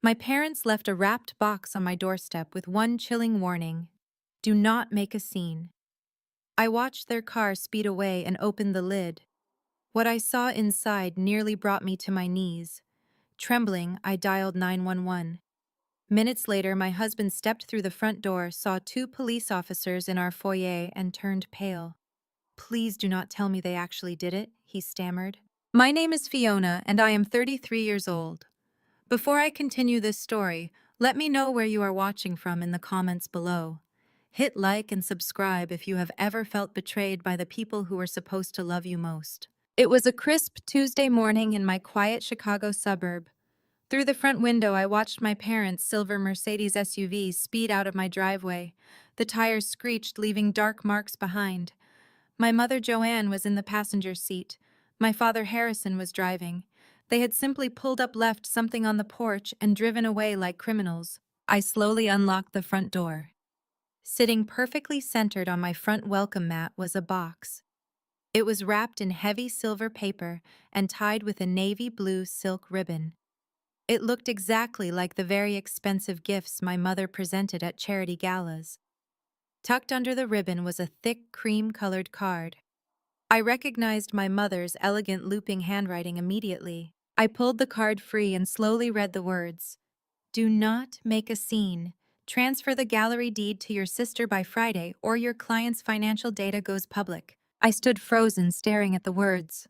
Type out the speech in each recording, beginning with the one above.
My parents left a wrapped box on my doorstep with one chilling warning: do not make a scene. I watched their car speed away and opened the lid. What I saw inside nearly brought me to my knees. Trembling, I dialed 911. Minutes later, my husband stepped through the front door, saw two police officers in our foyer, and turned pale. "Please do not tell me they actually did it," he stammered. "My name is Fiona, and I am 33 years old. Before I continue this story, let me know where you are watching from in the comments below. Hit like and subscribe if you have ever felt betrayed by the people who were supposed to love you most." It was a crisp Tuesday morning in my quiet Chicago suburb. Through the front window, I watched my parents' silver Mercedes SUV speed out of my driveway. The tires screeched, leaving dark marks behind. My mother, Joanne, was in the passenger seat. My father, Harrison, was driving. They had simply pulled up, left something on the porch, and driven away like criminals. I slowly unlocked the front door. Sitting perfectly centered on my front welcome mat was a box. It was wrapped in heavy silver paper and tied with a navy blue silk ribbon. It looked exactly like the very expensive gifts my mother presented at charity galas. Tucked under the ribbon was a thick cream-colored card. I recognized my mother's elegant looping handwriting immediately. I pulled the card free and slowly read the words: "Do not make a scene. Transfer the gallery deed to your sister by Friday, or your client's financial data goes public." I stood frozen, staring at the words.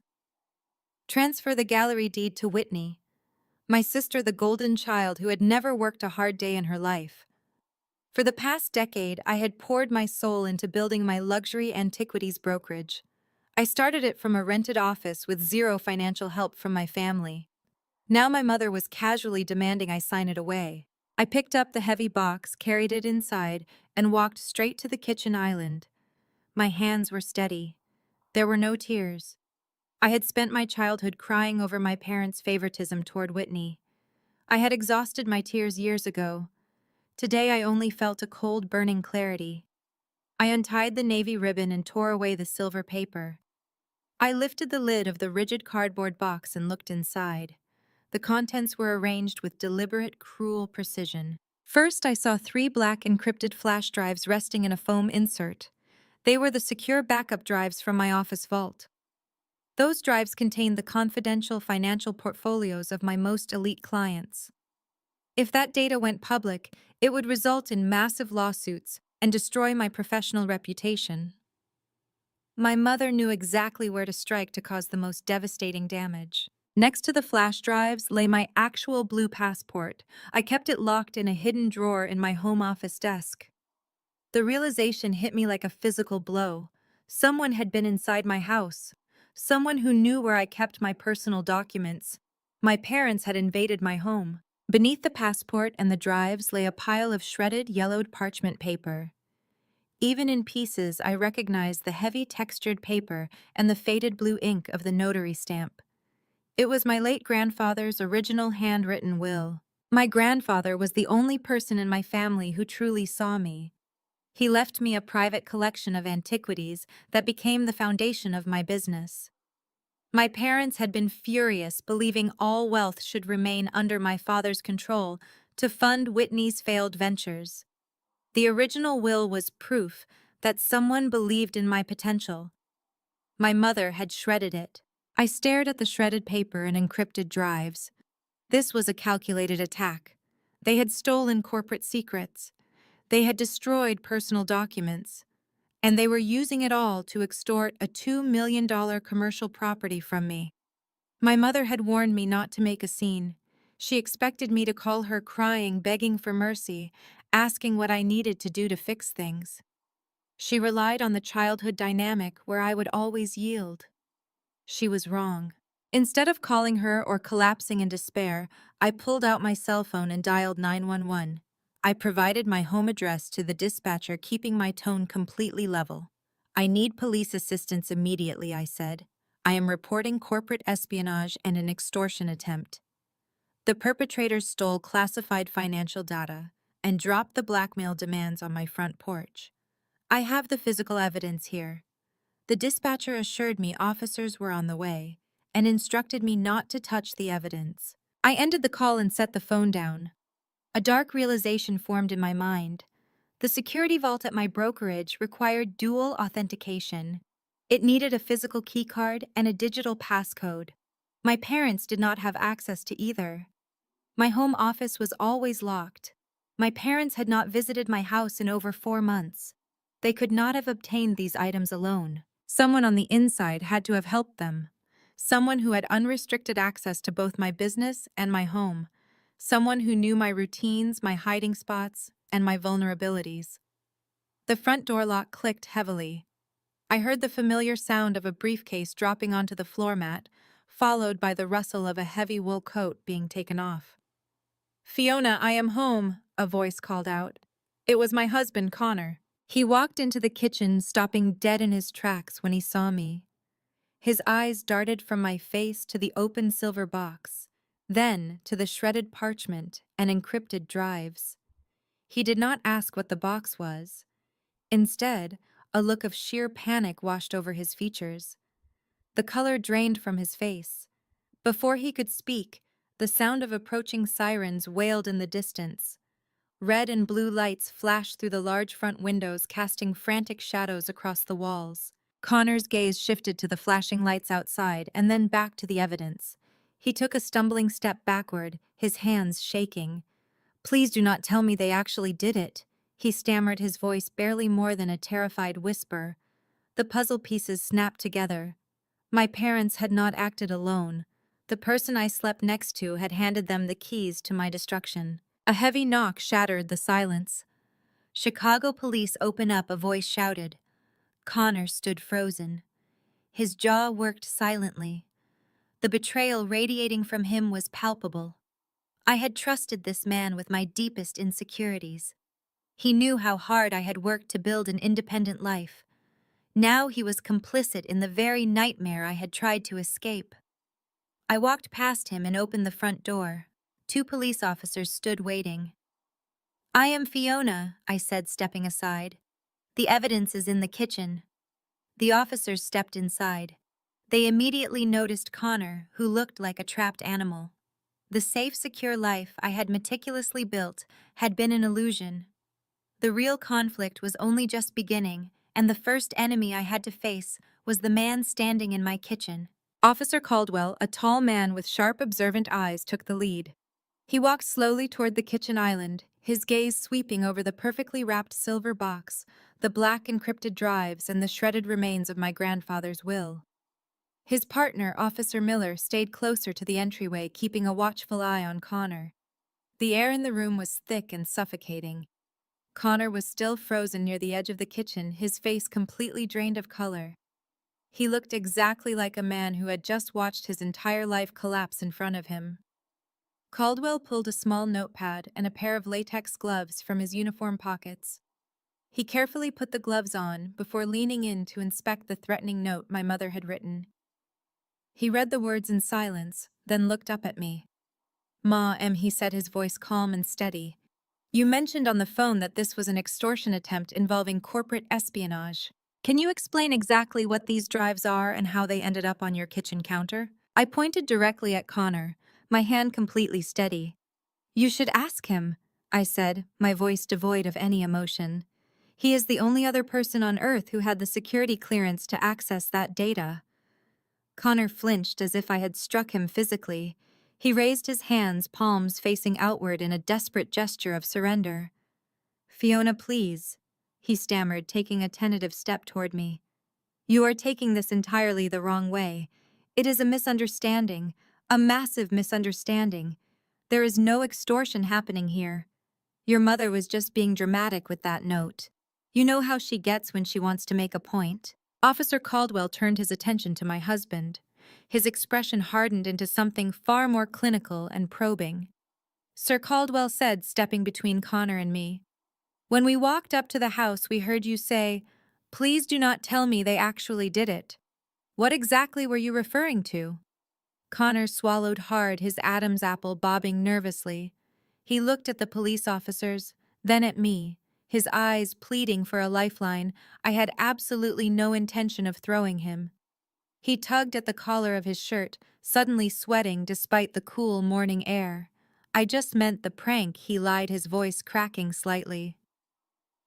Transfer the gallery deed to Whitney, my sister, the golden child who had never worked a hard day in her life. For the past decade, I had poured my soul into building my luxury antiquities brokerage. I started it from a rented office with zero financial help from my family. Now my mother was casually demanding I sign it away. I picked up the heavy box, carried it inside, and walked straight to the kitchen island. My hands were steady. There were no tears. I had spent my childhood crying over my parents' favoritism toward Whitney. I had exhausted my tears years ago. Today I only felt a cold, burning clarity. I untied the navy ribbon and tore away the silver paper. I lifted the lid of the rigid cardboard box and looked inside. The contents were arranged with deliberate, cruel precision. First, I saw 3 black encrypted flash drives resting in a foam insert. They were the secure backup drives from my office vault. Those drives contained the confidential financial portfolios of my most elite clients. If that data went public, it would result in massive lawsuits and destroy my professional reputation. My mother knew exactly where to strike to cause the most devastating damage. Next to the flash drives lay my actual blue passport. I kept it locked in a hidden drawer in my home office desk. The realization hit me like a physical blow. Someone had been inside my house. Someone who knew where I kept my personal documents. My parents had invaded my home. Beneath the passport and the drives lay a pile of shredded, yellowed parchment paper. Even in pieces, I recognized the heavy textured paper and the faded blue ink of the notary stamp. It was my late grandfather's original handwritten will. My grandfather was the only person in my family who truly saw me. He left me a private collection of antiquities that became the foundation of my business. My parents had been furious, believing all wealth should remain under my father's control to fund Whitney's failed ventures. The original will was proof that someone believed in my potential. My mother had shredded it. I stared at the shredded paper and encrypted drives. This was a calculated attack. They had stolen corporate secrets. They had destroyed personal documents. And they were using it all to extort a $2 million commercial property from me. My mother had warned me not to make a scene. She expected me to call her crying, begging for mercy, asking what I needed to do to fix things. She relied on the childhood dynamic where I would always yield. She was wrong. Instead of calling her or collapsing in despair, I pulled out my cell phone and dialed 911. I provided my home address to the dispatcher, keeping my tone completely level. "I need police assistance immediately," I said. "I am reporting corporate espionage and an extortion attempt." The perpetrators stole classified financial data and dropped the blackmail demands on my front porch. "I have the physical evidence here." The dispatcher assured me officers were on the way and instructed me not to touch the evidence. I ended the call and set the phone down. A dark realization formed in my mind. The security vault at my brokerage required dual authentication. It needed a physical keycard and a digital passcode. My parents did not have access to either. My home office was always locked. My parents had not visited my house in over 4 months. They could not have obtained these items alone. Someone on the inside had to have helped them. Someone who had unrestricted access to both my business and my home. Someone who knew my routines, my hiding spots, and my vulnerabilities. The front door lock clicked heavily. I heard the familiar sound of a briefcase dropping onto the floor mat, followed by the rustle of a heavy wool coat being taken off. "Fiona, I am home," a voice called out. It was my husband, Connor. He walked into the kitchen, stopping dead in his tracks when he saw me. His eyes darted from my face to the open silver box, then to the shredded parchment and encrypted drives. He did not ask what the box was. Instead, a look of sheer panic washed over his features. The color drained from his face. Before he could speak, the sound of approaching sirens wailed in the distance. Red and blue lights flashed through the large front windows, casting frantic shadows across the walls. Connor's gaze shifted to the flashing lights outside and then back to the evidence. He took a stumbling step backward, his hands shaking. "Please do not tell me they actually did it," he stammered, his voice barely more than a terrified whisper. The puzzle pieces snapped together. My parents had not acted alone. The person I slept next to had handed them the keys to my destruction. A heavy knock shattered the silence. "Chicago police, open up," a voice shouted. Connor stood frozen. His jaw worked silently. The betrayal radiating from him was palpable. I had trusted this man with my deepest insecurities. He knew how hard I had worked to build an independent life. Now he was complicit in the very nightmare I had tried to escape. I walked past him and opened the front door. 2 police officers stood waiting. "I am Fiona," I said, stepping aside. "The evidence is in the kitchen." The officers stepped inside. They immediately noticed Connor, who looked like a trapped animal. The safe, secure life I had meticulously built had been an illusion. The real conflict was only just beginning, and the first enemy I had to face was the man standing in my kitchen. Officer Caldwell, a tall man with sharp, observant eyes, took the lead. He walked slowly toward the kitchen island, his gaze sweeping over the perfectly wrapped silver box, the black encrypted drives, and the shredded remains of my grandfather's will. His partner, Officer Miller, stayed closer to the entryway, keeping a watchful eye on Connor. The air in the room was thick and suffocating. Connor was still frozen near the edge of the kitchen, his face completely drained of color. He looked exactly like a man who had just watched his entire life collapse in front of him. Caldwell pulled a small notepad and a pair of latex gloves from his uniform pockets. He carefully put the gloves on before leaning in to inspect the threatening note my mother had written. He read the words in silence, then looked up at me. He said, his voice calm and steady. "You mentioned on the phone that this was an extortion attempt involving corporate espionage. Can you explain exactly what these drives are and how they ended up on your kitchen counter?" I pointed directly at Connor, my hand completely steady. "You should ask him," I said, my voice devoid of any emotion. "He is the only other person on Earth who had the security clearance to access that data." Connor flinched as if I had struck him physically. He raised his hands, palms facing outward in a desperate gesture of surrender. "Fiona, please," he stammered, taking a tentative step toward me. "You are taking this entirely the wrong way. It is a misunderstanding, a massive misunderstanding. There is no extortion happening here. Your mother was just being dramatic with that note. You know how she gets when she wants to make a point." Officer Caldwell turned his attention to my husband. His expression hardened into something far more clinical and probing. "Sir," Caldwell said, stepping between Connor and me, "when we walked up to the house, we heard you say, 'Please do not tell me they actually did it.' What exactly were you referring to?" Connor swallowed hard, his Adam's apple bobbing nervously. He looked at the police officers, then at me, his eyes pleading for a lifeline I had absolutely no intention of throwing him. He tugged at the collar of his shirt, suddenly sweating despite the cool morning air. I just meant the prank, he lied, his voice cracking slightly.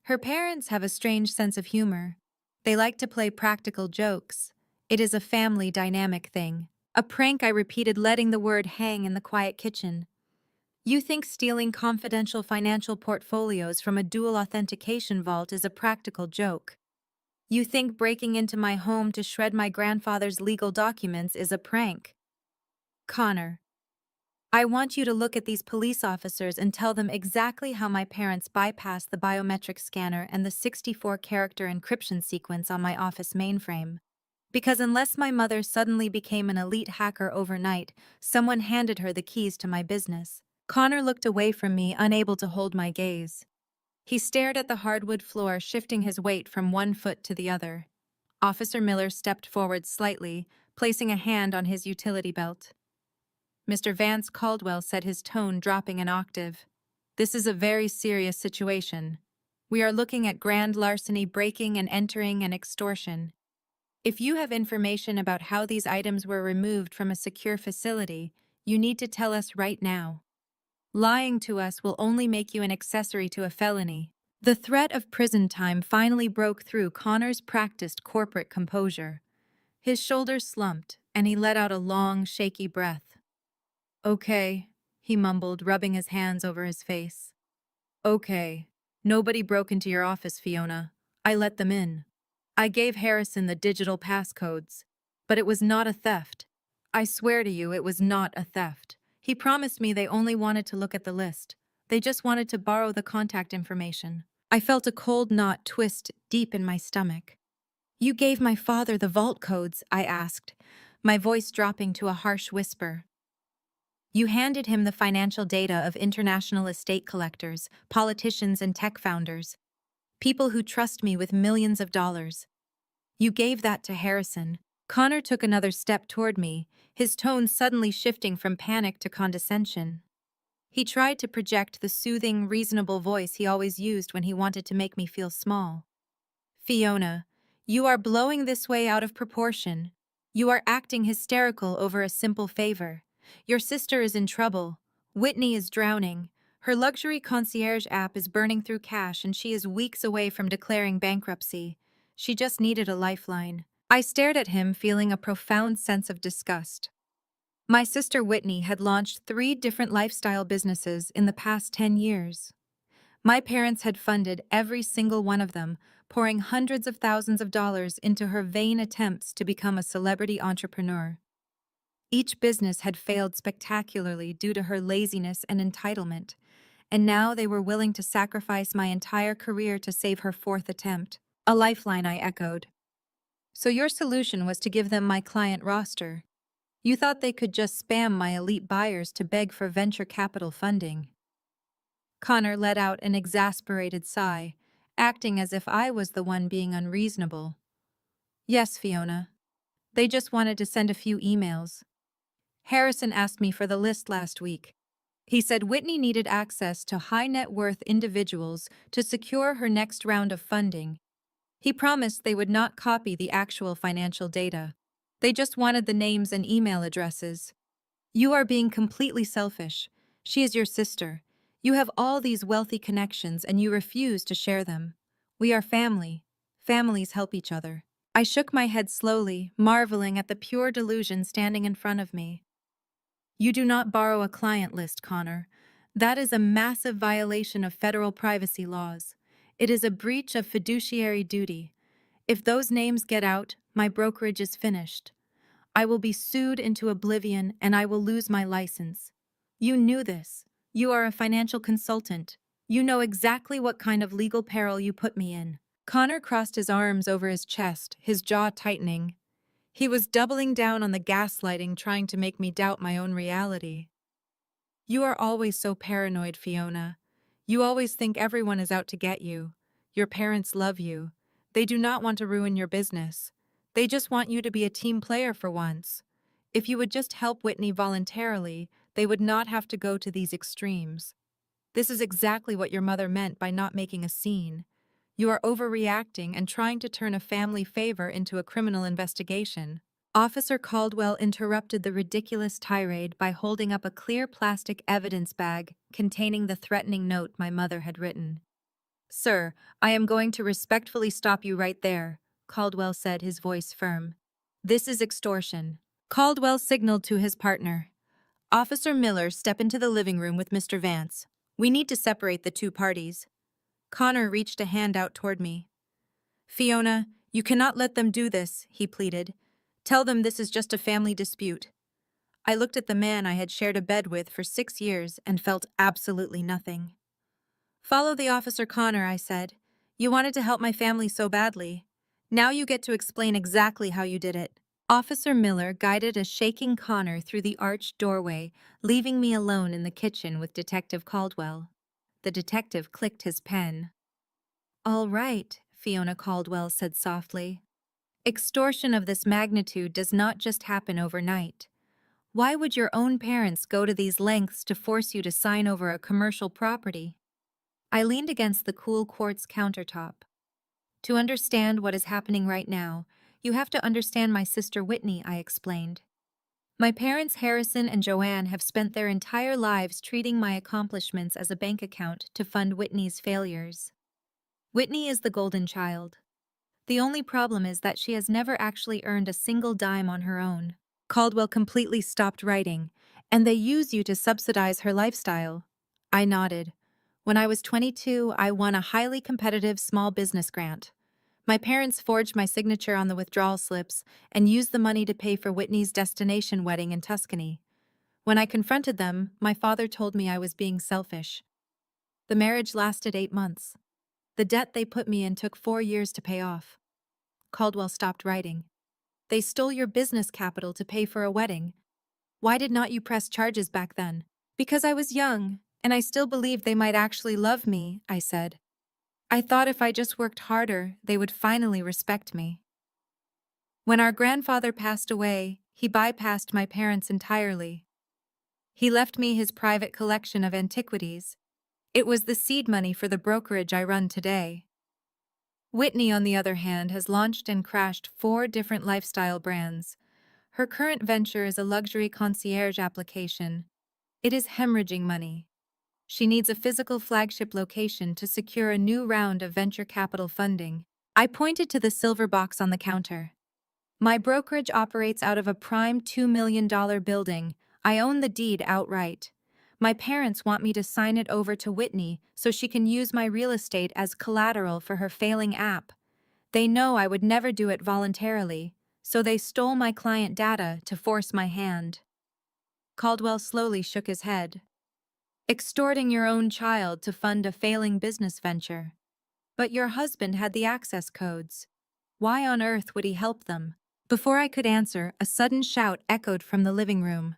Her parents have a strange sense of humor. They like to play practical jokes. It is a family dynamic thing. A prank, I repeated, letting the word hang in the quiet kitchen. You think stealing confidential financial portfolios from a dual authentication vault is a practical joke. You think breaking into my home to shred my grandfather's legal documents is a prank. Connor, I want you to look at these police officers and tell them exactly how my parents bypassed the biometric scanner and the 64-character encryption sequence on my office mainframe. Because unless my mother suddenly became an elite hacker overnight, someone handed her the keys to my business. Connor looked away from me, unable to hold my gaze. He stared at the hardwood floor, shifting his weight from one foot to the other. Officer Miller stepped forward slightly, placing a hand on his utility belt. Mr. Vance Caldwell said, his tone dropping an octave. This is a very serious situation. We are looking at grand larceny, breaking and entering, and extortion. If you have information about how these items were removed from a secure facility, you need to tell us right now. Lying to us will only make you an accessory to a felony. The threat of prison time finally broke through Connor's practiced corporate composure. His shoulders slumped, and he let out a long, shaky breath. Okay, he mumbled, rubbing his hands over his face. Okay. Nobody broke into your office, Fiona. I let them in. I gave Harrison the digital passcodes. But it was not a theft. I swear to you, it was not a theft. He promised me they only wanted to look at the list. They just wanted to borrow the contact information. I felt a cold knot twist deep in my stomach. You gave my father the vault codes, I asked, my voice dropping to a harsh whisper. You handed him the financial data of international estate collectors, politicians, and tech founders, people who trust me with millions of dollars. You gave that to Harrison. Connor took another step toward me, his tone suddenly shifting from panic to condescension. He tried to project the soothing, reasonable voice he always used when he wanted to make me feel small. Fiona, you are blowing this way out of proportion. You are acting hysterical over a simple favor. Your sister is in trouble. Whitney is drowning. Her luxury concierge app is burning through cash, and she is weeks away from declaring bankruptcy. She just needed a lifeline. I stared at him, feeling a profound sense of disgust. My sister Whitney had launched 3 different lifestyle businesses in the past 10 years. My parents had funded every single one of them, pouring hundreds of thousands of dollars into her vain attempts to become a celebrity entrepreneur. Each business had failed spectacularly due to her laziness and entitlement, and now they were willing to sacrifice my entire career to save her 4th attempt. A lifeline, I echoed. So your solution was to give them my client roster. You thought they could just spam my elite buyers to beg for venture capital funding. Connor let out an exasperated sigh, acting as if I was the one being unreasonable. Yes, Fiona. They just wanted to send a few emails. Harrison asked me for the list last week. He said Whitney needed access to high-net-worth individuals to secure her next round of funding. He promised they would not copy the actual financial data. They just wanted the names and email addresses. You are being completely selfish. She is your sister. You have all these wealthy connections and you refuse to share them. We are family. Families help each other. I shook my head slowly, marveling at the pure delusion standing in front of me. You do not borrow a client list, Connor. That is a massive violation of federal privacy laws. It is a breach of fiduciary duty. If those names get out, my brokerage is finished. I will be sued into oblivion and I will lose my license. You knew this. You are a financial consultant. You know exactly what kind of legal peril you put me in. Connor crossed his arms over his chest, his jaw tightening. He was doubling down on the gaslighting, trying to make me doubt my own reality. You are always so paranoid, Fiona. You always think everyone is out to get you. Your parents love you. They do not want to ruin your business. They just want you to be a team player for once. If you would just help Whitney voluntarily, they would not have to go to these extremes. This is exactly what your mother meant by not making a scene. You are overreacting and trying to turn a family favor into a criminal investigation. Officer Caldwell interrupted the ridiculous tirade by holding up a clear plastic evidence bag containing the threatening note my mother had written. "Sir, I am going to respectfully stop you right there," Caldwell said, his voice firm. "This is extortion." Caldwell signaled to his partner. "Officer Miller, step into the living room with Mr. Vance. We need to separate the two parties." Connor reached a hand out toward me. "Fiona, you cannot let them do this," he pleaded. "Tell them this is just a family dispute." I looked at the man I had shared a bed with for 6 years and felt absolutely nothing. "Follow the officer, Connor," I said. "You wanted to help my family so badly. Now you get to explain exactly how you did it." Officer Miller guided a shaking Connor through the arched doorway, leaving me alone in the kitchen with Detective Caldwell. The detective clicked his pen. "All right," Fiona Caldwell said softly. "Extortion of this magnitude does not just happen overnight. Why would your own parents go to these lengths to force you to sign over a commercial property?" I leaned against the cool quartz countertop. "To understand what is happening right now, you have to understand my sister Whitney," I explained. "My parents, Harrison and Joanne, have spent their entire lives treating my accomplishments as a bank account to fund Whitney's failures. Whitney is the golden child. The only problem is that she has never actually earned a single dime on her own." Caldwell completely stopped writing. "And they use you to subsidize her lifestyle." I nodded. "When I was 22, I won a highly competitive small business grant. My parents forged my signature on the withdrawal slips and used the money to pay for Whitney's destination wedding in Tuscany. When I confronted them, my father told me I was being selfish. The marriage lasted 8 months. The debt they put me in took 4 years to pay off." Caldwell stopped writing. "They stole your business capital to pay for a wedding. Why did not you press charges back then?" "Because I was young, and I still believed they might actually love me," I said. "I thought if I just worked harder, they would finally respect me." When our grandfather passed away, he bypassed my parents entirely. He left me his private collection of antiquities. It was the seed money for the brokerage I run today. Whitney, on the other hand, has launched and crashed 4 different lifestyle brands. Her current venture is a luxury concierge application. It is hemorrhaging money. She needs a physical flagship location to secure a new round of venture capital funding. I pointed to the silver box on the counter. "My brokerage operates out of a prime $2 million building. I own the deed outright. My parents want me to sign it over to Whitney so she can use my real estate as collateral for her failing app. They know I would never do it voluntarily, so they stole my client data to force my hand." Caldwell slowly shook his head. "Extorting your own child to fund a failing business venture. But your husband had the access codes. Why on earth would he help them?" Before I could answer, a sudden shout echoed from the living room.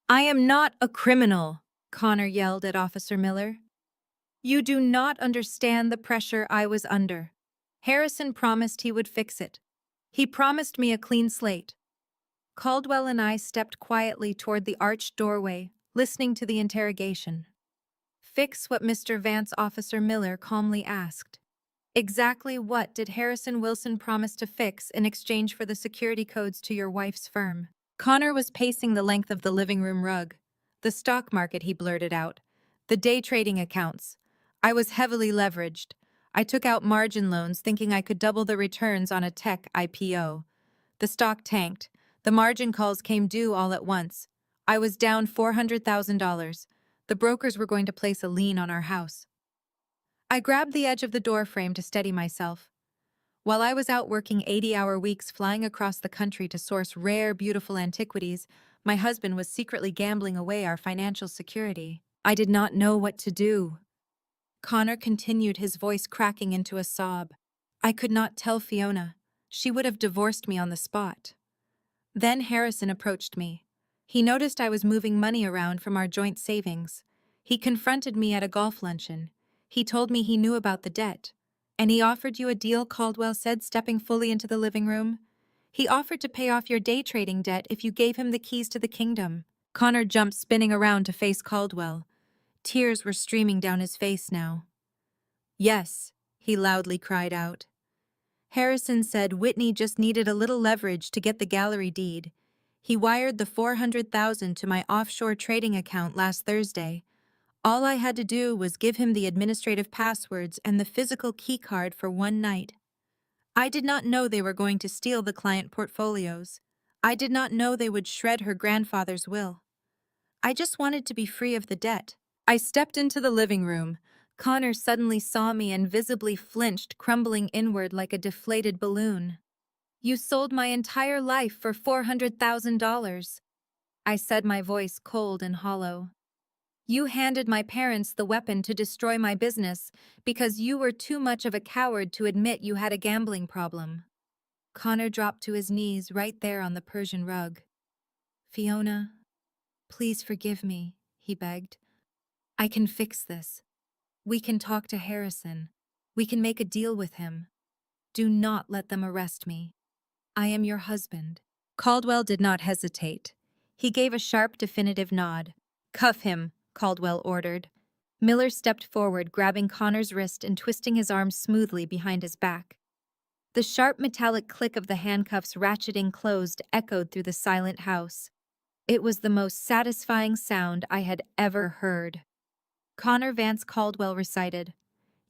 "I am not a criminal," Connor yelled at Officer Miller. "You do not understand the pressure I was under. Harrison promised he would fix it. He promised me a clean slate." Caldwell and I stepped quietly toward the arched doorway, listening to the interrogation. "Fix what?" Mr. Vance, Officer Miller calmly asked. "Exactly what did Harrison Wilson promise to fix in exchange for the security codes to your wife's firm?" Connor was pacing the length of the living room rug. "The stock market," he blurted out. "The day trading accounts. I was heavily leveraged. I took out margin loans thinking I could double the returns on a tech IPO. The stock tanked. The margin calls came due all at once. I was down $400,000. The brokers were going to place a lien on our house." I grabbed the edge of the door frame to steady myself. While I was out working 80-hour weeks flying across the country to source rare, beautiful antiquities, my husband was secretly gambling away our financial security. I did not know what to do. Connor continued, his voice cracking into a sob. "I could not tell Fiona. She would have divorced me on the spot." Then Harrison approached me. He noticed I was moving money around from our joint savings. He confronted me at a golf luncheon. He told me he knew about the debt. "And he offered you a deal," Caldwell said, stepping fully into the living room. "He offered to pay off your day trading debt if you gave him the keys to the kingdom." Connor jumped, spinning around to face Caldwell. Tears were streaming down his face now. "Yes," he loudly cried out. Harrison said Whitney just needed a little leverage to get the gallery deed. He wired the $400,000 to my offshore trading account last Thursday. All I had to do was give him the administrative passwords and the physical keycard for one night. I did not know they were going to steal the client portfolios. I did not know they would shred her grandfather's will. I just wanted to be free of the debt. I stepped into the living room. Connor suddenly saw me and visibly flinched, crumbling inward like a deflated balloon. "You sold my entire life for $400,000. I said, my voice cold and hollow. "You handed my parents the weapon to destroy my business because you were too much of a coward to admit you had a gambling problem." Connor dropped to his knees right there on the Persian rug. "Fiona, please forgive me," he begged. "I can fix this. We can talk to Harrison. We can make a deal with him. Do not let them arrest me. I am your husband." Caldwell did not hesitate. He gave a sharp, definitive nod. "Cuff him," Caldwell ordered. Miller stepped forward, grabbing Connor's wrist and twisting his arm smoothly behind his back. The sharp metallic click of the handcuffs ratcheting closed echoed through the silent house. It was the most satisfying sound I had ever heard. Connor Vance Caldwell recited,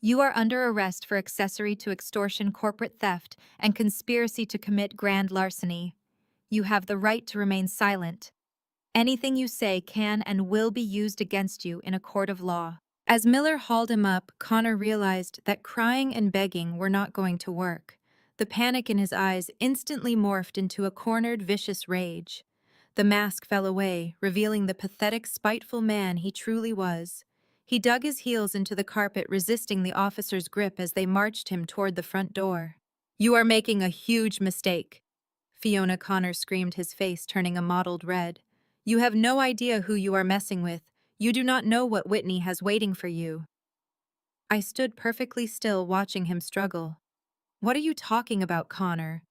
"You are under arrest for accessory to extortion, corporate theft, and conspiracy to commit grand larceny. You have the right to remain silent. Anything you say can and will be used against you in a court of law." As Miller hauled him up, Connor realized that crying and begging were not going to work. The panic in his eyes instantly morphed into a cornered, vicious rage. The mask fell away, revealing the pathetic, spiteful man he truly was. He dug his heels into the carpet, resisting the officer's grip as they marched him toward the front door. "You are making a huge mistake," Fiona Connor screamed, his face turning a mottled red. "You have no idea who you are messing with. You do not know what Whitney has waiting for you." I stood perfectly still, watching him struggle. "What are you talking about, Connor?"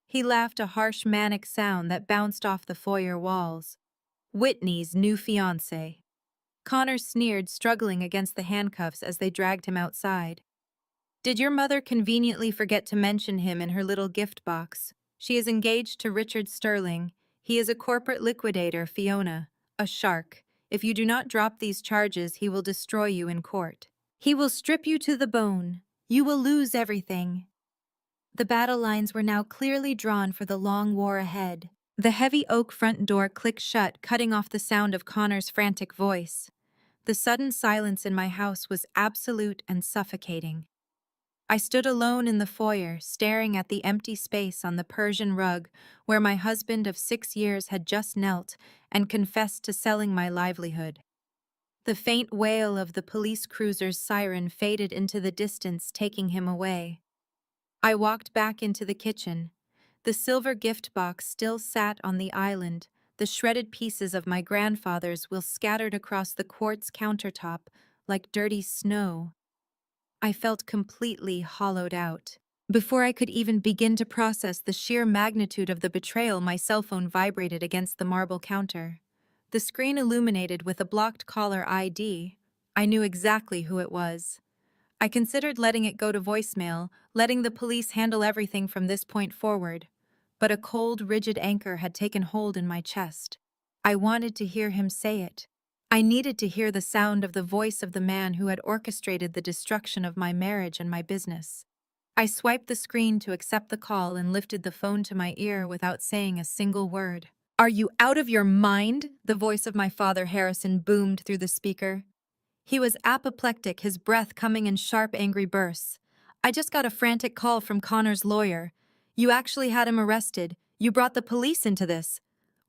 He laughed, a harsh, manic sound that bounced off the foyer walls. "Whitney's new fiancé." Connor sneered, struggling against the handcuffs as they dragged him outside. "Did your mother conveniently forget to mention him in her little gift box? She is engaged to Richard Sterling. He is a corporate liquidator, Fiona. A shark. If you do not drop these charges, he will destroy you in court. He will strip you to the bone. You will lose everything." The battle lines were now clearly drawn for the long war ahead. The heavy oak front door clicked shut, cutting off the sound of Connor's frantic voice. The sudden silence in my house was absolute and suffocating. I stood alone in the foyer, staring at the empty space on the Persian rug where my husband of 6 years had just knelt and confessed to selling my livelihood. The faint wail of the police cruiser's siren faded into the distance, taking him away. I walked back into the kitchen. The silver gift box still sat on the island, the shredded pieces of my grandfather's will scattered across the quartz countertop like dirty snow. I felt completely hollowed out. Before I could even begin to process the sheer magnitude of the betrayal, my cell phone vibrated against the marble counter. The screen illuminated with a blocked caller ID. I knew exactly who it was. I considered letting it go to voicemail, letting the police handle everything from this point forward. But a cold, rigid anchor had taken hold in my chest. I wanted to hear him say it. I needed to hear the sound of the voice of the man who had orchestrated the destruction of my marriage and my business. I swiped the screen to accept the call and lifted the phone to my ear without saying a single word. "Are you out of your mind?" The voice of my father Harrison boomed through the speaker. He was apoplectic, his breath coming in sharp, angry bursts. "I just got a frantic call from Connor's lawyer. You actually had him arrested. You brought the police into this.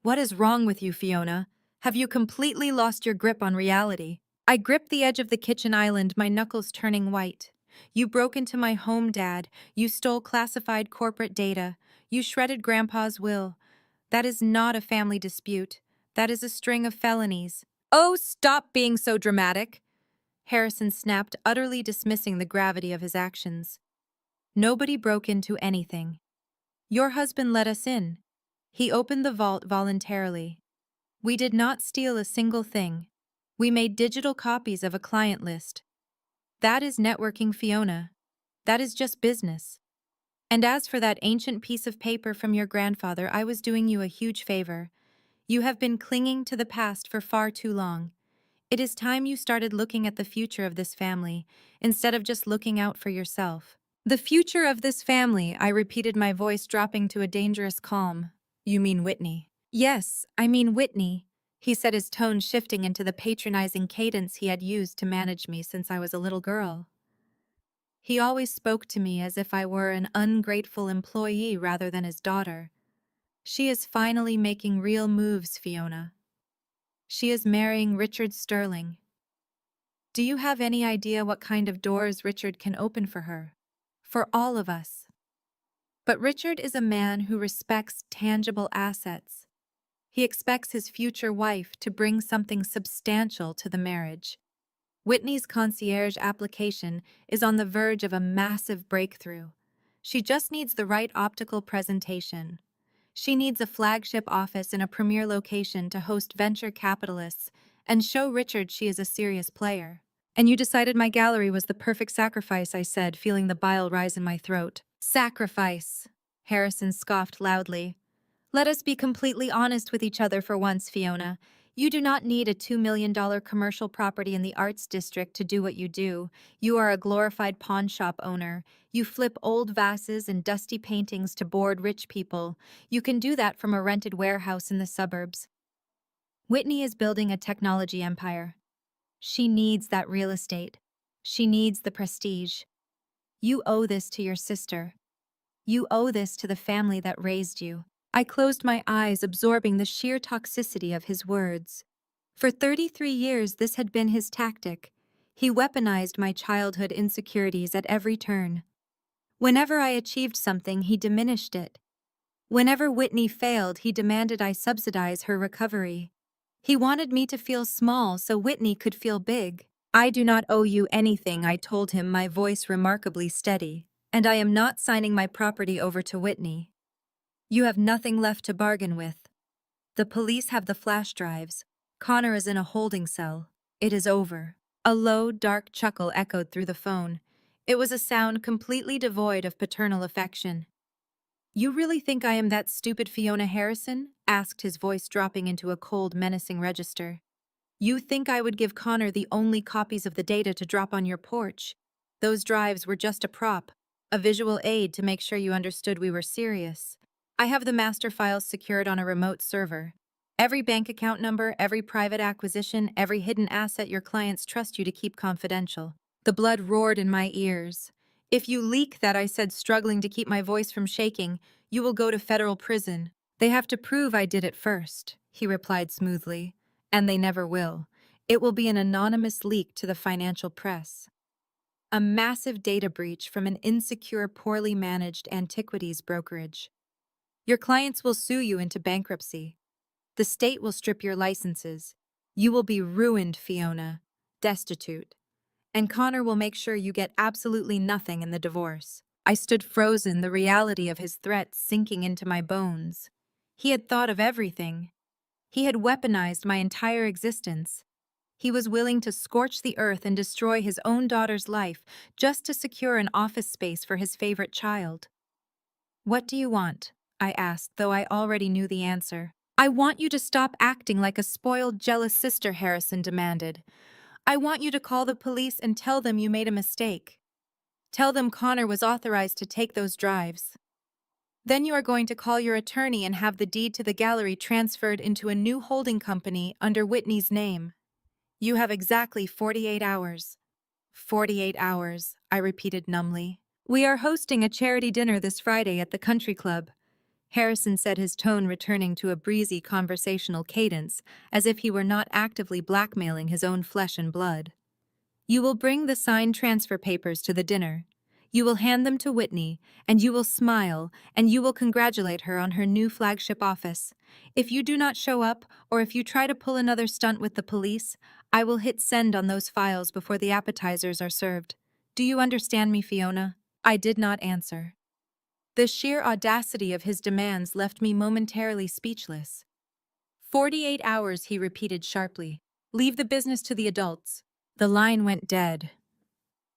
What is wrong with you, Fiona? Have you completely lost your grip on reality?" I gripped the edge of the kitchen island, my knuckles turning white. "You broke into my home, Dad. You stole classified corporate data. You shredded Grandpa's will. That is not a family dispute. That is a string of felonies." "Oh, stop being so dramatic!" Harrison snapped, utterly dismissing the gravity of his actions. "Nobody broke into anything. Your husband let us in. He opened the vault voluntarily. We did not steal a single thing. We made digital copies of a client list. That is networking, Fiona. That is just business." And as for that ancient piece of paper from your grandfather, I was doing you a huge favor. You have been clinging to the past for far too long. It is time you started looking at the future of this family, instead of just looking out for yourself. The future of this family, I repeated, my voice dropping to a dangerous calm. You mean Whitney? Yes, I mean Whitney, he said, his tone shifting into the patronizing cadence he had used to manage me since I was a little girl. He always spoke to me as if I were an ungrateful employee rather than his daughter. She is finally making real moves, Fiona. She is marrying Richard Sterling. Do you have any idea what kind of doors Richard can open for her? For all of us. But Richard is a man who respects tangible assets. He expects his future wife to bring something substantial to the marriage. Whitney's concierge application is on the verge of a massive breakthrough. She just needs the right optical presentation. She needs a flagship office in a premier location to host venture capitalists and show Richard she is a serious player. And you decided my gallery was the perfect sacrifice, I said, feeling the bile rise in my throat. Sacrifice, Harrison scoffed loudly. Let us be completely honest with each other for once, Fiona. You do not need a $2 million commercial property in the arts district to do what you do. You are a glorified pawn shop owner. You flip old vases and dusty paintings to bored rich people. You can do that from a rented warehouse in the suburbs. Whitney is building a technology empire. She needs that real estate. She needs the prestige. You owe this to your sister. You owe this to the family that raised you. I closed my eyes, absorbing the sheer toxicity of his words. For 33 years, this had been his tactic. He weaponized my childhood insecurities at every turn. Whenever I achieved something, he diminished it. Whenever Whitney failed, he demanded I subsidize her recovery. He wanted me to feel small so Whitney could feel big. I do not owe you anything, I told him, my voice remarkably steady, and I am not signing my property over to Whitney. You have nothing left to bargain with. The police have the flash drives. Connor is in a holding cell. It is over. A low, dark chuckle echoed through the phone. It was a sound completely devoid of paternal affection. You really think I am that stupid, Fiona Harrison? Asked, his voice dropping into a cold, menacing register. You think I would give Connor the only copies of the data to drop on your porch? Those drives were just a prop, a visual aid to make sure you understood we were serious. I have the master files secured on a remote server. Every bank account number, every private acquisition, every hidden asset your clients trust you to keep confidential. The blood roared in my ears. If you leak that, I said, struggling to keep my voice from shaking, you will go to federal prison. They have to prove I did it first, he replied smoothly. And they never will. It will be an anonymous leak to the financial press. A massive data breach from an insecure, poorly managed antiquities brokerage. Your clients will sue you into bankruptcy. The state will strip your licenses. You will be ruined, Fiona. Destitute. And Connor will make sure you get absolutely nothing in the divorce. I stood frozen, the reality of his threats sinking into my bones. He had thought of everything. He had weaponized my entire existence. He was willing to scorch the earth and destroy his own daughter's life just to secure an office space for his favorite child. What do you want? I asked, though I already knew the answer. I want you to stop acting like a spoiled, jealous sister, Harrison demanded. I want you to call the police and tell them you made a mistake. Tell them Connor was authorized to take those drives. Then you are going to call your attorney and have the deed to the gallery transferred into a new holding company under Whitney's name. You have exactly 48 hours. 48 hours, I repeated numbly. We are hosting a charity dinner this Friday at the country club. Harrison said, his tone returning to a breezy conversational cadence, as if he were not actively blackmailing his own flesh and blood. You will bring the signed transfer papers to the dinner. You will hand them to Whitney, and you will smile, and you will congratulate her on her new flagship office. If you do not show up, or if you try to pull another stunt with the police, I will hit send on those files before the appetizers are served. Do you understand me, Fiona? I did not answer. The sheer audacity of his demands left me momentarily speechless. 48 hours, he repeated sharply. Leave the business to the adults. The line went dead.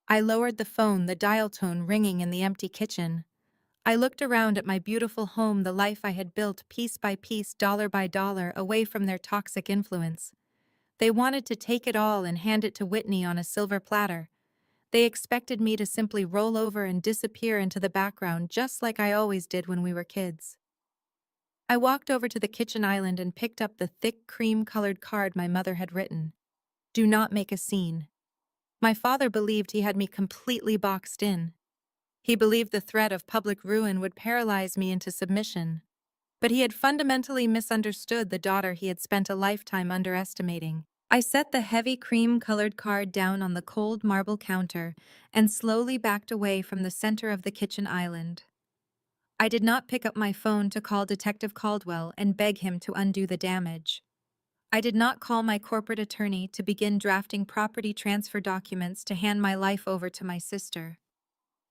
I lowered the phone, the dial tone ringing in the empty kitchen. I looked around at my beautiful home, the life I had built piece by piece, dollar by dollar, away from their toxic influence. They wanted to take it all and hand it to Whitney on a silver platter. They expected me to simply roll over and disappear into the background just like I always did when we were kids. I walked over to the kitchen island and picked up the thick cream-colored card my mother had written. Do not make a scene. My father believed he had me completely boxed in. He believed the threat of public ruin would paralyze me into submission. But he had fundamentally misunderstood the daughter he had spent a lifetime underestimating. I set the heavy cream-colored card down on the cold marble counter and slowly backed away from the center of the kitchen island. I did not pick up my phone to call Detective Caldwell and beg him to undo the damage. I did not call my corporate attorney to begin drafting property transfer documents to hand my life over to my sister.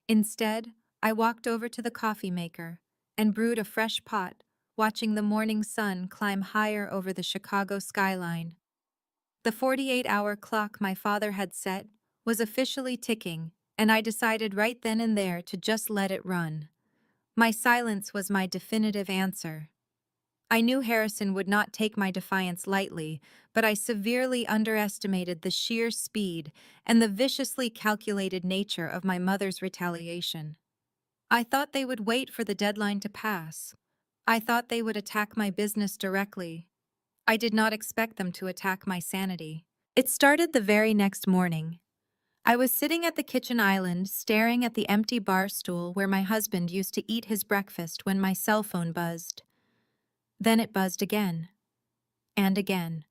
Instead, I walked over to the coffee maker and brewed a fresh pot, watching the morning sun climb higher over the Chicago skyline. The 48-hour clock my father had set was officially ticking, and I decided right then and there to just let it run. My silence was my definitive answer. I knew Harrison would not take my defiance lightly, but I severely underestimated the sheer speed and the viciously calculated nature of my mother's retaliation. I thought they would wait for the deadline to pass. I thought they would attack my business directly. I did not expect them to attack my sanity. It started the very next morning. I was sitting at the kitchen island, staring at the empty bar stool where my husband used to eat his breakfast when my cell phone buzzed. Then it buzzed again. And again.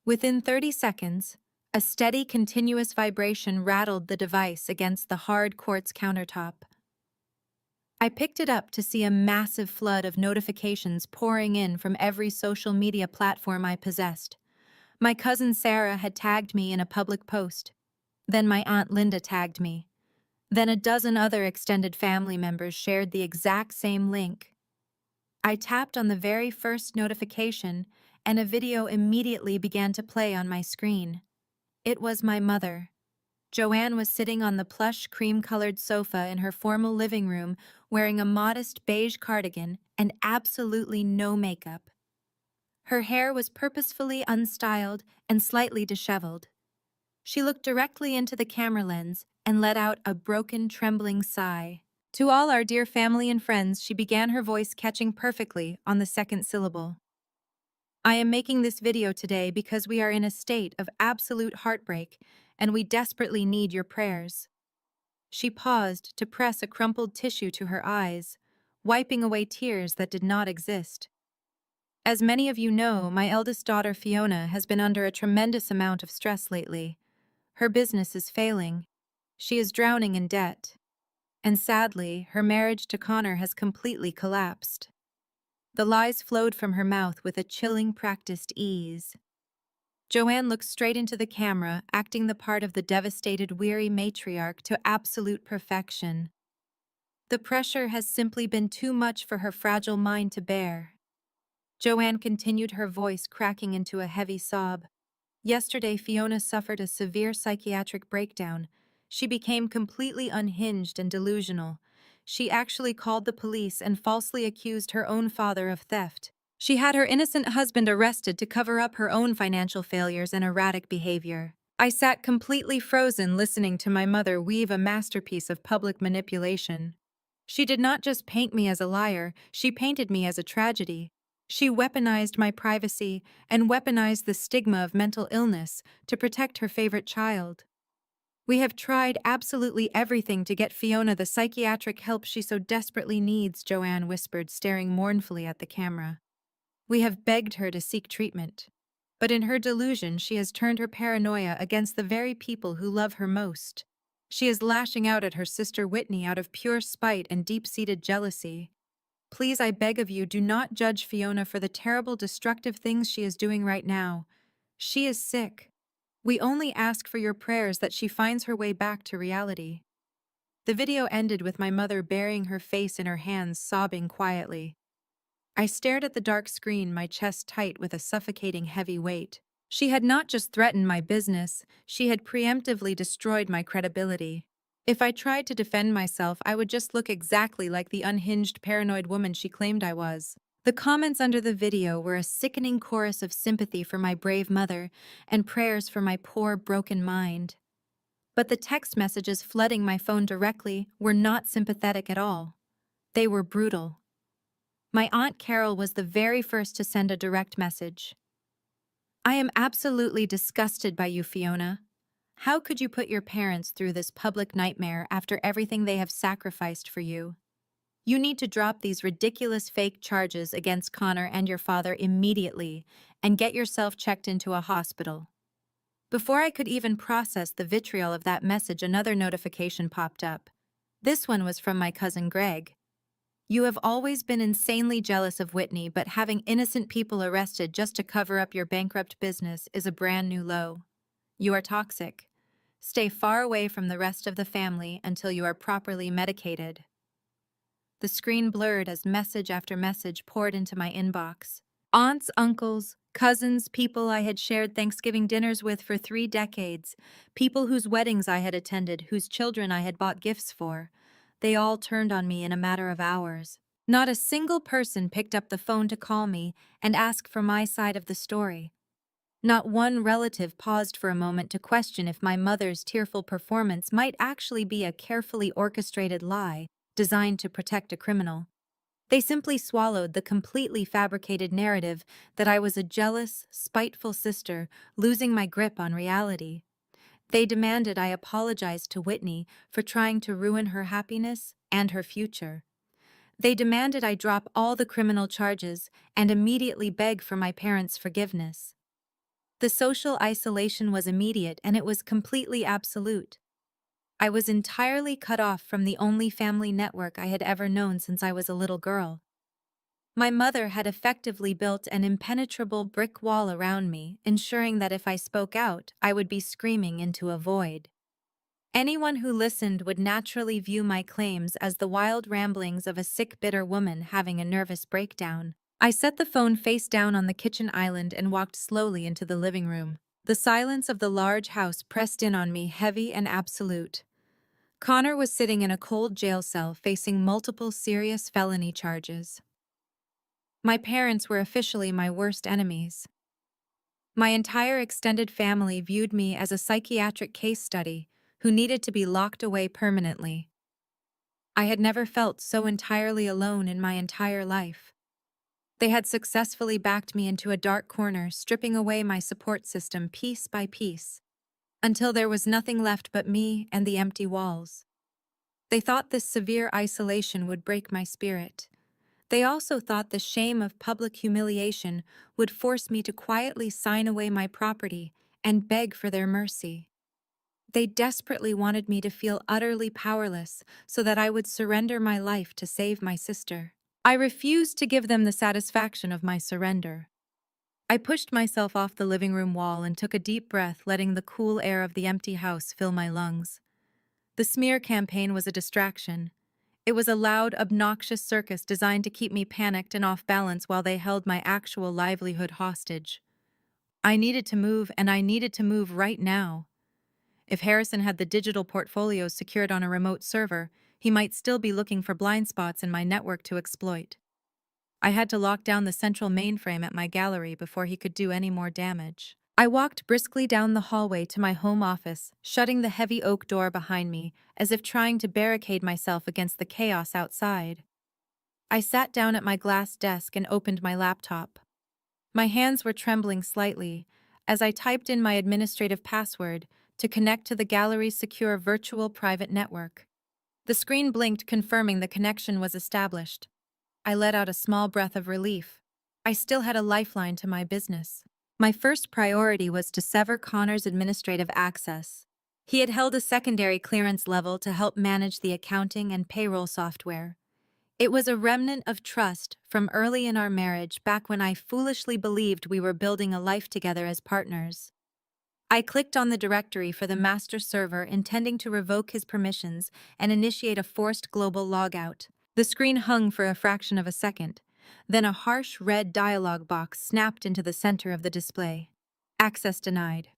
Within 30 seconds, a steady, continuous vibration rattled the device against the hard quartz countertop. I picked it up to see a massive flood of notifications pouring in from every social media platform I possessed. My cousin Sarah had tagged me in a public post. Then my Aunt Linda tagged me. Then a dozen other extended family members shared the exact same link. I tapped on the very first notification, and a video immediately began to play on my screen. It was my mother. Joanne was sitting on the plush cream-colored sofa in her formal living room, wearing a modest beige cardigan and absolutely no makeup. Her hair was purposefully unstyled and slightly disheveled. She looked directly into the camera lens and let out a broken, trembling sigh. To all our dear family and friends, she began, her voice catching perfectly on the second syllable. I am making this video today because we are in a state of absolute heartbreak and we desperately need your prayers. She paused to press a crumpled tissue to her eyes, wiping away tears that did not exist. As many of you know, my eldest daughter Fiona has been under a tremendous amount of stress lately. Her business is failing. She is drowning in debt. And sadly, her marriage to Connor has completely collapsed. The lies flowed from her mouth with a chilling, practiced ease. Joanne looked straight into the camera, acting the part of the devastated, weary matriarch to absolute perfection. The pressure has simply been too much for her fragile mind to bear. Joanne continued, her voice cracking into a heavy sob. Yesterday, Fiona suffered a severe psychiatric breakdown. She became completely unhinged and delusional. She actually called the police and falsely accused her own father of theft. She had her innocent husband arrested to cover up her own financial failures and erratic behavior. I sat completely frozen, listening to my mother weave a masterpiece of public manipulation. She did not just paint me as a liar, she painted me as a tragedy. She weaponized my privacy and weaponized the stigma of mental illness to protect her favorite child. We have tried absolutely everything to get Fiona the psychiatric help she so desperately needs, Joanne whispered, staring mournfully at the camera. We have begged her to seek treatment. But in her delusion, she has turned her paranoia against the very people who love her most. She is lashing out at her sister Whitney out of pure spite and deep-seated jealousy. Please, I beg of you, do not judge Fiona for the terrible, destructive things she is doing right now. She is sick. We only ask for your prayers that she finds her way back to reality. The video ended with my mother burying her face in her hands, sobbing quietly. I stared at the dark screen, my chest tight with a suffocating heavy weight. She had not just threatened my business, she had preemptively destroyed my credibility. If I tried to defend myself, I would just look exactly like the unhinged, paranoid woman she claimed I was. The comments under the video were a sickening chorus of sympathy for my brave mother and prayers for my poor, broken mind. But the text messages flooding my phone directly were not sympathetic at all. They were brutal. My Aunt Carol was the very first to send a direct message. I am absolutely disgusted by you, Fiona. How could you put your parents through this public nightmare after everything they have sacrificed for you? You need to drop these ridiculous fake charges against Connor and your father immediately and get yourself checked into a hospital. Before I could even process the vitriol of that message, another notification popped up. This one was from my cousin Greg. You have always been insanely jealous of Whitney, but having innocent people arrested just to cover up your bankrupt business is a brand new low. You are toxic. Stay far away from the rest of the family until you are properly medicated. The screen blurred as message after message poured into my inbox. Aunts, uncles, cousins, people I had shared Thanksgiving dinners with for 3 decades, people whose weddings I had attended, whose children I had bought gifts for. They all turned on me in a matter of hours. Not a single person picked up the phone to call me and ask for my side of the story. Not one relative paused for a moment to question if my mother's tearful performance might actually be a carefully orchestrated lie designed to protect a criminal. They simply swallowed the completely fabricated narrative that I was a jealous, spiteful sister losing my grip on reality. They demanded I apologize to Whitney for trying to ruin her happiness and her future. They demanded I drop all the criminal charges and immediately beg for my parents' forgiveness. The social isolation was immediate and it was completely absolute. I was entirely cut off from the only family network I had ever known since I was a little girl. My mother had effectively built an impenetrable brick wall around me, ensuring that if I spoke out, I would be screaming into a void. Anyone who listened would naturally view my claims as the wild ramblings of a sick, bitter woman having a nervous breakdown. I set the phone face down on the kitchen island and walked slowly into the living room. The silence of the large house pressed in on me, heavy and absolute. Connor was sitting in a cold jail cell facing multiple serious felony charges. My parents were officially my worst enemies. My entire extended family viewed me as a psychiatric case study who needed to be locked away permanently. I had never felt so entirely alone in my entire life. They had successfully backed me into a dark corner, stripping away my support system piece by piece, until there was nothing left but me and the empty walls. They thought this severe isolation would break my spirit. They also thought the shame of public humiliation would force me to quietly sign away my property and beg for their mercy. They desperately wanted me to feel utterly powerless so that I would surrender my life to save my sister. I refused to give them the satisfaction of my surrender. I pushed myself off the living room wall and took a deep breath, letting the cool air of the empty house fill my lungs. The smear campaign was a distraction. It was a loud, obnoxious circus designed to keep me panicked and off balance while they held my actual livelihood hostage. I needed to move, and I needed to move right now. If Harrison had the digital portfolios secured on a remote server, he might still be looking for blind spots in my network to exploit. I had to lock down the central mainframe at my gallery before he could do any more damage. I walked briskly down the hallway to my home office, shutting the heavy oak door behind me, as if trying to barricade myself against the chaos outside. I sat down at my glass desk and opened my laptop. My hands were trembling slightly as I typed in my administrative password to connect to the gallery's secure virtual private network. The screen blinked, confirming the connection was established. I let out a small breath of relief. I still had a lifeline to my business. My first priority was to sever Connor's administrative access. He had held a secondary clearance level to help manage the accounting and payroll software. It was a remnant of trust from early in our marriage, back when I foolishly believed we were building a life together as partners. I clicked on the directory for the master server, intending to revoke his permissions and initiate a forced global logout. The screen hung for a fraction of a second. Then a harsh red dialog box snapped into the center of the display. Access denied.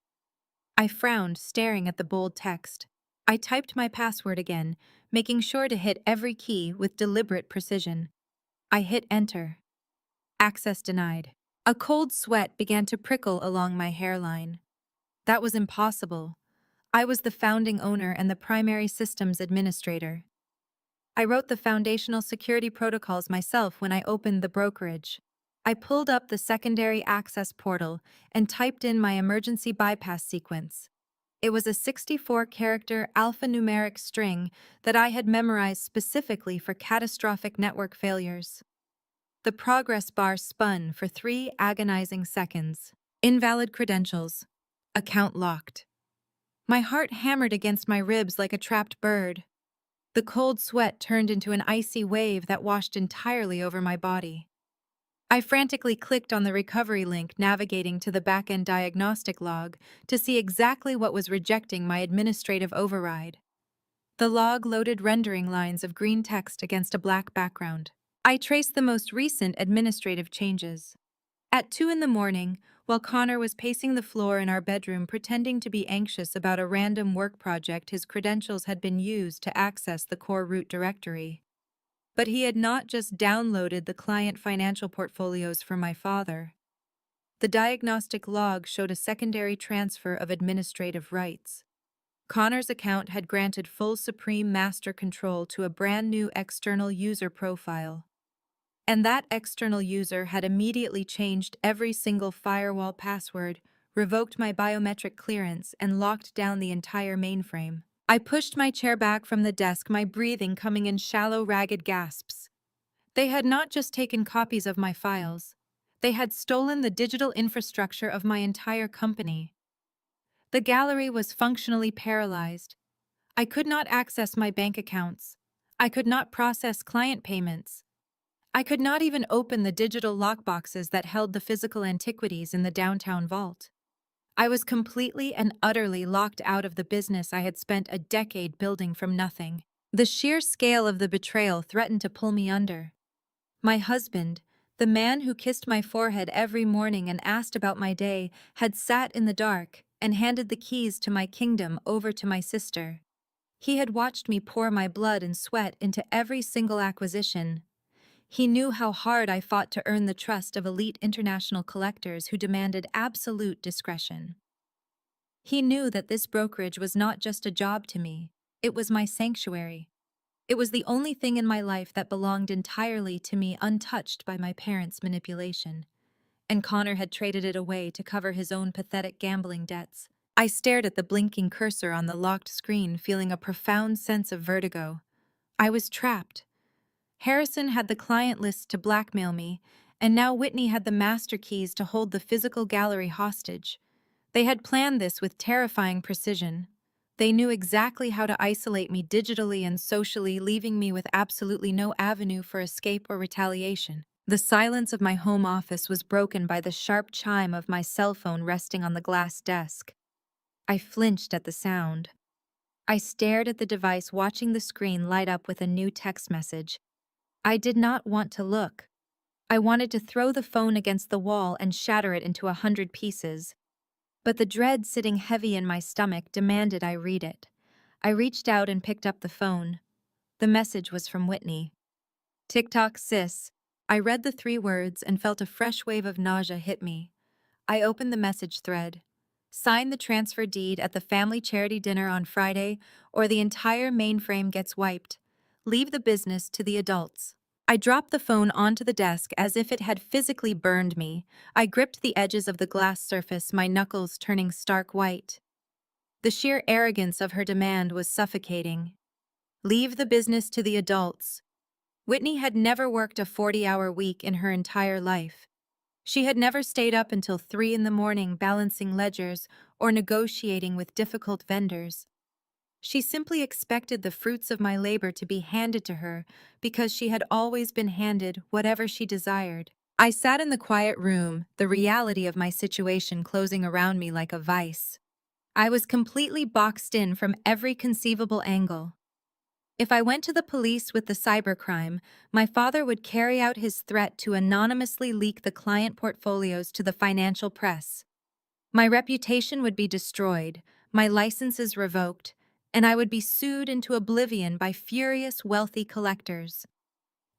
I frowned, staring at the bold text. I typed my password again, making sure to hit every key with deliberate precision. I hit enter. Access denied. A cold sweat began to prickle along my hairline. That was impossible. I was the founding owner and the primary systems administrator. I wrote the foundational security protocols myself when I opened the brokerage. I pulled up the secondary access portal and typed in my emergency bypass sequence. It was a 64-character alphanumeric string that I had memorized specifically for catastrophic network failures. The progress bar spun for 3 agonizing seconds. Invalid credentials. Account locked. My heart hammered against my ribs like a trapped bird. The cold sweat turned into an icy wave that washed entirely over my body. I frantically clicked on the recovery link navigating to the back-end diagnostic log to see exactly what was rejecting my administrative override. The log loaded rendering lines of green text against a black background. I traced the most recent administrative changes. At 2 in the morning, while Connor was pacing the floor in our bedroom pretending to be anxious about a random work project, his credentials had been used to access the core root directory. But he had not just downloaded the client financial portfolios for my father. The diagnostic log showed a secondary transfer of administrative rights. Connor's account had granted full supreme master control to a brand new external user profile. And that external user had immediately changed every single firewall password, revoked my biometric clearance, and locked down the entire mainframe. I pushed my chair back from the desk, my breathing coming in shallow, ragged gasps. They had not just taken copies of my files. They had stolen the digital infrastructure of my entire company. The gallery was functionally paralyzed. I could not access my bank accounts. I could not process client payments. I could not even open the digital lockboxes that held the physical antiquities in the downtown vault. I was completely and utterly locked out of the business I had spent a decade building from nothing. The sheer scale of the betrayal threatened to pull me under. My husband, the man who kissed my forehead every morning and asked about my day, had sat in the dark and handed the keys to my kingdom over to my sister. He had watched me pour my blood and sweat into every single acquisition. He knew how hard I fought to earn the trust of elite international collectors who demanded absolute discretion. He knew that this brokerage was not just a job to me, it was my sanctuary. It was the only thing in my life that belonged entirely to me, untouched by my parents' manipulation. And Connor had traded it away to cover his own pathetic gambling debts. I stared at the blinking cursor on the locked screen, feeling a profound sense of vertigo. I was trapped. Harrison had the client list to blackmail me, and now Whitney had the master keys to hold the physical gallery hostage. They had planned this with terrifying precision. They knew exactly how to isolate me digitally and socially, leaving me with absolutely no avenue for escape or retaliation. The silence of my home office was broken by the sharp chime of my cell phone resting on the glass desk. I flinched at the sound. I stared at the device, watching the screen light up with a new text message. I did not want to look. I wanted to throw the phone against the wall and shatter it into 100 pieces. But the dread sitting heavy in my stomach demanded I read it. I reached out and picked up the phone. The message was from Whitney. "TikTok sis." I read the 3 words and felt a fresh wave of nausea hit me. I opened the message thread. "Sign the transfer deed at the family charity dinner on Friday, or the entire mainframe gets wiped. Leave the business to the adults." I dropped the phone onto the desk as if it had physically burned me. I gripped the edges of the glass surface, my knuckles turning stark white. The sheer arrogance of her demand was suffocating. Leave the business to the adults. Whitney had never worked a 40-hour week in her entire life. She had never stayed up until 3 in the morning balancing ledgers or negotiating with difficult vendors. She simply expected the fruits of my labor to be handed to her because she had always been handed whatever she desired. I sat in the quiet room, the reality of my situation closing around me like a vice. I was completely boxed in from every conceivable angle. If I went to the police with the cybercrime, my father would carry out his threat to anonymously leak the client portfolios to the financial press. My reputation would be destroyed, my licenses revoked, and I would be sued into oblivion by furious wealthy collectors.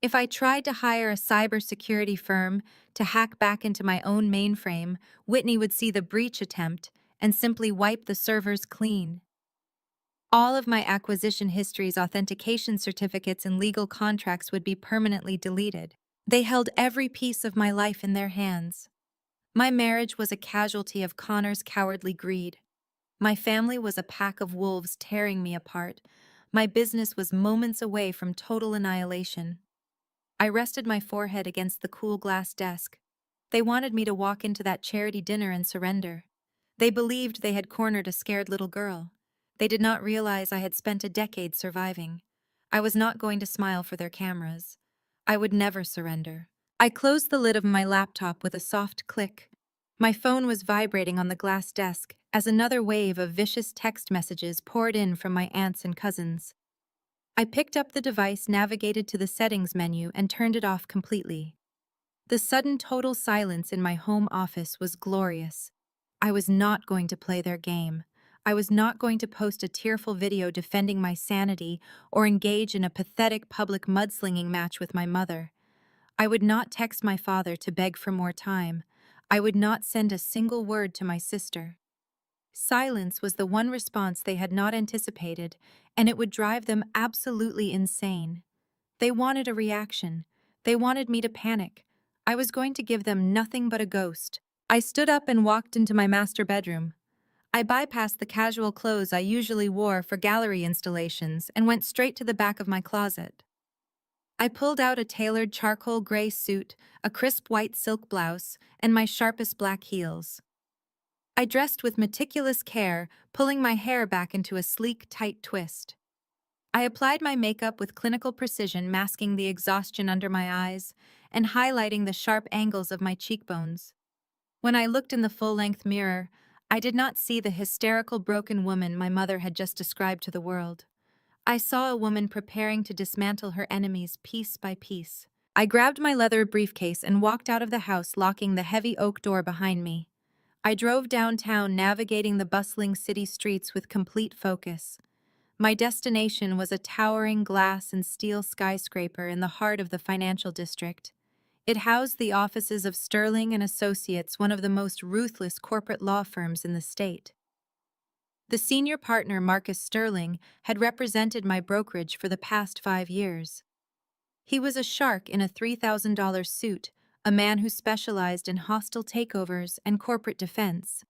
If I tried to hire a cybersecurity firm to hack back into my own mainframe, Whitney would see the breach attempt and simply wipe the servers clean. All of my acquisition history's authentication certificates and legal contracts would be permanently deleted. They held every piece of my life in their hands. My marriage was a casualty of Connor's cowardly greed. My family was a pack of wolves tearing me apart. My business was moments away from total annihilation. I rested my forehead against the cool glass desk. They wanted me to walk into that charity dinner and surrender. They believed they had cornered a scared little girl. They did not realize I had spent a decade surviving. I was not going to smile for their cameras. I would never surrender. I closed the lid of my laptop with a soft click. My phone was vibrating on the glass desk as another wave of vicious text messages poured in from my aunts and cousins. I picked up the device, navigated to the settings menu, and turned it off completely. The sudden total silence in my home office was glorious. I was not going to play their game. I was not going to post a tearful video defending my sanity or engage in a pathetic public mudslinging match with my mother. I would not text my father to beg for more time. I would not send a single word to my sister. Silence was the one response they had not anticipated, and it would drive them absolutely insane. They wanted a reaction. They wanted me to panic. I was going to give them nothing but a ghost. I stood up and walked into my master bedroom. I bypassed the casual clothes I usually wore for gallery installations and went straight to the back of my closet. I pulled out a tailored charcoal gray suit, a crisp white silk blouse, and my sharpest black heels. I dressed with meticulous care, pulling my hair back into a sleek, tight twist. I applied my makeup with clinical precision, masking the exhaustion under my eyes and highlighting the sharp angles of my cheekbones. When I looked in the full-length mirror, I did not see the hysterical, broken woman my mother had just described to the world. I saw a woman preparing to dismantle her enemies piece by piece. I grabbed my leather briefcase and walked out of the house, locking the heavy oak door behind me. I drove downtown, navigating the bustling city streets with complete focus. My destination was a towering glass and steel skyscraper in the heart of the financial district. It housed the offices of Sterling and Associates, one of the most ruthless corporate law firms in the state. The senior partner, Marcus Sterling, had represented my brokerage for the past 5 years. He was a shark in a $3,000 suit, a man who specialized in hostile takeovers and corporate defense.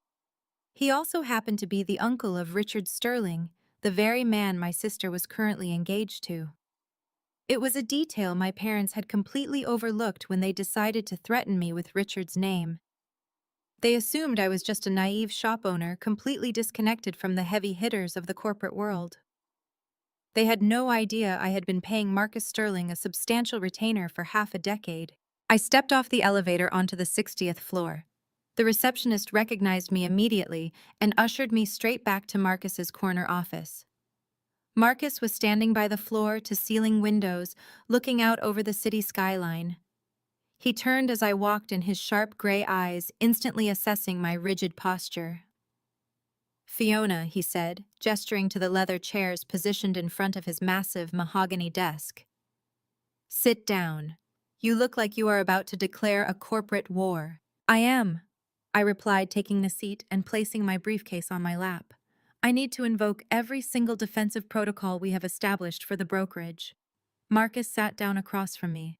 He also happened to be the uncle of Richard Sterling, the very man my sister was currently engaged to. It was a detail my parents had completely overlooked when they decided to threaten me with Richard's name. They assumed I was just a naive shop owner, completely disconnected from the heavy hitters of the corporate world. They had no idea I had been paying Marcus Sterling a substantial retainer for half a decade. I stepped off the elevator onto the 60th floor. The receptionist recognized me immediately and ushered me straight back to Marcus's corner office. Marcus was standing by the floor-to-ceiling windows, looking out over the city skyline. He turned as I walked in, his sharp gray eyes instantly assessing my rigid posture. "Fiona," he said, gesturing to the leather chairs positioned in front of his massive mahogany desk. "Sit down. You look like you are about to declare a corporate war." "I am," I replied, taking the seat and placing my briefcase on my lap. "I need to invoke every single defensive protocol we have established for the brokerage." Marcus sat down across from me.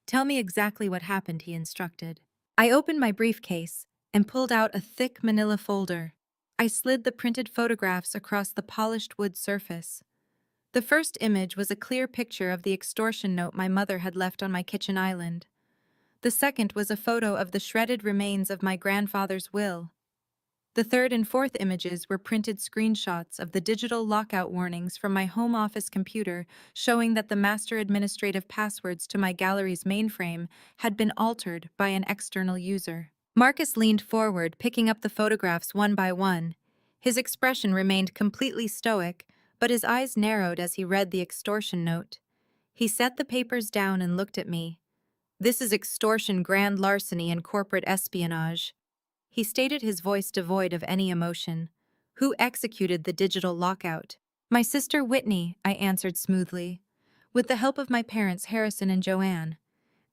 "Tell me exactly what happened," he instructed. I opened my briefcase and pulled out a thick manila folder. I slid the printed photographs across the polished wood surface. The first image was a clear picture of the extortion note my mother had left on my kitchen island. The second was a photo of the shredded remains of my grandfather's will. The third and fourth images were printed screenshots of the digital lockout warnings from my home office computer, showing that the master administrative passwords to my gallery's mainframe had been altered by an external user. Marcus leaned forward, picking up the photographs one by one. His expression remained completely stoic, but his eyes narrowed as he read the extortion note. He set the papers down and looked at me. "This is extortion, grand larceny, and corporate espionage." He stated, his voice devoid of any emotion. "Who executed the digital lockout?" My sister Whitney, I answered smoothly. With the help of my parents Harrison and Joanne,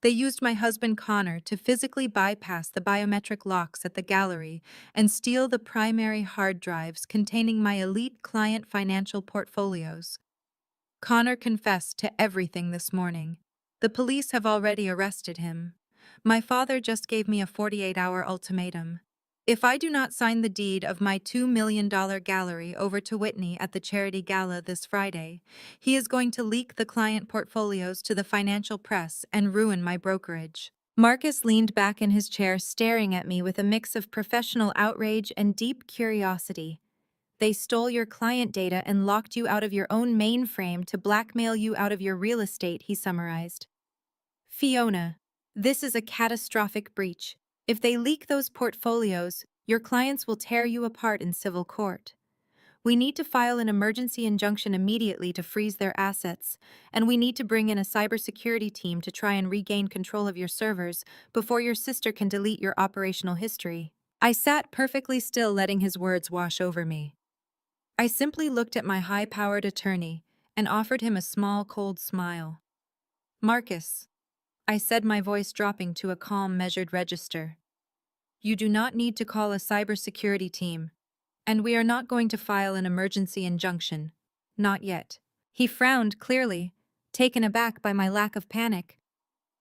they used my husband Connor to physically bypass the biometric locks at the gallery and steal the primary hard drives containing my elite client financial portfolios. Connor confessed to everything this morning. The police have already arrested him. My father just gave me a 48-hour ultimatum. If I do not sign the deed of my $2 million gallery over to Whitney at the charity gala this Friday, he is going to leak the client portfolios to the financial press and ruin my brokerage. Marcus leaned back in his chair, staring at me with a mix of professional outrage and deep curiosity. They stole your client data and locked you out of your own mainframe to blackmail you out of your real estate, he summarized. Fiona, this is a catastrophic breach. If they leak those portfolios, your clients will tear you apart in civil court. We need to file an emergency injunction immediately to freeze their assets, and we need to bring in a cybersecurity team to try and regain control of your servers before your sister can delete your operational history. I sat perfectly still, letting his words wash over me. I simply looked at my high-powered attorney and offered him a small, cold smile. Marcus, I said, my voice dropping to a calm, measured register. You do not need to call a cybersecurity team, and we are not going to file an emergency injunction. Not yet. He frowned, clearly taken aback by my lack of panic.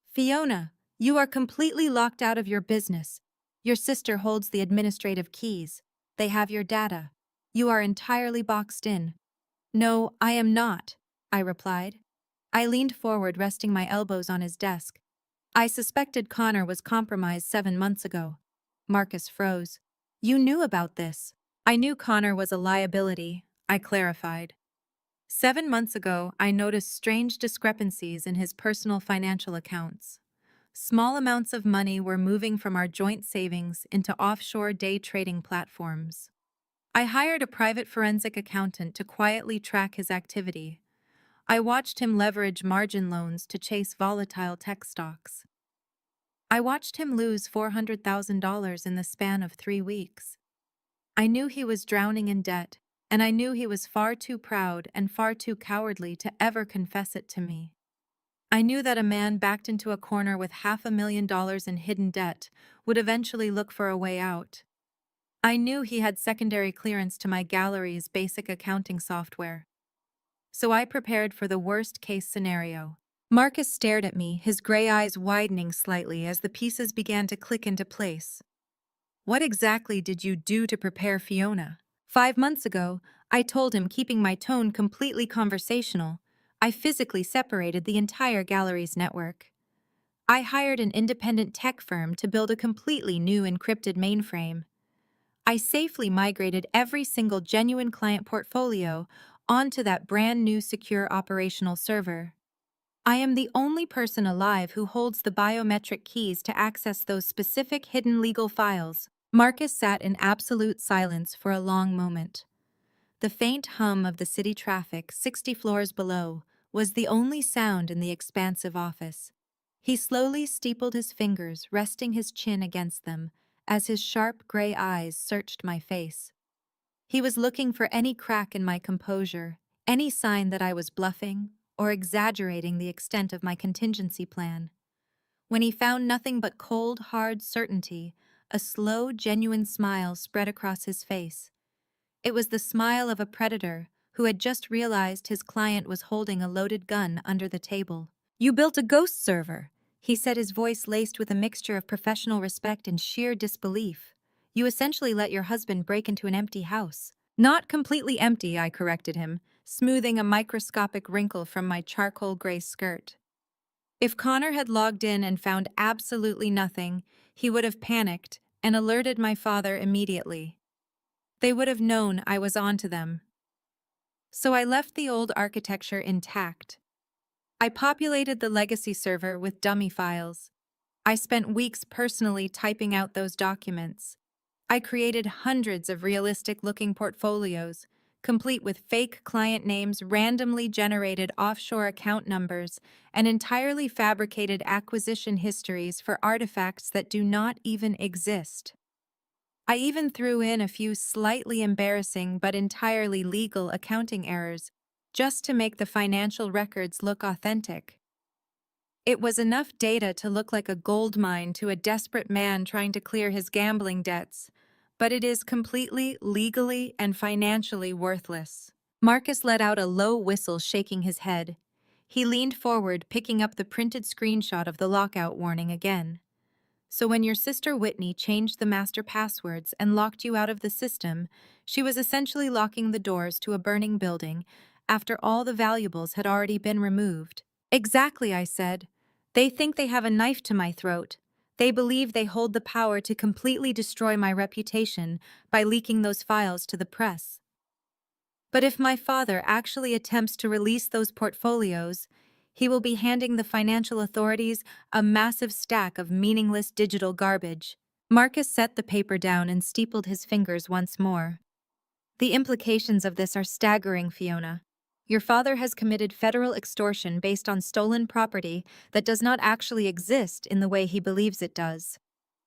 Fiona, you are completely locked out of your business. Your sister holds the administrative keys. They have your data. You are entirely boxed in. No, I am not, I replied. I leaned forward, resting my elbows on his desk. I suspected Connor was compromised 7 months ago. Marcus froze. You knew about this. I knew Connor was a liability, I clarified. 7 months ago, I noticed strange discrepancies in his personal financial accounts. Small amounts of money were moving from our joint savings into offshore day trading platforms. I hired a private forensic accountant to quietly track his activity. I watched him leverage margin loans to chase volatile tech stocks. I watched him lose $400,000 in the span of 3 weeks. I knew he was drowning in debt, and I knew he was far too proud and far too cowardly to ever confess it to me. I knew that a man backed into a corner with $500,000 in hidden debt would eventually look for a way out. I knew he had secondary clearance to my gallery's basic accounting software. So I prepared for the worst-case scenario. Marcus stared at me, his gray eyes widening slightly as the pieces began to click into place. What exactly did you do to prepare Fiona? 5 months ago, I told him, keeping my tone completely conversational. I physically separated the entire gallery's network. I hired an independent tech firm to build a completely new encrypted mainframe. I safely migrated every single genuine client portfolio onto that brand new secure operational server. I am the only person alive who holds the biometric keys to access those specific hidden legal files. Marcus sat in absolute silence for a long moment. The faint hum of the city traffic 60 floors below was the only sound in the expansive office. He slowly steepled his fingers, resting his chin against them, as his sharp gray eyes searched my face. He was looking for any crack in my composure, any sign that I was bluffing or exaggerating the extent of my contingency plan. When he found nothing but cold, hard certainty, a slow, genuine smile spread across his face. It was the smile of a predator who had just realized his client was holding a loaded gun under the table. You built a ghost server, he said, his voice laced with a mixture of professional respect and sheer disbelief. You essentially let your husband break into an empty house. Not completely empty, I corrected him, smoothing a microscopic wrinkle from my charcoal gray skirt. If Connor had logged in and found absolutely nothing, he would have panicked and alerted my father immediately. They would have known I was onto them. So I left the old architecture intact. I populated the legacy server with dummy files. I spent weeks personally typing out those documents. I created hundreds of realistic-looking portfolios, complete with fake client names, randomly generated offshore account numbers, and entirely fabricated acquisition histories for artifacts that do not even exist. I even threw in a few slightly embarrassing but entirely legal accounting errors just to make the financial records look authentic. It was enough data to look like a gold mine to a desperate man trying to clear his gambling debts, but it is completely legally and financially worthless. Marcus let out a low whistle, shaking his head. He leaned forward, picking up the printed screenshot of the lockout warning again. So when your sister Whitney changed the master passwords and locked you out of the system, she was essentially locking the doors to a burning building after all the valuables had already been removed. Exactly, I said. They think they have a knife to my throat. They believe they hold the power to completely destroy my reputation by leaking those files to the press. But if my father actually attempts to release those portfolios, he will be handing the financial authorities a massive stack of meaningless digital garbage. Marcus set the paper down and steepled his fingers once more. The implications of this are staggering, Fiona. Your father has committed federal extortion based on stolen property that does not actually exist in the way he believes it does.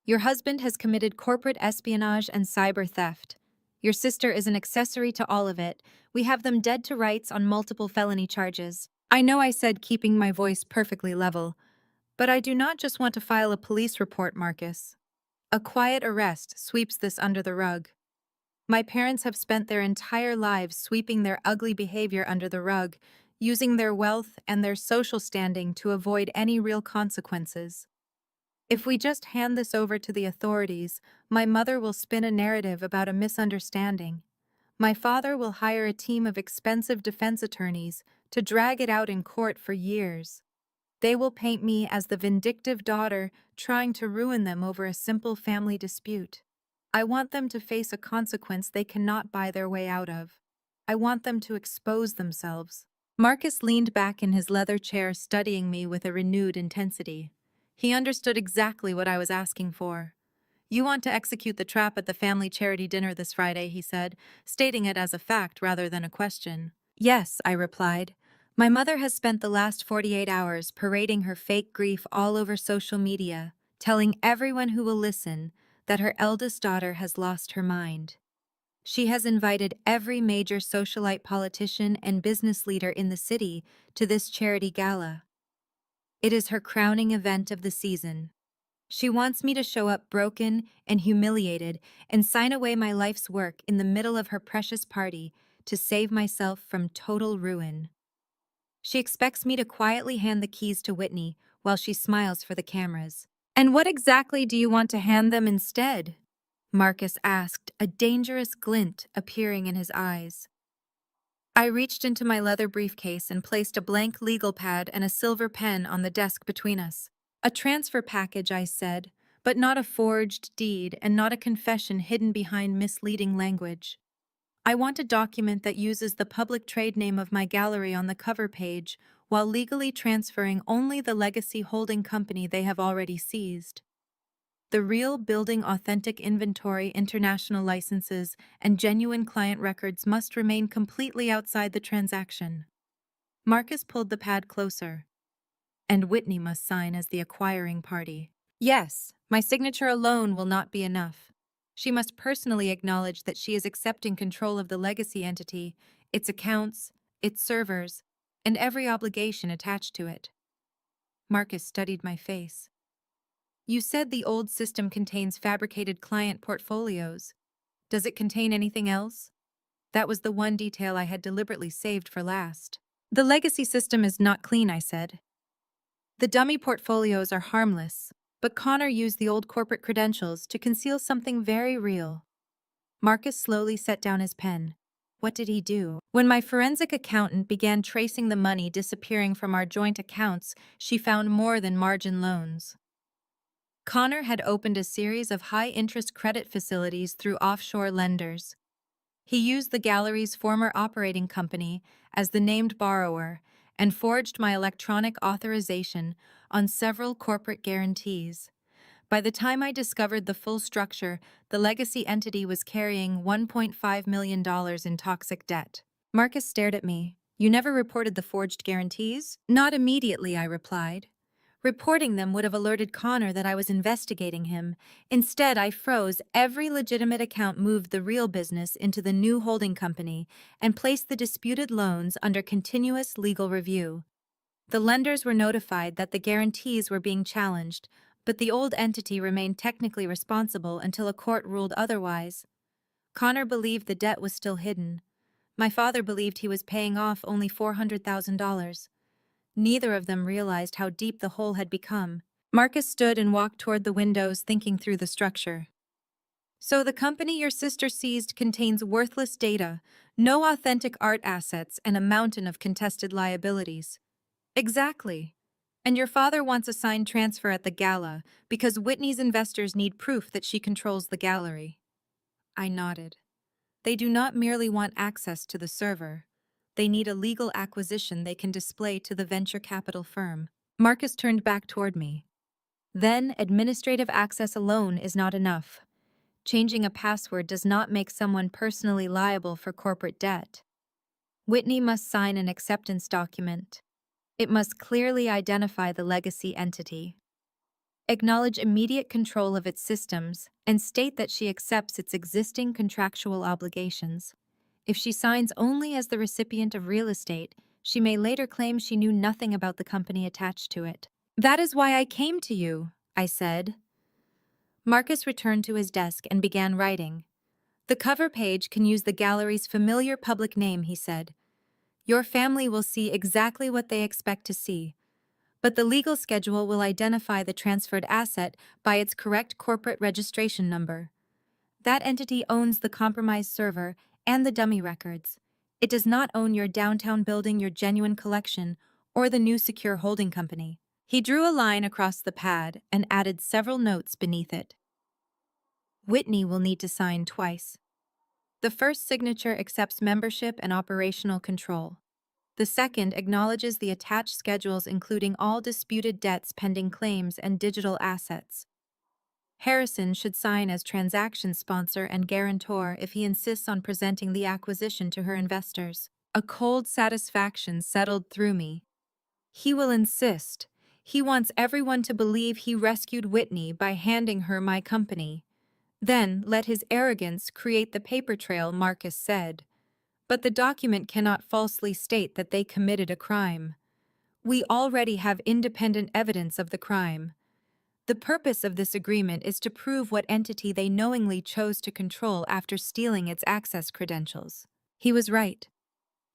Your husband has committed corporate espionage and cyber theft. Your sister is an accessory to all of it. We have them dead to rights on multiple felony charges. I know I said keeping my voice perfectly level, but I do not just want to file a police report, Marcus. A quiet arrest sweeps this under the rug. My parents have spent their entire lives sweeping their ugly behavior under the rug, using their wealth and their social standing to avoid any real consequences. If we just hand this over to the authorities, my mother will spin a narrative about a misunderstanding. My father will hire a team of expensive defense attorneys to drag it out in court for years. They will paint me as the vindictive daughter trying to ruin them over a simple family dispute. I want them to face a consequence they cannot buy their way out of. I want them to expose themselves. Marcus leaned back in his leather chair, studying me with a renewed intensity. He understood exactly what I was asking for. You want to execute the trap at the family charity dinner this Friday, he said, stating it as a fact rather than a question. Yes, I replied. My mother has spent the last 48 hours parading her fake grief all over social media, telling everyone who will listen that her eldest daughter has lost her mind. She has invited every major socialite politician and business leader in the city to this charity gala. It is her crowning event of the season. She wants me to show up broken and humiliated and sign away my life's work in the middle of her precious party to save myself from total ruin. She expects me to quietly hand the keys to Whitney while she smiles for the cameras. And what exactly do you want to hand them instead? Marcus asked, a dangerous glint appearing in his eyes. I reached into my leather briefcase and placed a blank legal pad and a silver pen on the desk between us. A transfer package, I said, but not a forged deed and not a confession hidden behind misleading language. I want a document that uses the public trade name of my gallery on the cover page while legally transferring only the legacy holding company they have already seized. The real building authentic inventory, international licenses, and genuine client records must remain completely outside the transaction. Marcus pulled the pad closer. And Whitney must sign as the acquiring party. Yes, my signature alone will not be enough. She must personally acknowledge that she is accepting control of the legacy entity, its accounts, its servers, and every obligation attached to it. Marcus studied my face. You said the old system contains fabricated client portfolios. Does it contain anything else? That was the one detail I had deliberately saved for last. The legacy system is not clean, I said. The dummy portfolios are harmless, but Connor used the old corporate credentials to conceal something very real. Marcus slowly set down his pen. What did he do? When my forensic accountant began tracing the money disappearing from our joint accounts, she found more than margin loans. Connor had opened a series of high-interest credit facilities through offshore lenders. He used the gallery's former operating company as the named borrower and forged my electronic authorization on several corporate guarantees. By the time I discovered the full structure, the legacy entity was carrying $1.5 million in toxic debt. Marcus stared at me. You never reported the forged guarantees? Not immediately, I replied. Reporting them would have alerted Connor that I was investigating him. Instead, I froze every legitimate account, moved the real business into the new holding company, and placed the disputed loans under continuous legal review. The lenders were notified that the guarantees were being challenged, but the old entity remained technically responsible until a court ruled otherwise. Connor believed the debt was still hidden. My father believed he was paying off only $400,000. Neither of them realized how deep the hole had become. Marcus stood and walked toward the windows, thinking through the structure. So the company your sister seized contains worthless data, no authentic art assets, and a mountain of contested liabilities. Exactly. And your father wants a signed transfer at the gala because Whitney's investors need proof that she controls the gallery. I nodded. They do not merely want access to the server. They need a legal acquisition they can display to the venture capital firm. Marcus turned back toward me. Then, administrative access alone is not enough. Changing a password does not make someone personally liable for corporate debt. Whitney must sign an acceptance document. It must clearly identify the legacy entity, acknowledge immediate control of its systems, and state that she accepts its existing contractual obligations. If she signs only as the recipient of real estate, she may later claim she knew nothing about the company attached to it. That is why I came to you, I said. Marcus returned to his desk and began writing. The cover page can use the gallery's familiar public name, he said. Your family will see exactly what they expect to see, but the legal schedule will identify the transferred asset by its correct corporate registration number. That entity owns the compromised server and the dummy records. It does not own your downtown building, your genuine collection, or the new secure holding company. He drew a line across the pad and added several notes beneath it. Whitney will need to sign twice. The first signature accepts membership and operational control. The second acknowledges the attached schedules, including all disputed debts, pending claims, and digital assets. Harrison should sign as transaction sponsor and guarantor if he insists on presenting the acquisition to her investors. A cold satisfaction settled through me. He will insist. He wants everyone to believe he rescued Whitney by handing her my company. Then let his arrogance create the paper trail, Marcus said. But the document cannot falsely state that they committed a crime. We already have independent evidence of the crime. The purpose of this agreement is to prove what entity they knowingly chose to control after stealing its access credentials. He was right.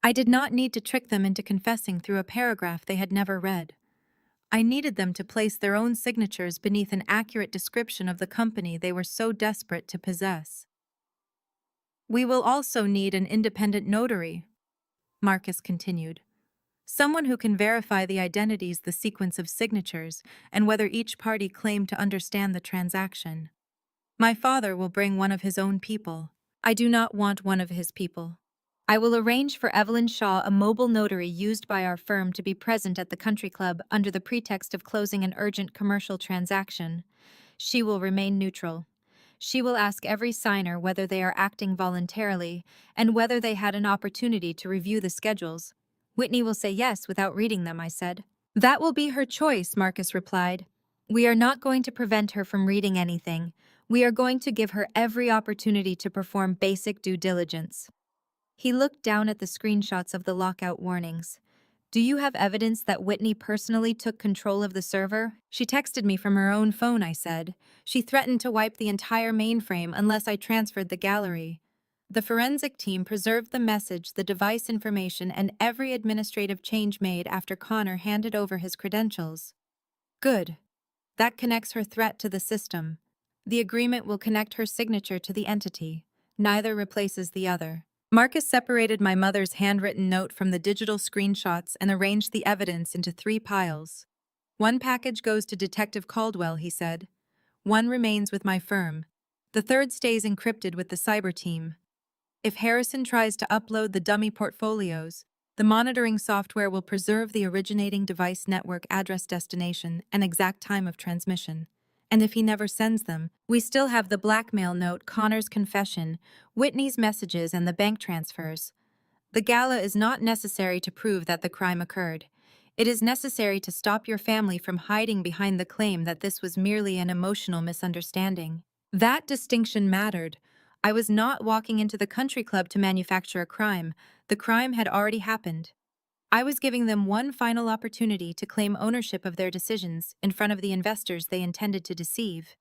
I did not need to trick them into confessing through a paragraph they had never read. I needed them to place their own signatures beneath an accurate description of the company they were so desperate to possess. We will also need an independent notary, Marcus continued. Someone who can verify the identities, the sequence of signatures, and whether each party claimed to understand the transaction. My father will bring one of his own people. I do not want one of his people. I will arrange for Evelyn Shaw, a mobile notary used by our firm, to be present at the country club under the pretext of closing an urgent commercial transaction. She will remain neutral. She will ask every signer whether they are acting voluntarily and whether they had an opportunity to review the schedules. Whitney will say yes without reading them, I said. That will be her choice, Marcus replied. We are not going to prevent her from reading anything. We are going to give her every opportunity to perform basic due diligence. He looked down at the screenshots of the lockout warnings. Do you have evidence that Whitney personally took control of the server? She texted me from her own phone, I said. She threatened to wipe the entire mainframe unless I transferred the gallery. The forensic team preserved the message, the device information, and every administrative change made after Connor handed over his credentials. Good. That connects her threat to the system. The agreement will connect her signature to the entity. Neither replaces the other. Marcus separated my mother's handwritten note from the digital screenshots and arranged the evidence into 3 piles. One package goes to Detective Caldwell, he said. One remains with my firm. The third stays encrypted with the cyber team. If Harrison tries to upload the dummy portfolios, the monitoring software will preserve the originating device network address, destination, and exact time of transmission. And if he never sends them, we still have the blackmail note, Connor's confession, Whitney's messages, and the bank transfers. The gala is not necessary to prove that the crime occurred. It is necessary to stop your family from hiding behind the claim that this was merely an emotional misunderstanding. That distinction mattered. I was not walking into the country club to manufacture a crime. The crime had already happened. I was giving them one final opportunity to claim ownership of their decisions in front of the investors they intended to deceive.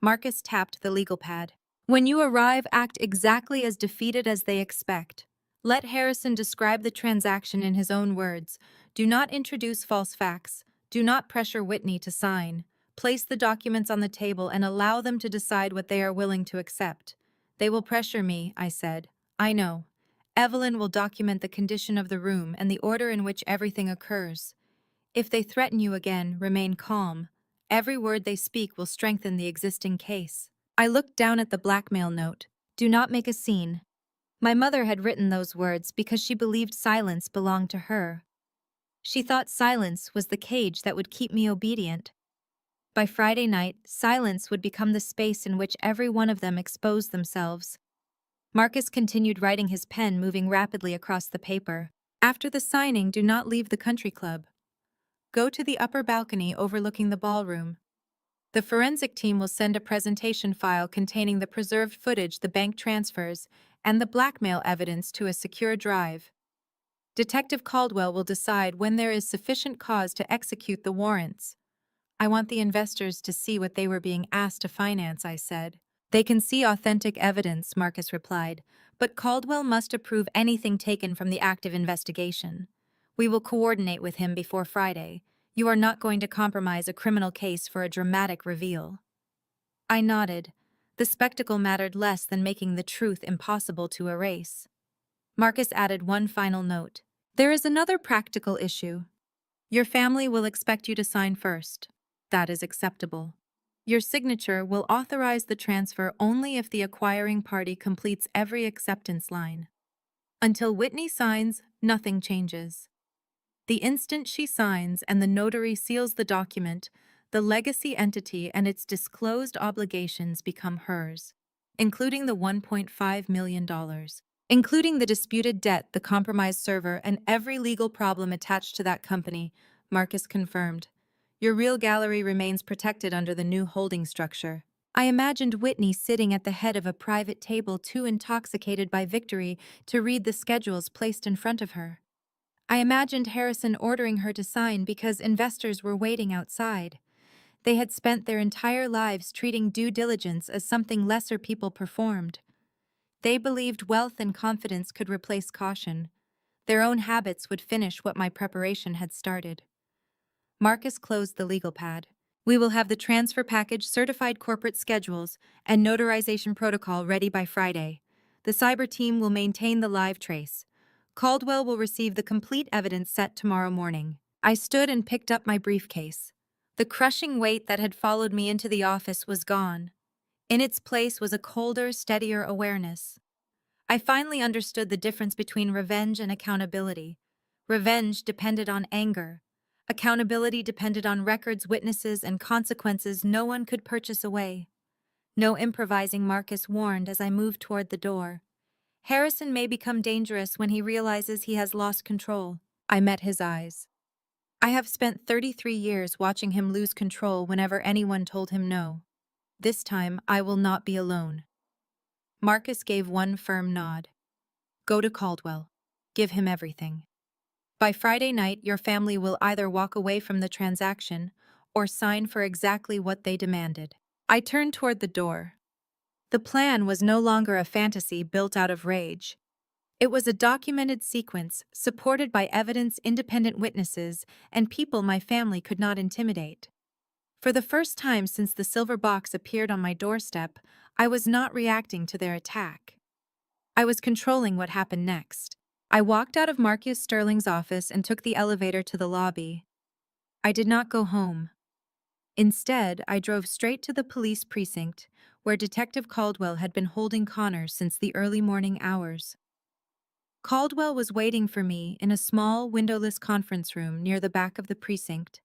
Marcus tapped the legal pad. When you arrive, act exactly as defeated as they expect. Let Harrison describe the transaction in his own words. Do not introduce false facts. Do not pressure Whitney to sign. Place the documents on the table and allow them to decide what they are willing to accept. They will pressure me, I said. I know. Evelyn will document the condition of the room and the order in which everything occurs. If they threaten you again, remain calm. Every word they speak will strengthen the existing case. I looked down at the blackmail note. Do not make a scene. My mother had written those words because she believed silence belonged to her. She thought silence was the cage that would keep me obedient. By Friday night, silence would become the space in which every one of them exposed themselves. Marcus continued writing, his pen moving rapidly across the paper. After the signing, do not leave the country club. Go to the upper balcony overlooking the ballroom. The forensic team will send a presentation file containing the preserved footage, the bank transfers, and the blackmail evidence to a secure drive. Detective Caldwell will decide when there is sufficient cause to execute the warrants. I want the investors to see what they were being asked to finance, I said. They can see authentic evidence, Marcus replied, but Caldwell must approve anything taken from the active investigation. We will coordinate with him before Friday. You are not going to compromise a criminal case for a dramatic reveal. I nodded. The spectacle mattered less than making the truth impossible to erase. Marcus added one final note. There is another practical issue. Your family will expect you to sign first. That is acceptable. Your signature will authorize the transfer only if the acquiring party completes every acceptance line. Until Whitney signs, nothing changes. The instant she signs and the notary seals the document, the legacy entity and its disclosed obligations become hers, including the $1.5 million, including the disputed debt, the compromised server, and every legal problem attached to that company, Marcus confirmed. Your real gallery remains protected under the new holding structure. I imagined Whitney sitting at the head of a private table, too intoxicated by victory to read the schedules placed in front of her. I imagined Harrison ordering her to sign because investors were waiting outside. They had spent their entire lives treating due diligence as something lesser people performed. They believed wealth and confidence could replace caution. Their own habits would finish what my preparation had started. Marcus closed the legal pad. We will have the transfer package, certified corporate schedules, and notarization protocol ready by Friday. The cyber team will maintain the live trace. Caldwell will receive the complete evidence set tomorrow morning. I stood and picked up my briefcase. The crushing weight that had followed me into the office was gone. In its place was a colder, steadier awareness. I finally understood the difference between revenge and accountability. Revenge depended on anger. Accountability depended on records, witnesses, and consequences no one could purchase away. No improvising, Marcus warned as I moved toward the door. Harrison may become dangerous when he realizes he has lost control. I met his eyes. I have spent 33 years watching him lose control whenever anyone told him no. This time, I will not be alone. Marcus gave one firm nod. Go to Caldwell. Give him everything. By Friday night, your family will either walk away from the transaction or sign for exactly what they demanded. I turned toward the door. The plan was no longer a fantasy built out of rage. It was a documented sequence, supported by evidence, independent witnesses, and people my family could not intimidate. For the first time since the silver box appeared on my doorstep, I was not reacting to their attack. I was controlling what happened next. I walked out of Marcus Sterling's office and took the elevator to the lobby. I did not go home. Instead, I drove straight to the police precinct, where Detective Caldwell had been holding Connor since the early morning hours. Caldwell was waiting for me in a small, windowless conference room near the back of the precinct.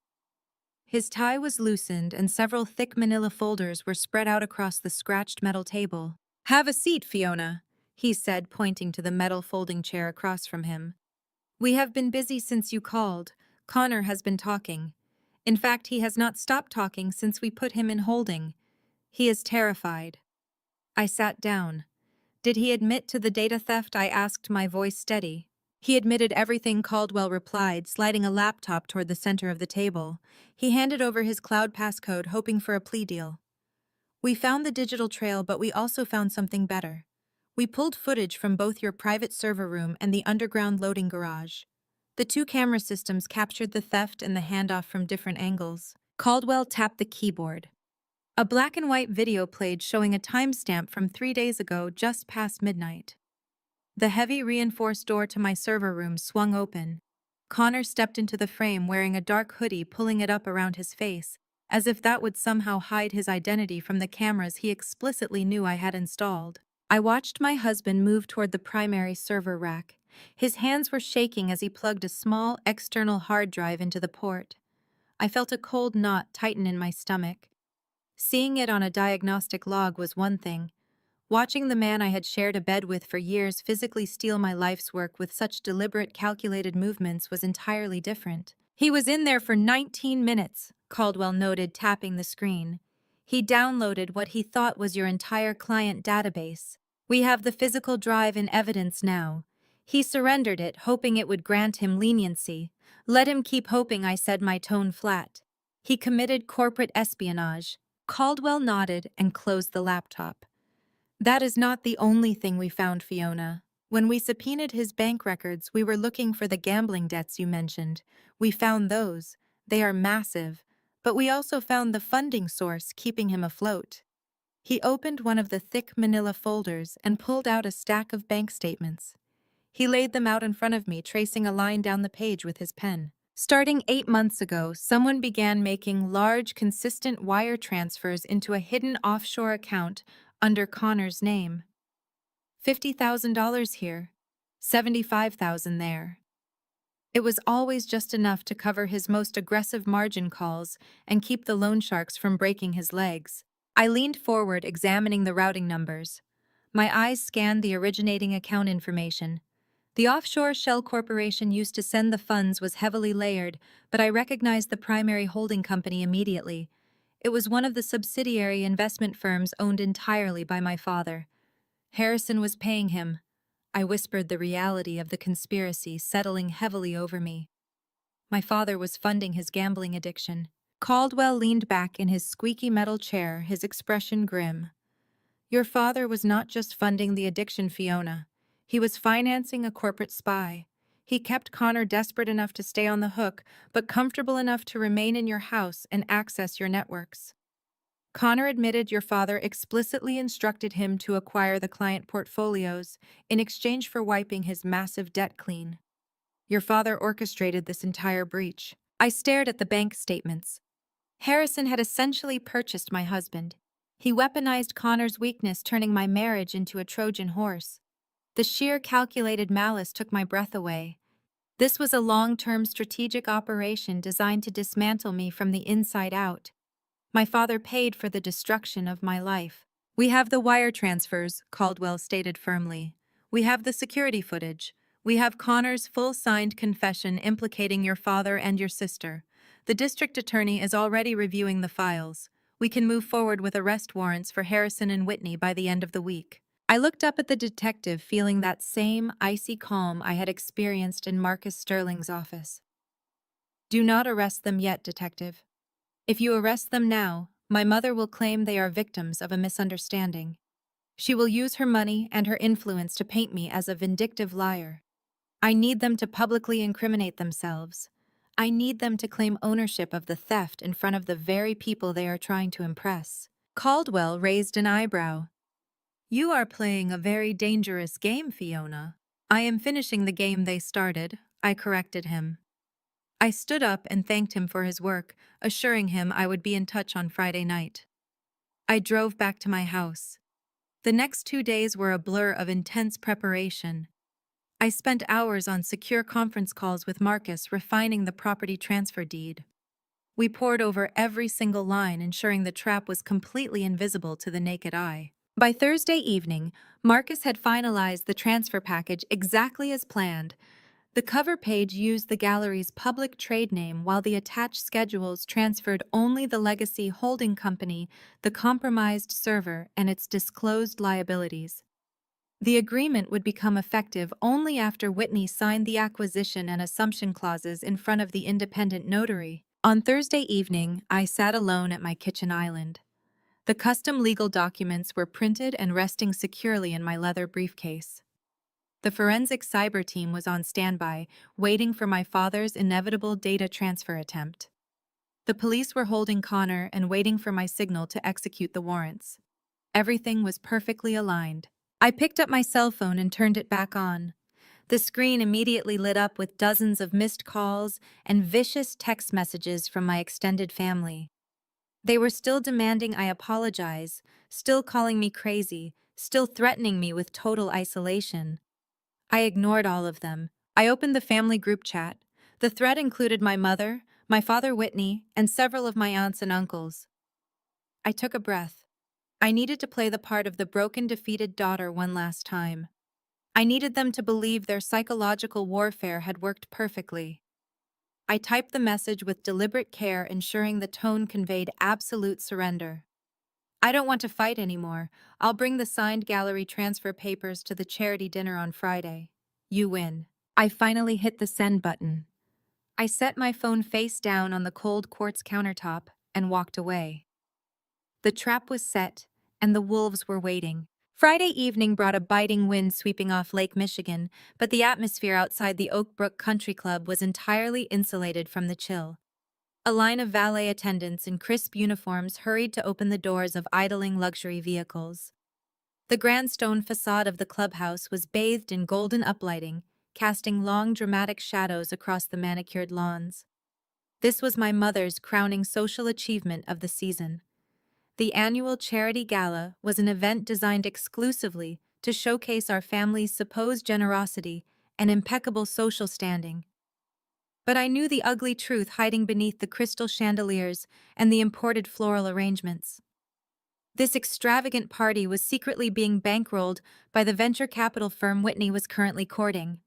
His tie was loosened and several thick manila folders were spread out across the scratched metal table. Have a seat, Fiona, he said, pointing to the metal folding chair across from him. We have been busy since you called. Connor has been talking. In fact, he has not stopped talking since we put him in holding. He is terrified. I sat down. Did he admit to the data theft? I asked, my voice steady. He admitted everything, Caldwell replied, sliding a laptop toward the center of the table. He handed over his cloud passcode, hoping for a plea deal. We found the digital trail, but we also found something better. We pulled footage from both your private server room and the underground loading garage. The two camera systems captured the theft and the handoff from different angles. Caldwell tapped the keyboard. A black and white video played showing a timestamp from 3 days ago, just past midnight. The heavy reinforced door to my server room swung open. Connor stepped into the frame wearing a dark hoodie, pulling it up around his face, as if that would somehow hide his identity from the cameras he explicitly knew I had installed. I watched my husband move toward the primary server rack. His hands were shaking as he plugged a small, external hard drive into the port. I felt a cold knot tighten in my stomach. Seeing it on a diagnostic log was one thing. Watching the man I had shared a bed with for years physically steal my life's work with such deliberate, calculated movements was entirely different. He was in there for 19 minutes, Caldwell noted, tapping the screen. He downloaded what he thought was your entire client database. We have the physical drive in evidence now. He surrendered it, hoping it would grant him leniency. Let him keep hoping, I said, my tone flat. He committed corporate espionage. Caldwell nodded and closed the laptop. That is not the only thing we found, Fiona. When we subpoenaed his bank records, we were looking for the gambling debts you mentioned. We found those. They are massive. But we also found the funding source keeping him afloat. He opened one of the thick manila folders and pulled out a stack of bank statements. He laid them out in front of me, tracing a line down the page with his pen. Starting 8 months ago, someone began making large, consistent wire transfers into a hidden offshore account under Connor's name. $50,000 here, $75,000 there. It was always just enough to cover his most aggressive margin calls and keep the loan sharks from breaking his legs. I leaned forward, examining the routing numbers. My eyes scanned the originating account information. The offshore shell corporation used to send the funds was heavily layered, but I recognized the primary holding company immediately. It was one of the subsidiary investment firms owned entirely by my father. Harrison was paying him. I whispered, the reality of the conspiracy settling heavily over me. My father was funding his gambling addiction. Caldwell leaned back in his squeaky metal chair, his expression grim. Your father was not just funding the addiction, Fiona. He was financing a corporate spy. He kept Connor desperate enough to stay on the hook, but comfortable enough to remain in your house and access your networks. Connor admitted your father explicitly instructed him to acquire the client portfolios in exchange for wiping his massive debt clean. Your father orchestrated this entire breach. I stared at the bank statements. Harrison had essentially purchased my husband. He weaponized Connor's weakness, turning my marriage into a Trojan horse. The sheer calculated malice took my breath away. This was a long-term strategic operation designed to dismantle me from the inside out. My father paid for the destruction of my life. We have the wire transfers, Caldwell stated firmly. We have the security footage. We have Connor's full signed confession implicating your father and your sister. The district attorney is already reviewing the files. We can move forward with arrest warrants for Harrison and Whitney by the end of the week. I looked up at the detective, feeling that same icy calm I had experienced in Marcus Sterling's office. Do not arrest them yet, detective. If you arrest them now, my mother will claim they are victims of a misunderstanding. She will use her money and her influence to paint me as a vindictive liar. I need them to publicly incriminate themselves. I need them to claim ownership of the theft in front of the very people they are trying to impress. Caldwell raised an eyebrow. You are playing a very dangerous game, Fiona. I am finishing the game they started, I corrected him. I stood up and thanked him for his work, assuring him I would be in touch on Friday night. I drove back to my house. The next 2 days were a blur of intense preparation. I spent hours on secure conference calls with Marcus, refining the property transfer deed. We pored over every single line, ensuring the trap was completely invisible to the naked eye. By Thursday evening, Marcus had finalized the transfer package exactly as planned. The cover page used the gallery's public trade name while the attached schedules transferred only the legacy holding company, the compromised server, and its disclosed liabilities. The agreement would become effective only after Whitney signed the acquisition and assumption clauses in front of the independent notary. On Thursday evening, I sat alone at my kitchen island. The custom legal documents were printed and resting securely in my leather briefcase. The forensic cyber team was on standby, waiting for my father's inevitable data transfer attempt. The police were holding Connor and waiting for my signal to execute the warrants. Everything was perfectly aligned. I picked up my cell phone and turned it back on. The screen immediately lit up with dozens of missed calls and vicious text messages from my extended family. They were still demanding I apologize, still calling me crazy, still threatening me with total isolation. I ignored all of them. I opened the family group chat. The thread included my mother, my father Whitney, and several of my aunts and uncles. I took a breath. I needed to play the part of the broken, defeated daughter one last time. I needed them to believe their psychological warfare had worked perfectly. I typed the message with deliberate care, ensuring the tone conveyed absolute surrender. I don't want to fight anymore. I'll bring the signed gallery transfer papers to the charity dinner on Friday. You win. I finally hit the send button. I set my phone face down on the cold quartz countertop and walked away. The trap was set, and the wolves were waiting. Friday evening brought a biting wind sweeping off Lake Michigan, but the atmosphere outside the Oak Brook Country Club was entirely insulated from the chill. A line of valet attendants in crisp uniforms hurried to open the doors of idling luxury vehicles. The grand stone facade of the clubhouse was bathed in golden uplighting, casting long dramatic shadows across the manicured lawns. This was my mother's crowning social achievement of the season. The annual charity gala was an event designed exclusively to showcase our family's supposed generosity and impeccable social standing. But I knew the ugly truth hiding beneath the crystal chandeliers and the imported floral arrangements. This extravagant party was secretly being bankrolled by the venture capital firm Whitney was currently courting.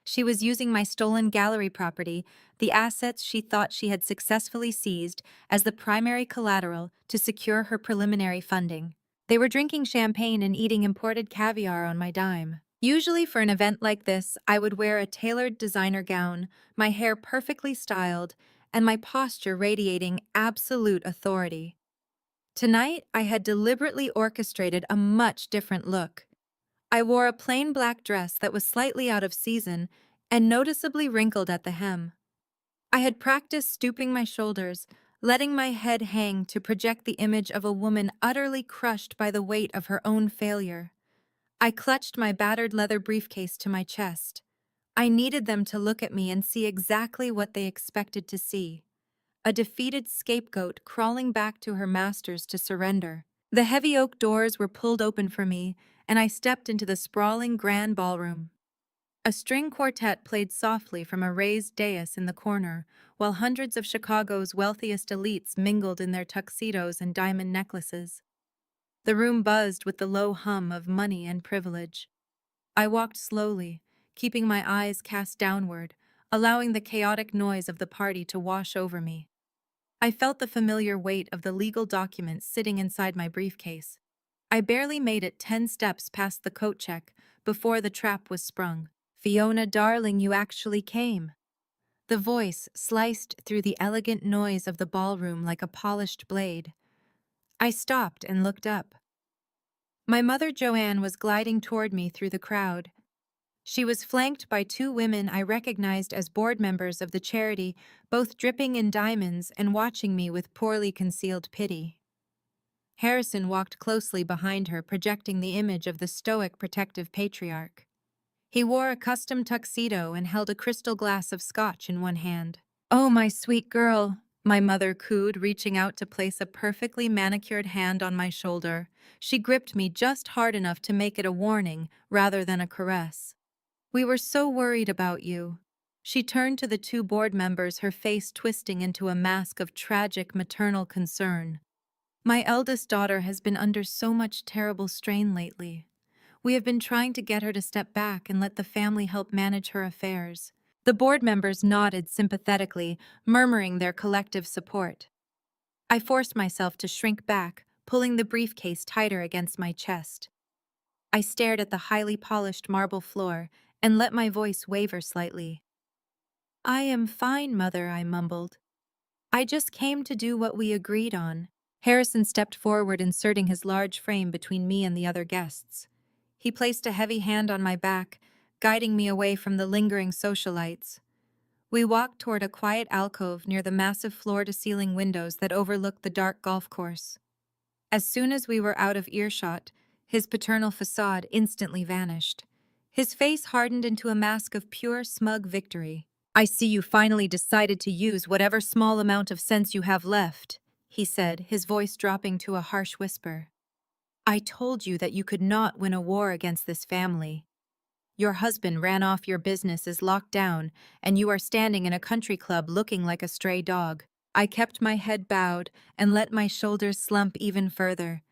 She was using my stolen gallery property, the assets she thought she had successfully seized, as the primary collateral to secure her preliminary funding. They were drinking champagne and eating imported caviar on my dime. Usually for an event like this, I would wear a tailored designer gown, my hair perfectly styled, and my posture radiating absolute authority. Tonight, I had deliberately orchestrated a much different look. I wore a plain black dress that was slightly out of season and noticeably wrinkled at the hem. I had practiced stooping my shoulders, letting my head hang to project the image of a woman utterly crushed by the weight of her own failure. I clutched my battered leather briefcase to my chest. I needed them to look at me and see exactly what they expected to see: a defeated scapegoat crawling back to her masters to surrender. The heavy oak doors were pulled open for me, and I stepped into the sprawling grand ballroom. A string quartet played softly from a raised dais in the corner, while hundreds of Chicago's wealthiest elites mingled in their tuxedos and diamond necklaces. The room buzzed with the low hum of money and privilege. I walked slowly, keeping my eyes cast downward, allowing the chaotic noise of the party to wash over me. I felt the familiar weight of the legal documents sitting inside my briefcase. I barely made it 10 steps past the coat check before the trap was sprung. "Fiona, darling, you actually came." The voice sliced through the elegant noise of the ballroom like a polished blade. I stopped and looked up. My mother Joanne was gliding toward me through the crowd. She was flanked by two women I recognized as board members of the charity, both dripping in diamonds and watching me with poorly concealed pity. Harrison walked closely behind her, projecting the image of the stoic, protective patriarch. He wore a custom tuxedo and held a crystal glass of scotch in one hand. "Oh, my sweet girl," my mother cooed, reaching out to place a perfectly manicured hand on my shoulder. She gripped me just hard enough to make it a warning rather than a caress. "We were so worried about you." She turned to the two board members, her face twisting into a mask of tragic maternal concern. "My eldest daughter has been under so much terrible strain lately. We have been trying to get her to step back and let the family help manage her affairs. The board members nodded sympathetically, murmuring their collective support. I forced myself to shrink back, pulling the briefcase tighter against my chest. I stared at the highly polished marble floor and let my voice waver slightly. "I am fine, Mother," I mumbled. "I just came to do what we agreed on." Harrison stepped forward, inserting his large frame between me and the other guests. He placed a heavy hand on my back, guiding me away from the lingering socialites. We walked toward a quiet alcove near the massive floor-to-ceiling windows that overlooked the dark golf course. As soon as we were out of earshot, his paternal facade instantly vanished. His face hardened into a mask of pure, smug victory. "I see you finally decided to use whatever small amount of sense you have left," he said, his voice dropping to a harsh whisper. "I told you that you could not win a war against this family. Your husband ran off, your business is locked down, and you are standing in a country club looking like a stray dog." I kept my head bowed and let my shoulders slump even further.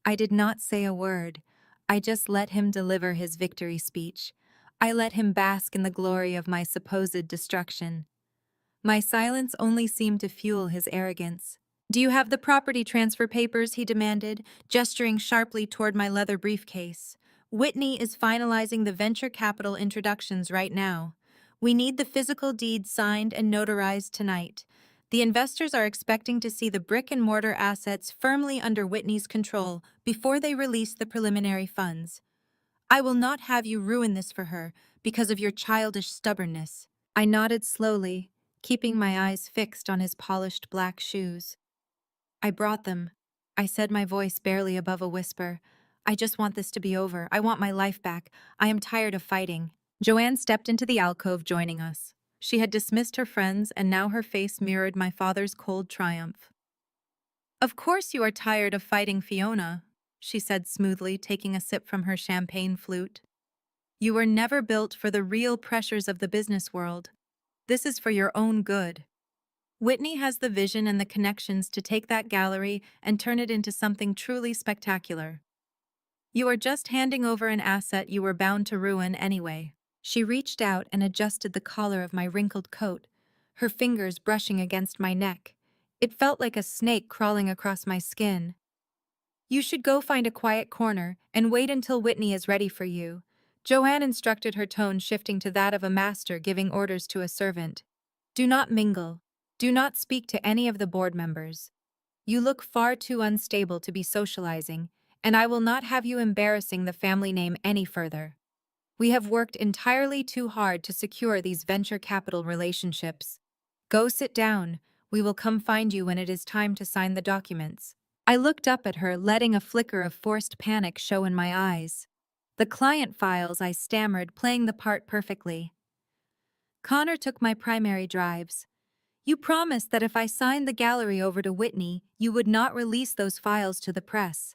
I did not say a word. I just let him deliver his victory speech. I let him bask in the glory of my supposed destruction. My silence only seemed to fuel his arrogance. "Do you have the property transfer papers?" he demanded, gesturing sharply toward my leather briefcase. "Whitney is finalizing the venture capital introductions right now. We need the physical deed signed and notarized tonight. The investors are expecting to see the brick-and-mortar assets firmly under Whitney's control before they release the preliminary funds. I will not have you ruin this for her because of your childish stubbornness." I nodded slowly, keeping my eyes fixed on his polished black shoes. "I brought them," I said, my voice barely above a whisper. "I just want this to be over. I want my life back. I am tired of fighting." Joanne stepped into the alcove, joining us. She had dismissed her friends, and now her face mirrored my father's cold triumph. "Of course you are tired of fighting, Fiona," she said smoothly, taking a sip from her champagne flute. "You were never built for the real pressures of the business world. This is for your own good. Whitney has the vision and the connections to take that gallery and turn it into something truly spectacular. You are just handing over an asset you were bound to ruin anyway." She reached out and adjusted the collar of my wrinkled coat, her fingers brushing against my neck. It felt like a snake crawling across my skin. "You should go find a quiet corner and wait until Whitney is ready for you," Joanne instructed, her tone shifting to that of a master giving orders to a servant. "Do not mingle. Do not speak to any of the board members. You look far too unstable to be socializing, and I will not have you embarrassing the family name any further. We have worked entirely too hard to secure these venture capital relationships. Go sit down. We will come find you when it is time to sign the documents." I looked up at her, letting a flicker of forced panic show in my eyes. "The client files," I stammered, playing the part perfectly. "Connor took my primary drives. You promised that if I signed the gallery over to Whitney, you would not release those files to the press.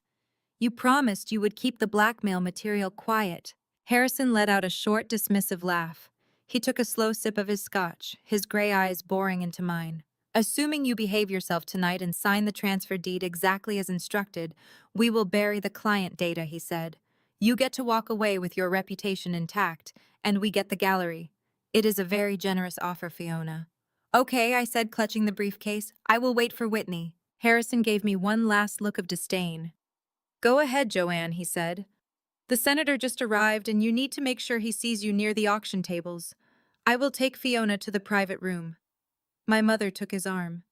You promised you would keep the blackmail material quiet." Harrison let out a short, dismissive laugh. He took a slow sip of his scotch, his gray eyes boring into mine. "Assuming you behave yourself tonight and sign the transfer deed exactly as instructed, we will bury the client data," he said. "You get to walk away with your reputation intact, and we get the gallery. It is a very generous offer, Fiona." "Okay," I said, clutching the briefcase. "I will wait for Whitney." Harrison gave me one last look of disdain. "Go ahead, Joanne," he said. "The senator just arrived, and you need to make sure he sees you near the auction tables. I will take Fiona to the private room." My mother took his arm.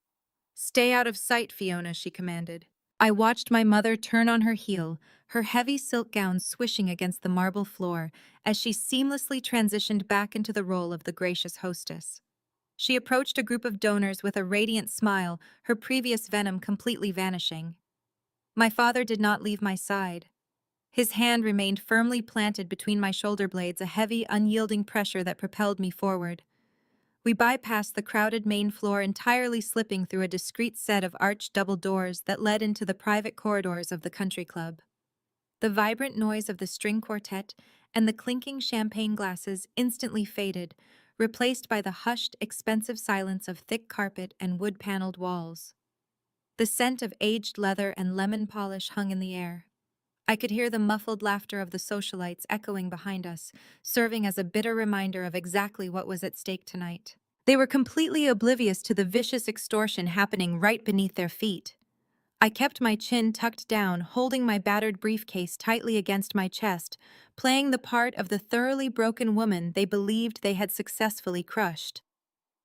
"Stay out of sight, Fiona," she commanded. I watched my mother turn on her heel, her heavy silk gown swishing against the marble floor as she seamlessly transitioned back into the role of the gracious hostess. She approached a group of donors with a radiant smile, her previous venom completely vanishing. My father did not leave my side. His hand remained firmly planted between my shoulder blades, a heavy, unyielding pressure that propelled me forward. We bypassed the crowded main floor, entirely slipping through a discreet set of arched double doors that led into the private corridors of the country club. The vibrant noise of the string quartet and the clinking champagne glasses instantly faded, replaced by the hushed, expensive silence of thick carpet and wood-paneled walls. The scent of aged leather and lemon polish hung in the air. I could hear the muffled laughter of the socialites echoing behind us, serving as a bitter reminder of exactly what was at stake tonight. They were completely oblivious to the vicious extortion happening right beneath their feet. I kept my chin tucked down, holding my battered briefcase tightly against my chest, playing the part of the thoroughly broken woman they believed they had successfully crushed.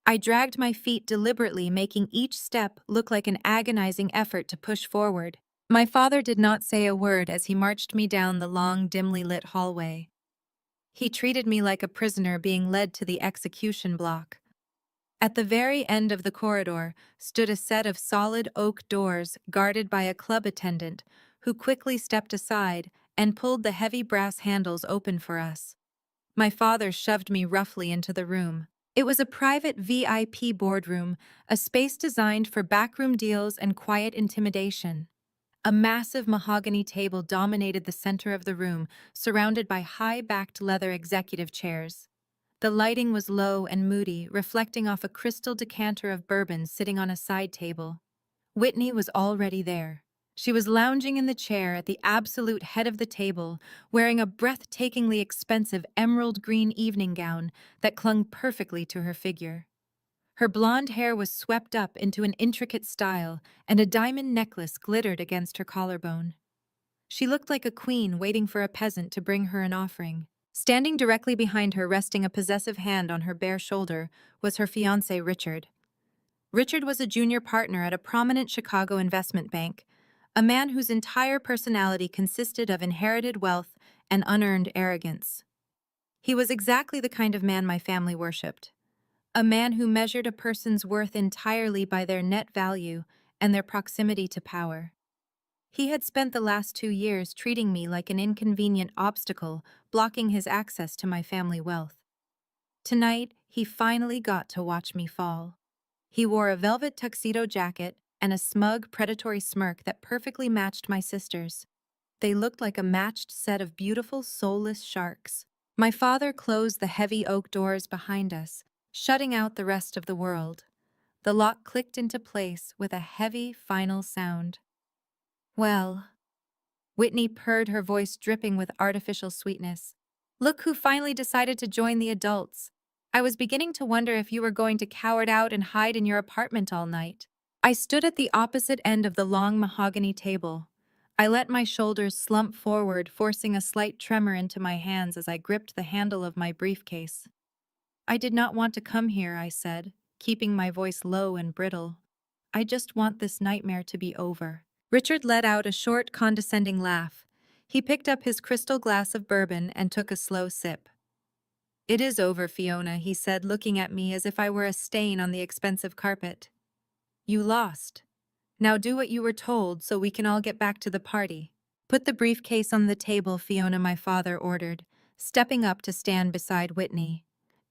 I dragged my feet deliberately, making each step look like an agonizing effort to push forward. My father did not say a word as he marched me down the long, dimly lit hallway. He treated me like a prisoner being led to the execution block. At the very end of the corridor stood a set of solid oak doors guarded by a club attendant who quickly stepped aside and pulled the heavy brass handles open for us. My father shoved me roughly into the room. It was a private VIP boardroom, a space designed for backroom deals and quiet intimidation. A massive mahogany table dominated the center of the room, surrounded by high-backed leather executive chairs. The lighting was low and moody, reflecting off a crystal decanter of bourbon sitting on a side table. Whitney was already there. She was lounging in the chair at the absolute head of the table, wearing a breathtakingly expensive emerald green evening gown that clung perfectly to her figure. Her blonde hair was swept up into an intricate style, and a diamond necklace glittered against her collarbone. She looked like a queen waiting for a peasant to bring her an offering. Standing directly behind her, resting a possessive hand on her bare shoulder, was her fiancé, Richard. Richard was a junior partner at a prominent Chicago investment bank, a man whose entire personality consisted of inherited wealth and unearned arrogance. He was exactly the kind of man my family worshipped, a man who measured a person's worth entirely by their net value and their proximity to power. He had spent the last 2 years treating me like an inconvenient obstacle, blocking his access to my family wealth. Tonight, he finally got to watch me fall. He wore a velvet tuxedo jacket and a smug, predatory smirk that perfectly matched my sister's. They looked like a matched set of beautiful, soulless sharks. My father closed the heavy oak doors behind us, shutting out the rest of the world. The lock clicked into place with a heavy, final sound. Well, Whitney purred, her voice dripping with artificial sweetness. Look who finally decided to join the adults. I was beginning to wonder if you were going to cower out and hide in your apartment all night. I stood at the opposite end of the long mahogany table. I let my shoulders slump forward, forcing a slight tremor into my hands as I gripped the handle of my briefcase. I did not want to come here, I said, keeping my voice low and brittle. I just want this nightmare to be over. Richard let out a short, condescending laugh. He picked up his crystal glass of bourbon and took a slow sip. It is over, Fiona, he said, looking at me as if I were a stain on the expensive carpet. You lost. Now do what you were told so we can all get back to the party. Put the briefcase on the table, Fiona, my father ordered, stepping up to stand beside Whitney.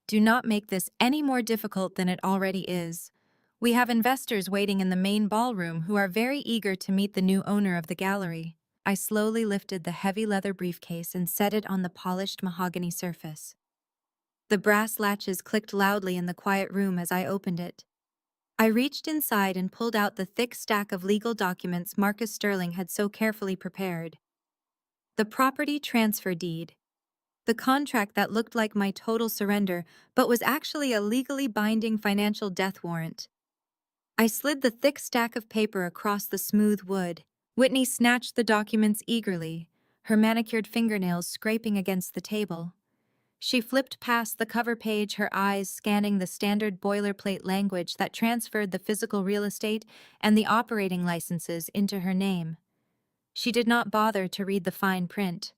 Do not make this any more difficult than it already is. We have investors waiting in the main ballroom who are very eager to meet the new owner of the gallery. I slowly lifted the heavy leather briefcase and set it on the polished mahogany surface. The brass latches clicked loudly in the quiet room as I opened it. I reached inside and pulled out the thick stack of legal documents Marcus Sterling had so carefully prepared. The property transfer deed. The contract that looked like my total surrender, but was actually a legally binding financial death warrant. I slid the thick stack of paper across the smooth wood. Whitney snatched the documents eagerly, her manicured fingernails scraping against the table. She flipped past the cover page, her eyes scanning the standard boilerplate language that transferred the physical real estate and the operating licenses into her name. She did not bother to read the fine print.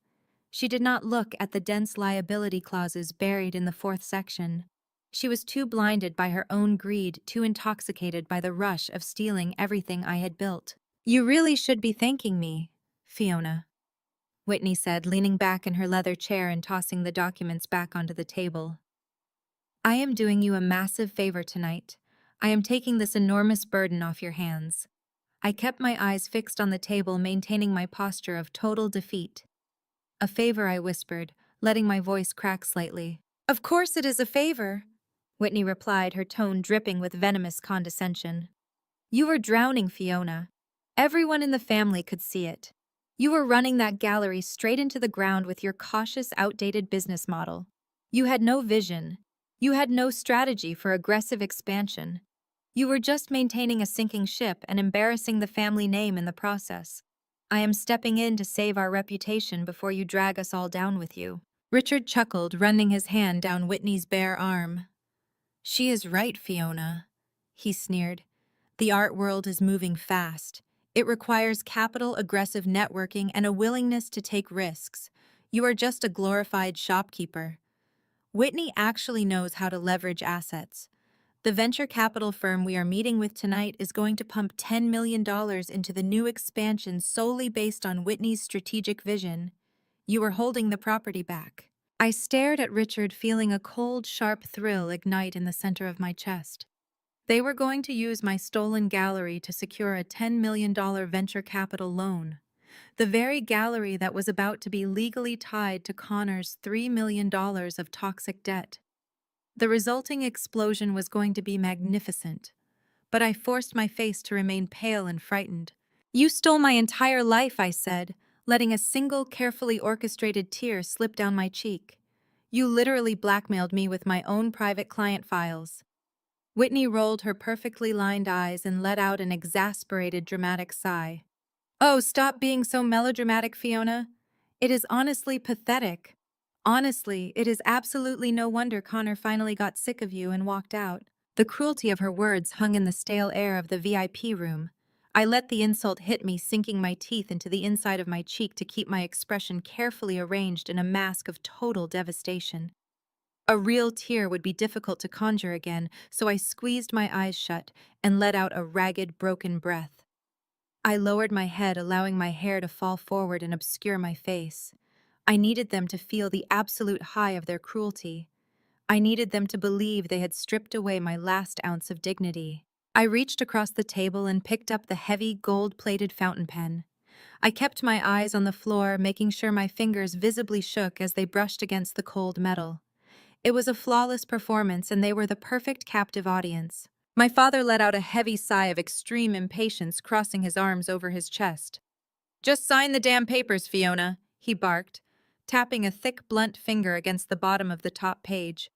She did not look at the dense liability clauses buried in the fourth section. She was too blinded by her own greed, too intoxicated by the rush of stealing everything I had built. You really should be thanking me, Fiona, Whitney said, leaning back in her leather chair and tossing the documents back onto the table. I am doing you a massive favor tonight. I am taking this enormous burden off your hands. I kept my eyes fixed on the table, maintaining my posture of total defeat. A favor, I whispered, letting my voice crack slightly. Of course it is a favor, Whitney replied, her tone dripping with venomous condescension. You were drowning, Fiona. Everyone in the family could see it. You were running that gallery straight into the ground with your cautious, outdated business model. You had no vision. You had no strategy for aggressive expansion. You were just maintaining a sinking ship and embarrassing the family name in the process. I am stepping in to save our reputation before you drag us all down with you. Richard chuckled, running his hand down Whitney's bare arm. She is right, Fiona, he sneered. The art world is moving fast. It requires capital, aggressive networking, and a willingness to take risks. You are just a glorified shopkeeper. Whitney actually knows how to leverage assets. The venture capital firm we are meeting with tonight is going to pump $10 million into the new expansion solely based on Whitney's strategic vision. You are holding the property back. I stared at Richard, feeling a cold, sharp thrill ignite in the center of my chest. They were going to use my stolen gallery to secure a $10 million venture capital loan. The very gallery that was about to be legally tied to Connor's $3 million of toxic debt. The resulting explosion was going to be magnificent, but I forced my face to remain pale and frightened. You stole my entire life, I said, letting a single carefully orchestrated tear slip down my cheek. You literally blackmailed me with my own private client files. Whitney rolled her perfectly lined eyes and let out an exasperated, dramatic sigh. Oh, stop being so melodramatic, Fiona. It is honestly pathetic. Honestly, it is absolutely no wonder Connor finally got sick of you and walked out. The cruelty of her words hung in the stale air of the VIP room. I let the insult hit me, sinking my teeth into the inside of my cheek to keep my expression carefully arranged in a mask of total devastation. A real tear would be difficult to conjure again, so I squeezed my eyes shut and let out a ragged, broken breath. I lowered my head, allowing my hair to fall forward and obscure my face. I needed them to feel the absolute high of their cruelty. I needed them to believe they had stripped away my last ounce of dignity. I reached across the table and picked up the heavy, gold-plated fountain pen. I kept my eyes on the floor, making sure my fingers visibly shook as they brushed against the cold metal. It was a flawless performance, and they were the perfect captive audience. My father let out a heavy sigh of extreme impatience, crossing his arms over his chest. "Just sign the damn papers, Fiona," he barked, tapping a thick, blunt finger against the bottom of the top page.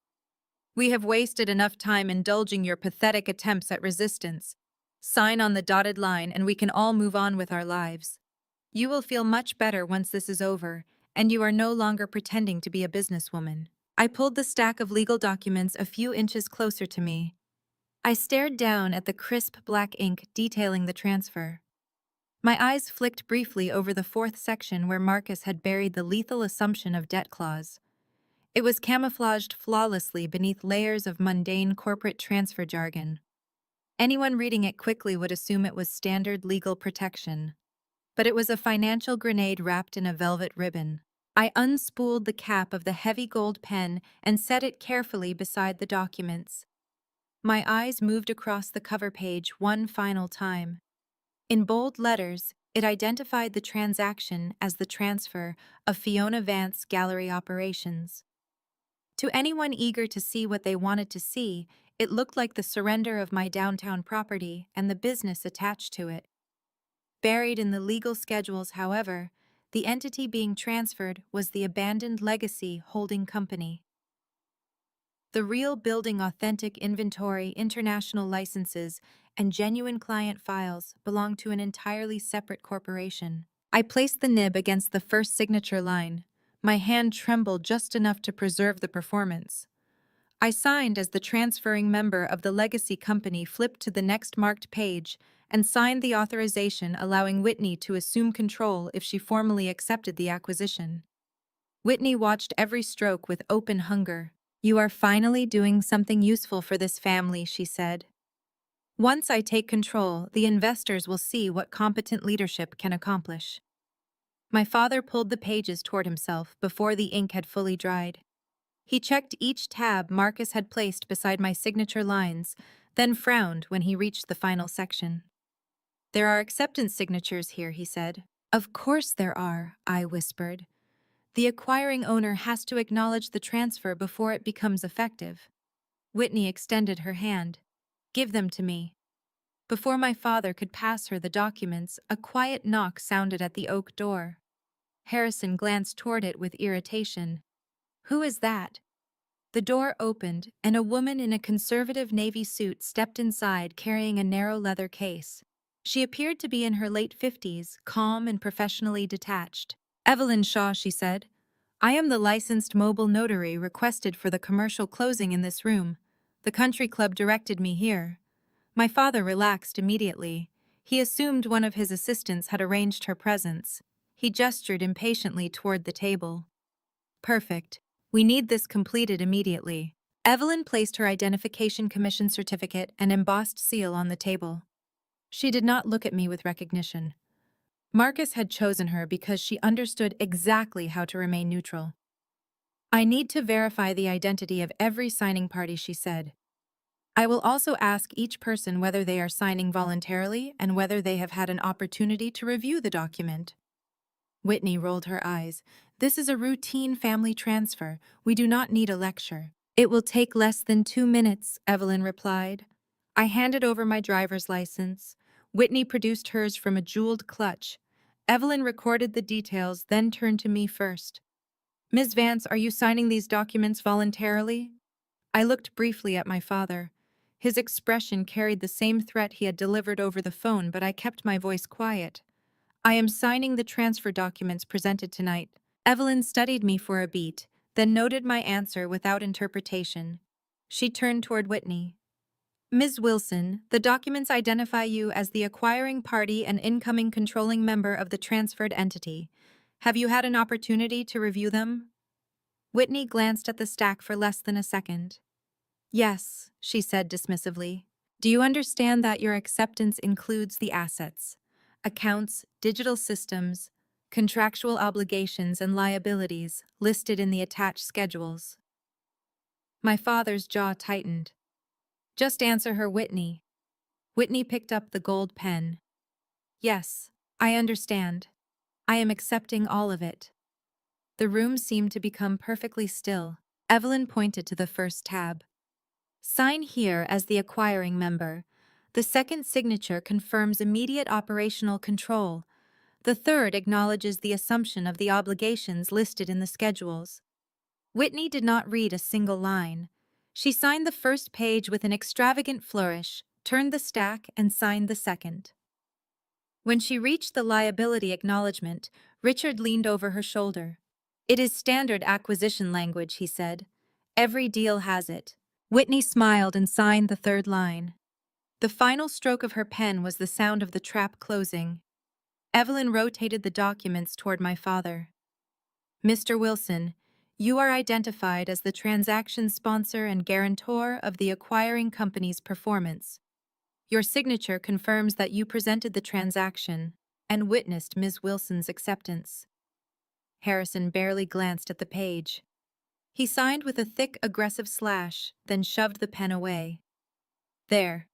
"We have wasted enough time indulging your pathetic attempts at resistance. Sign on the dotted line and we can all move on with our lives. You will feel much better once this is over, and you are no longer pretending to be a businesswoman." I pulled the stack of legal documents a few inches closer to me. I stared down at the crisp black ink detailing the transfer. My eyes flicked briefly over the fourth section where Marcus had buried the lethal assumption of debt clause. It was camouflaged flawlessly beneath layers of mundane corporate transfer jargon. Anyone reading it quickly would assume it was standard legal protection. But it was a financial grenade wrapped in a velvet ribbon. I unspooled the cap of the heavy gold pen and set it carefully beside the documents. My eyes moved across the cover page one final time. In bold letters, it identified the transaction as the transfer of Fiona Vance Gallery operations. To anyone eager to see what they wanted to see, it looked like the surrender of my downtown property and the business attached to it. Buried in the legal schedules, however, the entity being transferred was the abandoned Legacy Holding Company. The real building authentic inventory, international licenses, and genuine client files belong to an entirely separate corporation. I placed the nib against the first signature line. My hand trembled just enough to preserve the performance. I signed as the transferring member of the Legacy Company, flipped to the next marked page, and signed the authorization allowing Whitney to assume control if she formally accepted the acquisition. Whitney watched every stroke with open hunger. "You are finally doing something useful for this family," she said. "Once I take control, the investors will see what competent leadership can accomplish." My father pulled the pages toward himself before the ink had fully dried. He checked each tab Marcus had placed beside my signature lines, then frowned when he reached the final section. "There are acceptance signatures here," he said. "Of course there are," I whispered. "The acquiring owner has to acknowledge the transfer before it becomes effective." Whitney extended her hand. "Give them to me." Before my father could pass her the documents, a quiet knock sounded at the oak door. Harrison glanced toward it with irritation. "Who is that?" The door opened, and a woman in a conservative navy suit stepped inside carrying a narrow leather case. She appeared to be in her late 50s, calm and professionally detached. "Evelyn Shaw," she said. "I am the licensed mobile notary requested for the commercial closing in this room. The country club directed me here." My father relaxed immediately. He assumed one of his assistants had arranged her presence. He gestured impatiently toward the table. "Perfect. We need this completed immediately." Evelyn placed her identification commission certificate and embossed seal on the table. She did not look at me with recognition. Marcus had chosen her because she understood exactly how to remain neutral. "I need to verify the identity of every signing party," she said. "I will also ask each person whether they are signing voluntarily and whether they have had an opportunity to review the document." Whitney rolled her eyes. "This is a routine family transfer. We do not need a lecture." "It will take less than 2 minutes," Evelyn replied. I handed over my driver's license. Whitney produced hers from a jeweled clutch. Evelyn recorded the details, then turned to me first. "Ms. Vance, are you signing these documents voluntarily?" I looked briefly at my father. His expression carried the same threat he had delivered over the phone, but I kept my voice quiet. "I am signing the transfer documents presented tonight." Evelyn studied me for a beat, then noted my answer without interpretation. She turned toward Whitney. "Ms. Wilson, the documents identify you as the acquiring party and incoming controlling member of the transferred entity. Have you had an opportunity to review them?" Whitney glanced at the stack for less than a second. "Yes," she said dismissively. "Do you understand that your acceptance includes the assets, accounts, digital systems, contractual obligations, and liabilities listed in the attached schedules?" My father's jaw tightened. "Just answer her, Whitney." Whitney picked up the gold pen. "Yes, I understand. I am accepting all of it." The room seemed to become perfectly still. Evelyn pointed to the first tab. "Sign here as the acquiring member. The second signature confirms immediate operational control. The third acknowledges the assumption of the obligations listed in the schedules." Whitney did not read a single line. She signed the first page with an extravagant flourish, turned the stack, and signed the second. When she reached the liability acknowledgement, Richard leaned over her shoulder. "It is standard acquisition language," he said. "Every deal has it." Whitney smiled and signed the third line. The final stroke of her pen was the sound of the trap closing. Evelyn rotated the documents toward my father. "Mr. Wilson, you are identified as the transaction sponsor and guarantor of the acquiring company's performance. Your signature confirms that you presented the transaction and witnessed Ms. Wilson's acceptance." Harrison barely glanced at the page. He signed with a thick, aggressive slash, then shoved the pen away. "There.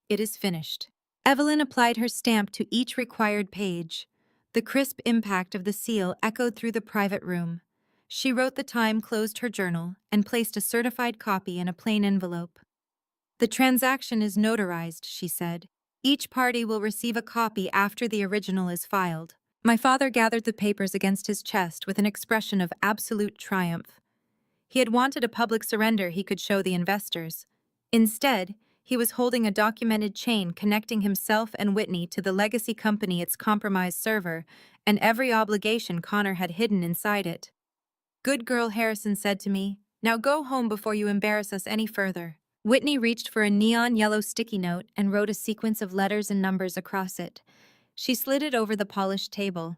It is finished." Evelyn applied her stamp to each required page. The crisp impact of the seal echoed through the private room. She wrote the time, closed her journal, and placed a certified copy in a plain envelope. "The transaction is notarized," she said. "Each party will receive a copy after the original is filed." My father gathered the papers against his chest with an expression of absolute triumph. He had wanted a public surrender he could show the investors. Instead, he was holding a documented chain connecting himself and Whitney to the legacy company, its compromised server, and every obligation Connor had hidden inside it. "Good girl," Harrison said to me. "Now go home before you embarrass us any further." Whitney reached for a neon yellow sticky note and wrote a sequence of letters and numbers across it. She slid it over the polished table.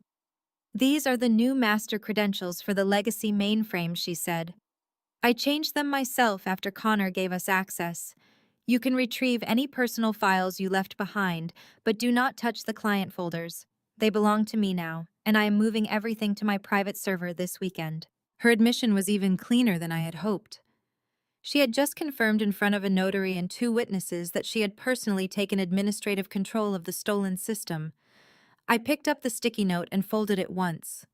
"These are the new master credentials for the legacy mainframe," she said. "I changed them myself after Connor gave us access. You can retrieve any personal files you left behind, but do not touch the client folders. They belong to me now, and I am moving everything to my private server this weekend." Her admission was even cleaner than I had hoped. She had just confirmed in front of a notary and 2 witnesses that she had personally taken administrative control of the stolen system. I picked up the sticky note and folded it once.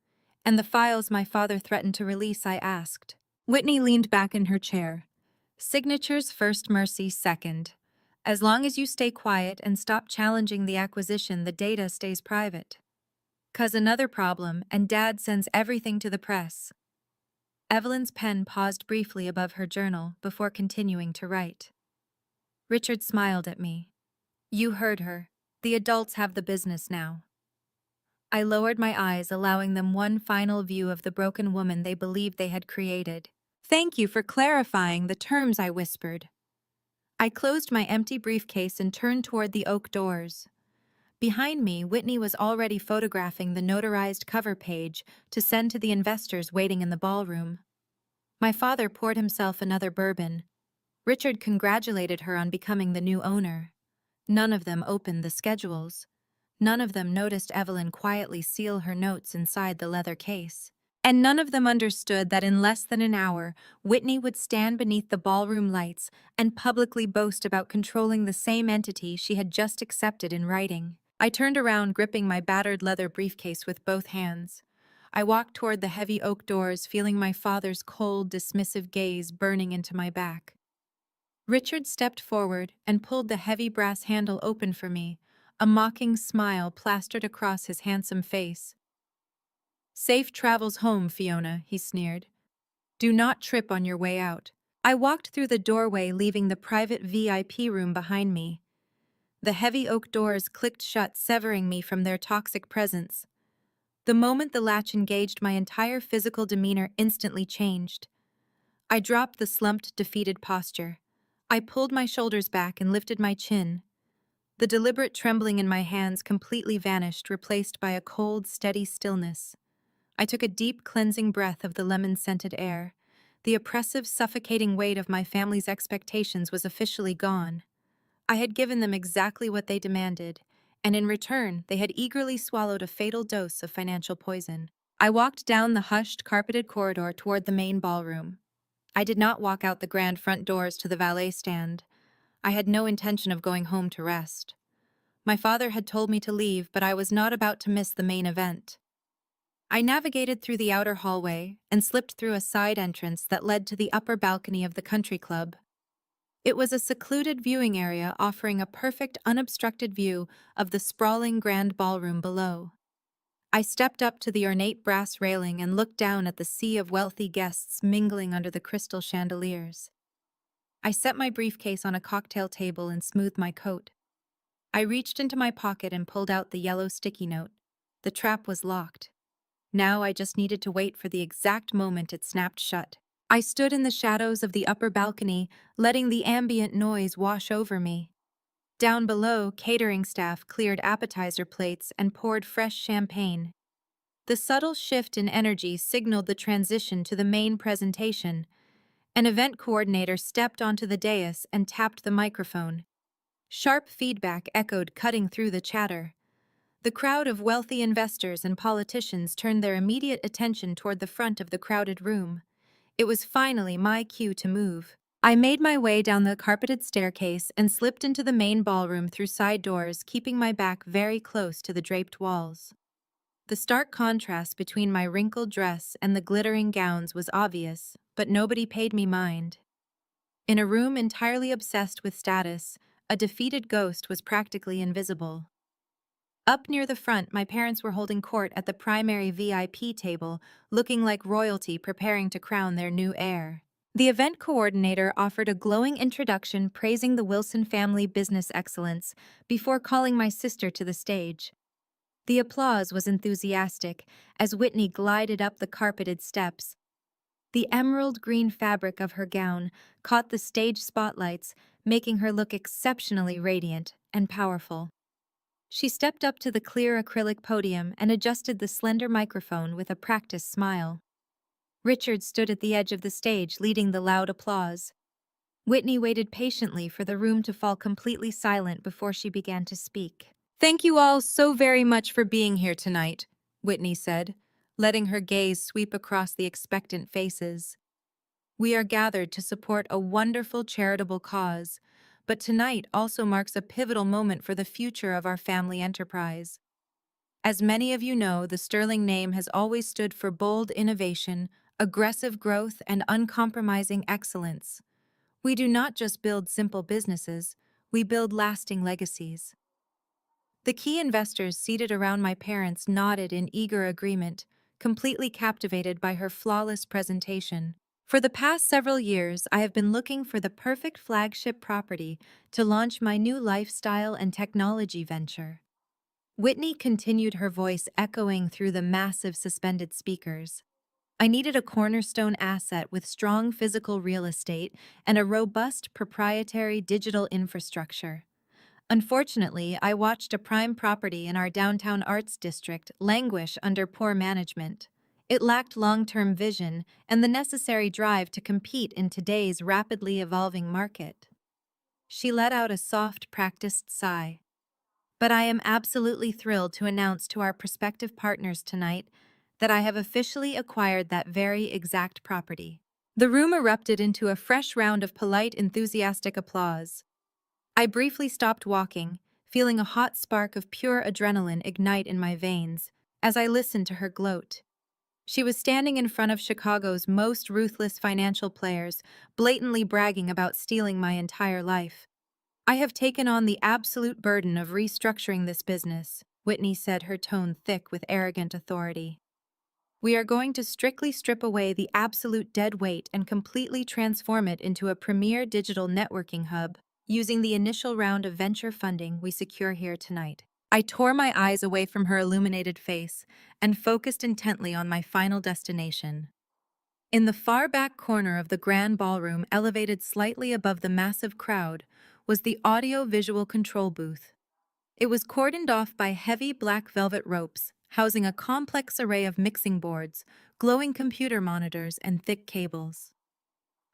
"And the files my father threatened to release?" I asked. Whitney leaned back in her chair. "Signatures first, mercy second. As long as you stay quiet and stop challenging the acquisition, the data stays private. 'Cause another problem, and Dad sends everything to the press. Evelyn's pen paused briefly above her journal before continuing to write. Richard smiled at me. You heard her. The adults have the business now. I lowered my eyes, allowing them one final view of the broken woman they believed they had created. Thank you for clarifying the terms, I whispered. I closed my empty briefcase and turned toward the oak doors. Behind me, Whitney was already photographing the notarized cover page to send to the investors waiting in the ballroom. My father poured himself another bourbon. Richard congratulated her on becoming the new owner. None of them opened the schedules. None of them noticed Evelyn quietly seal her notes inside the leather case. And none of them understood that in less than an hour, Whitney would stand beneath the ballroom lights and publicly boast about controlling the same entity she had just accepted in writing. I turned around, gripping my battered leather briefcase with both hands. I walked toward the heavy oak doors, feeling my father's cold, dismissive gaze burning into my back. Richard stepped forward and pulled the heavy brass handle open for me, a mocking smile plastered across his handsome face. Safe travels home, Fiona, he sneered. Do not trip on your way out. I walked through the doorway, leaving the private VIP room behind me. The heavy oak doors clicked shut, severing me from their toxic presence. The moment the latch engaged, my entire physical demeanor instantly changed. I dropped the slumped, defeated posture. I pulled my shoulders back and lifted my chin. The deliberate trembling in my hands completely vanished, replaced by a cold, steady stillness. I took a deep, cleansing breath of the lemon-scented air. The oppressive, suffocating weight of my family's expectations was officially gone. I had given them exactly what they demanded, and in return, they had eagerly swallowed a fatal dose of financial poison. I walked down the hushed, carpeted corridor toward the main ballroom. I did not walk out the grand front doors to the valet stand. I had no intention of going home to rest. My father had told me to leave, but I was not about to miss the main event. I navigated through the outer hallway and slipped through a side entrance that led to the upper balcony of the country club. It was a secluded viewing area offering a perfect, unobstructed view of the sprawling grand ballroom below. I stepped up to the ornate brass railing and looked down at the sea of wealthy guests mingling under the crystal chandeliers. I set my briefcase on a cocktail table and smoothed my coat. I reached into my pocket and pulled out the yellow sticky note. The trap was locked. Now I just needed to wait for the exact moment it snapped shut. I stood in the shadows of the upper balcony, letting the ambient noise wash over me. Down below, catering staff cleared appetizer plates and poured fresh champagne. The subtle shift in energy signaled the transition to the main presentation. An event coordinator stepped onto the dais and tapped the microphone. Sharp feedback echoed, cutting through the chatter. The crowd of wealthy investors and politicians turned their immediate attention toward the front of the crowded room. It was finally my cue to move. I made my way down the carpeted staircase and slipped into the main ballroom through side doors, keeping my back very close to the draped walls. The stark contrast between my wrinkled dress and the glittering gowns was obvious, but nobody paid me mind. In a room entirely obsessed with status, a defeated ghost was practically invisible. Up near the front, my parents were holding court at the primary VIP table, looking like royalty preparing to crown their new heir. The event coordinator offered a glowing introduction praising the Wilson family business excellence before calling my sister to the stage. The applause was enthusiastic as Whitney glided up the carpeted steps. The emerald green fabric of her gown caught the stage spotlights, making her look exceptionally radiant and powerful. She stepped up to the clear acrylic podium and adjusted the slender microphone with a practiced smile. Richard stood at the edge of the stage, leading the loud applause. Whitney waited patiently for the room to fall completely silent before she began to speak. "Thank you all so very much for being here tonight," Whitney said, letting her gaze sweep across the expectant faces. "We are gathered to support a wonderful charitable cause, but tonight also marks a pivotal moment for the future of our family enterprise. As many of you know, the Sterling name has always stood for bold innovation, aggressive growth, and uncompromising excellence. We do not just build simple businesses, We build lasting legacies. The key investors seated around my parents nodded in eager agreement, completely captivated by her flawless presentation. For the past several years, I have been looking for the perfect flagship property to launch my new lifestyle and technology venture. Whitney continued, her voice echoing through the massive suspended speakers. I needed a cornerstone asset with strong physical real estate and a robust proprietary digital infrastructure. Unfortunately, I watched a prime property in our downtown arts district languish under poor management. It lacked long-term vision and the necessary drive to compete in today's rapidly evolving market. She let out a soft, practiced sigh. But I am absolutely thrilled to announce to our prospective partners tonight that I have officially acquired that very exact property. The room erupted into a fresh round of polite, enthusiastic applause. I briefly stopped walking, feeling a hot spark of pure adrenaline ignite in my veins as I listened to her gloat. She was standing in front of Chicago's most ruthless financial players, blatantly bragging about stealing my entire life. I have taken on the absolute burden of restructuring this business, Whitney said, her tone thick with arrogant authority. We are going to strictly strip away the absolute dead weight and completely transform it into a premier digital networking hub, using the initial round of venture funding we secure here tonight. I tore my eyes away from her illuminated face and focused intently on my final destination. In the far back corner of the grand ballroom, elevated slightly above the massive crowd, was the audio-visual control booth. It was cordoned off by heavy black velvet ropes, housing a complex array of mixing boards, glowing computer monitors, and thick cables.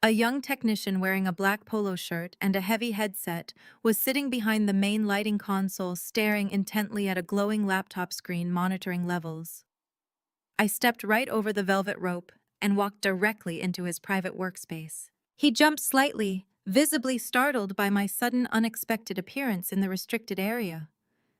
A young technician wearing a black polo shirt and a heavy headset was sitting behind the main lighting console, staring intently at a glowing laptop screen monitoring levels. I stepped right over the velvet rope and walked directly into his private workspace. He jumped slightly, visibly startled by my sudden unexpected appearance in the restricted area.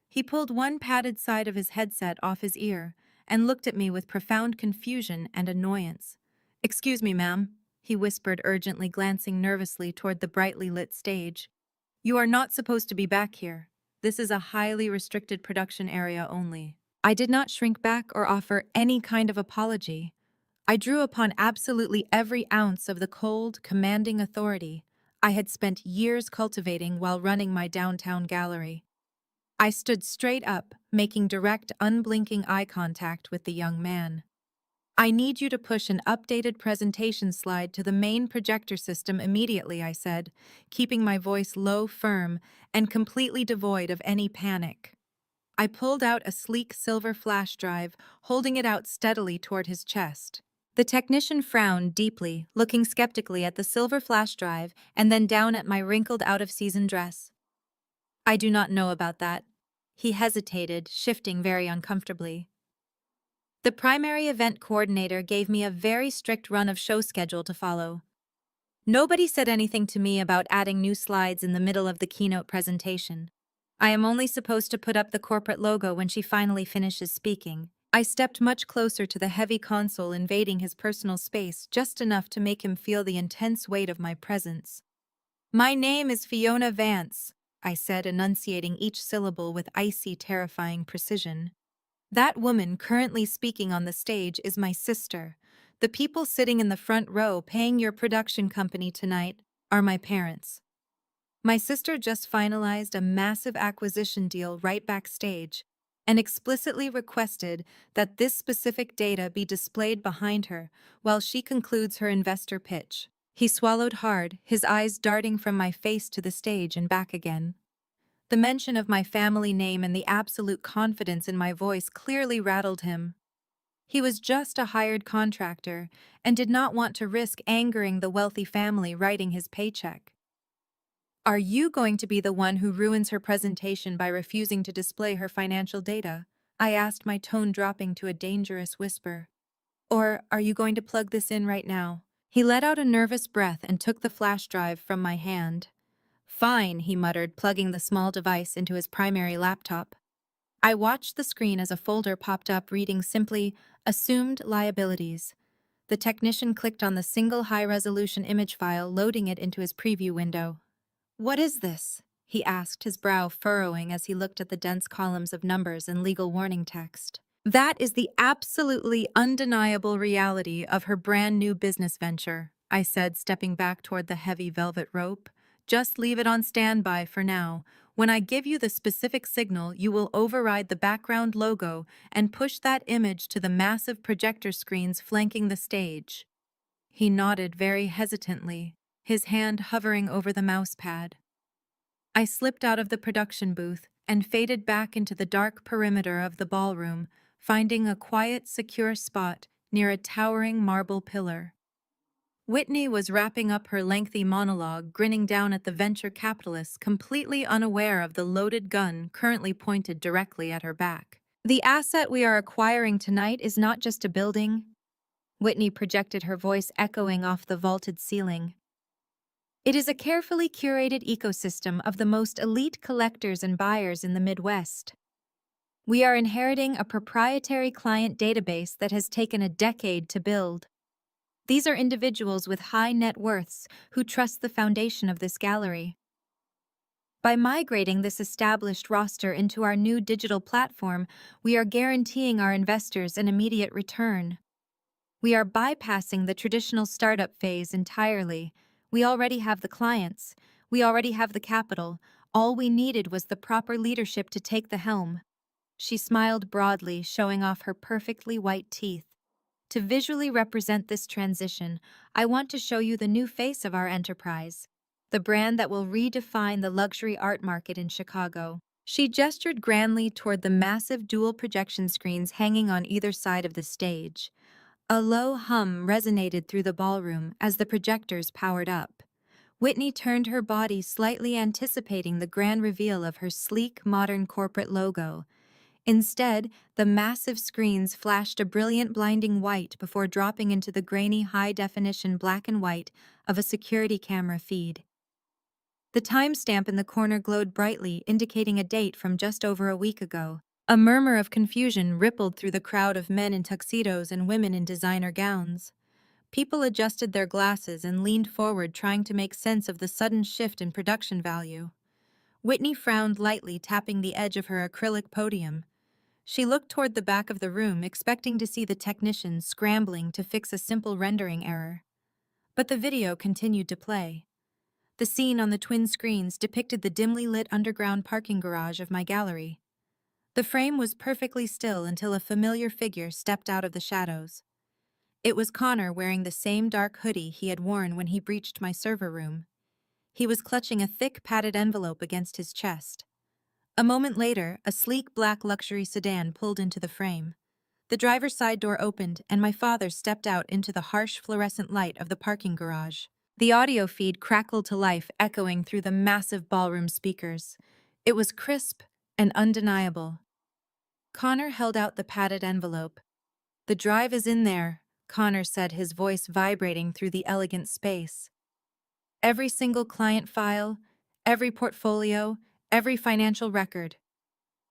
He pulled one padded side of his headset off his ear and looked at me with profound confusion and annoyance. "Excuse me, ma'am," he whispered urgently, glancing nervously toward the brightly lit stage. "You are not supposed to be back here. This is a highly restricted production area only." I did not shrink back or offer any kind of apology. I drew upon absolutely every ounce of the cold, commanding authority I had spent years cultivating while running my downtown gallery. I stood straight up, making direct, unblinking eye contact with the young man. "I need you to push an updated presentation slide to the main projector system immediately," I said, keeping my voice low, firm, and completely devoid of any panic. I pulled out a sleek silver flash drive, holding it out steadily toward his chest. The technician frowned deeply, looking skeptically at the silver flash drive and then down at my wrinkled out-of-season dress. "I do not know about that." He hesitated, shifting very uncomfortably. "The primary event coordinator gave me a very strict run of show schedule to follow. Nobody said anything to me about adding new slides in the middle of the keynote presentation. I am only supposed to put up the corporate logo when she finally finishes speaking." I stepped much closer to the heavy console, invading his personal space just enough to make him feel the intense weight of my presence. "My name is Fiona Vance," I said, enunciating each syllable with icy, terrifying precision. "That woman currently speaking on the stage is my sister. The people sitting in the front row paying your production company tonight are my parents. My sister just finalized a massive acquisition deal right backstage and explicitly requested that this specific data be displayed behind her while she concludes her investor pitch." He swallowed hard, his eyes darting from my face to the stage and back again. The mention of my family name and the absolute confidence in my voice clearly rattled him. He was just a hired contractor and did not want to risk angering the wealthy family writing his paycheck. "Are you going to be the one who ruins her presentation by refusing to display her financial data?" I asked, my tone dropping to a dangerous whisper. "Or are you going to plug this in right now?" He let out a nervous breath and took the flash drive from my hand. "Fine," he muttered, plugging the small device into his primary laptop. I watched the screen as a folder popped up reading simply, "Assumed liabilities." The technician clicked on the single high-resolution image file, loading it into his preview window. "What is this?" he asked, his brow furrowing as he looked at the dense columns of numbers and legal warning text. That is the absolutely undeniable reality of her brand new business venture, I said, stepping back toward the heavy velvet rope. Just leave it on standby for now. When I give you the specific signal, you will override the background logo and push that image to the massive projector screens flanking the stage. He nodded very hesitantly, his hand hovering over the mouse pad. I slipped out of the production booth and faded back into the dark perimeter of the ballroom, finding a quiet, secure spot near a towering marble pillar. Whitney was wrapping up her lengthy monologue, grinning down at the venture capitalists, completely unaware of the loaded gun currently pointed directly at her back. The asset we are acquiring tonight is not just a building. Whitney projected, her voice echoing off the vaulted ceiling. It is a carefully curated ecosystem of the most elite collectors and buyers in the Midwest. We are inheriting a proprietary client database that has taken a decade to build. These are individuals with high net worths who trust the foundation of this gallery. By migrating this established roster into our new digital platform, we are guaranteeing our investors an immediate return. We are bypassing the traditional startup phase entirely. We already have the clients. We already have the capital. All we needed was the proper leadership to take the helm. She smiled broadly, showing off her perfectly white teeth. To visually represent this transition, I want to show you the new face of our enterprise, the brand that will redefine the luxury art market in Chicago. She gestured grandly toward the massive dual projection screens hanging on either side of the stage. A low hum resonated through the ballroom as the projectors powered up. Whitney turned her body, slightly anticipating the grand reveal of her sleek, modern corporate logo. Instead, the massive screens flashed a brilliant, blinding white before dropping into the grainy, high-definition black and white of a security camera feed. The timestamp in the corner glowed brightly, indicating a date from just over a week ago. A murmur of confusion rippled through the crowd of men in tuxedos and women in designer gowns. People adjusted their glasses and leaned forward, trying to make sense of the sudden shift in production value. Whitney frowned lightly, tapping the edge of her acrylic podium. She looked toward the back of the room, expecting to see the technicians scrambling to fix a simple rendering error. But the video continued to play. The scene on the twin screens depicted the dimly lit underground parking garage of my gallery. The frame was perfectly still until a familiar figure stepped out of the shadows. It was Connor, wearing the same dark hoodie he had worn when he breached my server room. He was clutching a thick, padded envelope against his chest. A moment later, a sleek black luxury sedan pulled into the frame. The driver's side door opened, and my father stepped out into the harsh fluorescent light of the parking garage. The audio feed crackled to life, echoing through the massive ballroom speakers. It was crisp and undeniable. Connor held out the padded envelope. "The drive is in there," Connor said, his voice vibrating through the elegant space. "Every single client file, every portfolio, every financial record.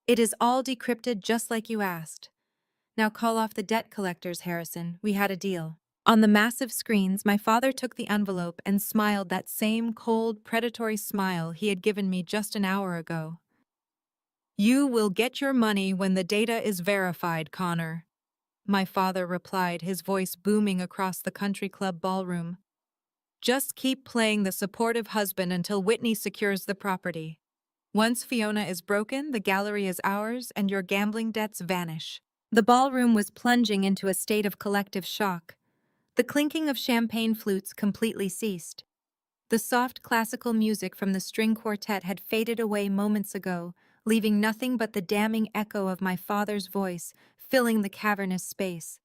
It is all decrypted just like you asked. Now call off the debt collectors, Harrison. We had a deal." On the massive screens, my father took the envelope and smiled, that same cold, predatory smile he had given me just an hour ago. "You will get your money when the data is verified, Connor," my father replied, his voice booming across the country club ballroom. "Just keep playing the supportive husband until Whitney secures the property. Once Fiona is broken, the gallery is ours and your gambling debts vanish." The ballroom was plunging into a state of collective shock. The clinking of champagne flutes completely ceased. The soft classical music from the string quartet had faded away moments ago, leaving nothing but the damning echo of my father's voice filling the cavernous space.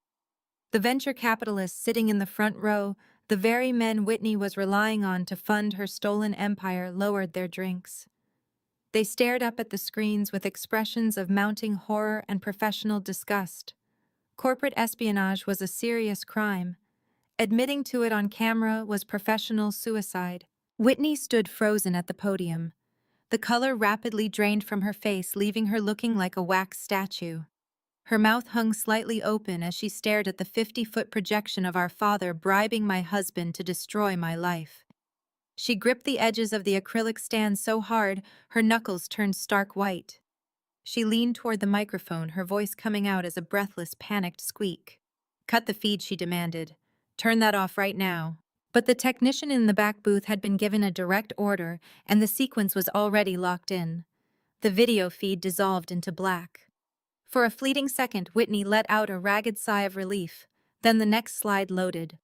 The venture capitalists sitting in the front row, the very men Whitney was relying on to fund her stolen empire, lowered their drinks. They stared up at the screens with expressions of mounting horror and professional disgust. Corporate espionage was a serious crime. Admitting to it on camera was professional suicide. Whitney stood frozen at the podium. The color rapidly drained from her face, leaving her looking like a wax statue. Her mouth hung slightly open as she stared at the 50-foot projection of our father bribing my husband to destroy my life. She gripped the edges of the acrylic stand so hard, her knuckles turned stark white. She leaned toward the microphone, her voice coming out as a breathless, panicked squeak. "Cut the feed," she demanded. "Turn that off right now." But the technician in the back booth had been given a direct order, and the sequence was already locked in. The video feed dissolved into black. For a fleeting second, Whitney let out a ragged sigh of relief. Then the next slide loaded.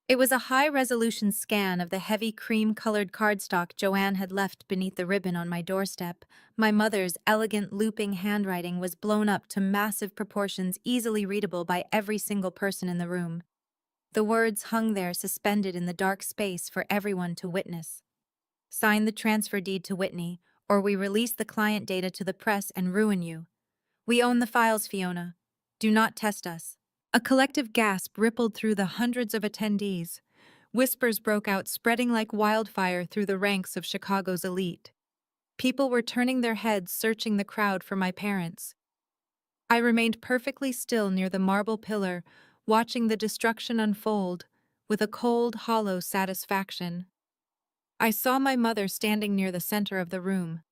It was a high-resolution scan of the heavy cream-colored cardstock Joanne had left beneath the ribbon on my doorstep. My mother's elegant, looping handwriting was blown up to massive proportions, easily readable by every single person in the room. The words hung there suspended in the dark space for everyone to witness. "Sign the transfer deed to Whitney, or we release the client data to the press and ruin you. We own the files, Fiona. Do not test us." A collective gasp rippled through the hundreds of attendees. Whispers broke out, spreading like wildfire through the ranks of Chicago's elite. People were turning their heads, searching the crowd for my parents. I remained perfectly still near the marble pillar, watching the destruction unfold, with a cold, hollow satisfaction. I saw my mother standing near the center of the room.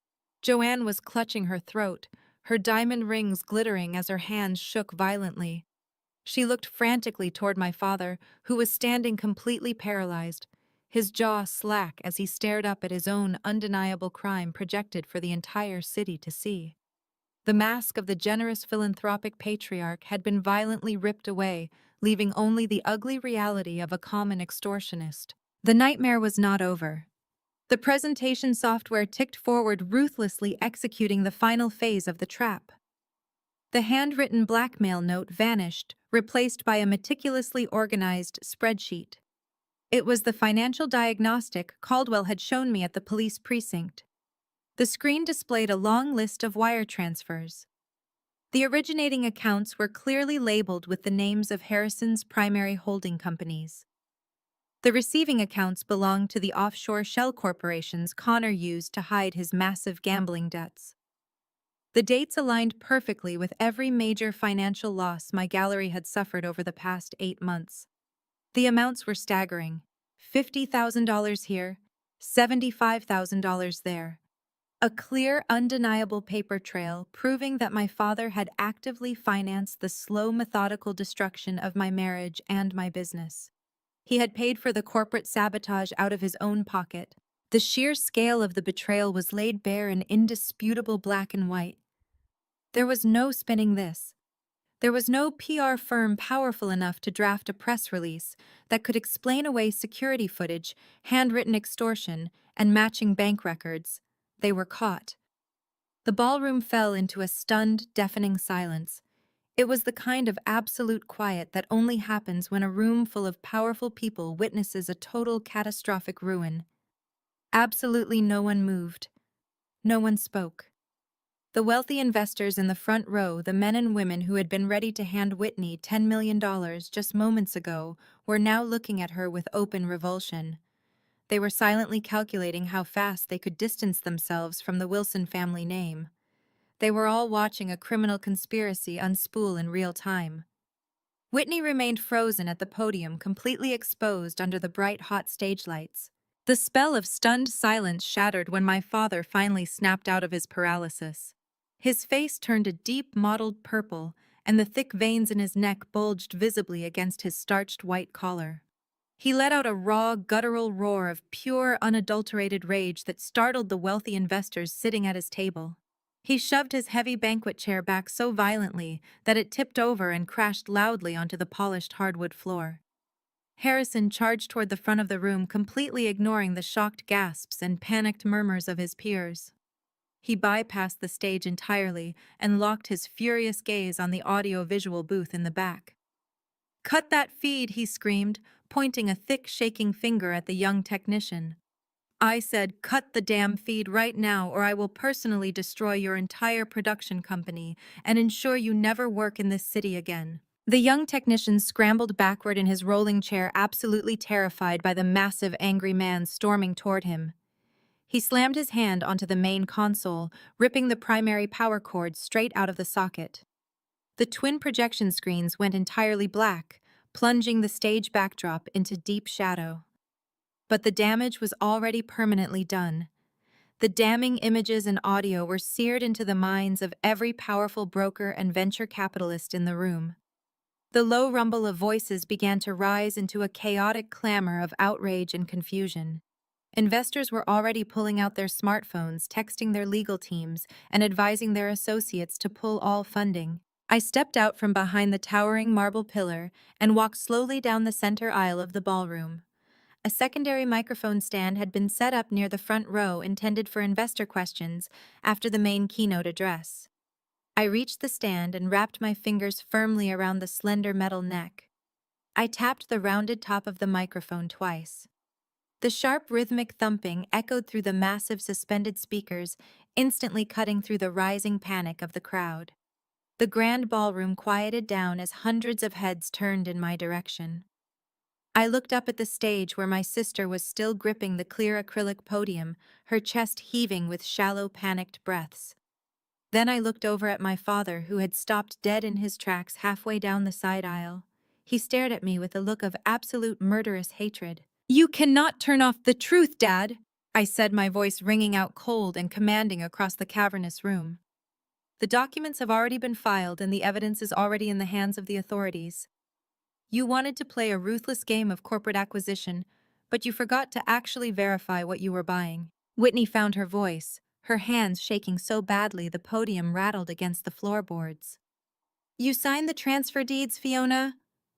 Joanne was clutching her throat, her diamond rings glittering as her hands shook violently. She looked frantically toward my father, who was standing completely paralyzed, his jaw slack as he stared up at his own undeniable crime projected for the entire city to see. The mask of the generous philanthropic patriarch had been violently ripped away, leaving only the ugly reality of a common extortionist. The nightmare was not over. The presentation software ticked forward, ruthlessly executing the final phase of the trap. The handwritten blackmail note vanished, replaced by a meticulously organized spreadsheet. It was the financial diagnostic Caldwell had shown me at the police precinct. The screen displayed a long list of wire transfers. The originating accounts were clearly labeled with the names of Harrison's primary holding companies. The receiving accounts belonged to the offshore shell corporations Connor used to hide his massive gambling debts. The dates aligned perfectly with every major financial loss my gallery had suffered over the past 8 months. The amounts were staggering. $50,000 here, $75,000 there. A clear, undeniable paper trail proving that my father had actively financed the slow, methodical destruction of my marriage and my business. He had paid for the corporate sabotage out of his own pocket. The sheer scale of the betrayal was laid bare in indisputable black and white. There was no spinning this. There was no PR firm powerful enough to draft a press release that could explain away security footage, handwritten extortion, and matching bank records. They were caught. The ballroom fell into a stunned, deafening silence. It was the kind of absolute quiet that only happens when a room full of powerful people witnesses a total catastrophic ruin. Absolutely no one moved. No one spoke. The wealthy investors in the front row, the men and women who had been ready to hand Whitney $10 million just moments ago, were now looking at her with open revulsion. They were silently calculating how fast they could distance themselves from the Wilson family name. They were all watching a criminal conspiracy unspool in real time. Whitney remained frozen at the podium, completely exposed under the bright, hot stage lights. The spell of stunned silence shattered when my father finally snapped out of his paralysis. His face turned a deep, mottled purple, and the thick veins in his neck bulged visibly against his starched white collar. He let out a raw, guttural roar of pure, unadulterated rage that startled the wealthy investors sitting at his table. He shoved his heavy banquet chair back so violently that it tipped over and crashed loudly onto the polished hardwood floor. Harrison charged toward the front of the room, completely ignoring the shocked gasps and panicked murmurs of his peers. He bypassed the stage entirely and locked his furious gaze on the audio-visual booth in the back. "Cut that feed," he screamed, pointing a thick, shaking finger at the young technician. "I said, cut the damn feed right now, or I will personally destroy your entire production company and ensure you never work in this city again." The young technician scrambled backward in his rolling chair, absolutely terrified by the massive, angry man storming toward him. He slammed his hand onto the main console, ripping the primary power cord straight out of the socket. The twin projection screens went entirely black, plunging the stage backdrop into deep shadow. But the damage was already permanently done. The damning images and audio were seared into the minds of every powerful broker and venture capitalist in the room. The low rumble of voices began to rise into a chaotic clamor of outrage and confusion. Investors were already pulling out their smartphones, texting their legal teams, and advising their associates to pull all funding. I stepped out from behind the towering marble pillar and walked slowly down the center aisle of the ballroom. A secondary microphone stand had been set up near the front row intended for investor questions after the main keynote address. I reached the stand and wrapped my fingers firmly around the slender metal neck. I tapped the rounded top of the microphone twice. The sharp rhythmic thumping echoed through the massive suspended speakers, instantly cutting through the rising panic of the crowd. The grand ballroom quieted down as hundreds of heads turned in my direction. I looked up at the stage where my sister was still gripping the clear acrylic podium, her chest heaving with shallow, panicked breaths. Then I looked over at my father, who had stopped dead in his tracks halfway down the side aisle. He stared at me with a look of absolute murderous hatred. "You cannot turn off the truth, Dad," I said, my voice ringing out cold and commanding across the cavernous room. "The documents have already been filed and the evidence is already in the hands of the authorities. You wanted to play a ruthless game of corporate acquisition, but you forgot to actually verify what you were buying." Whitney found her voice, her hands shaking so badly the podium rattled against the floorboards. "You signed the transfer deeds, Fiona?"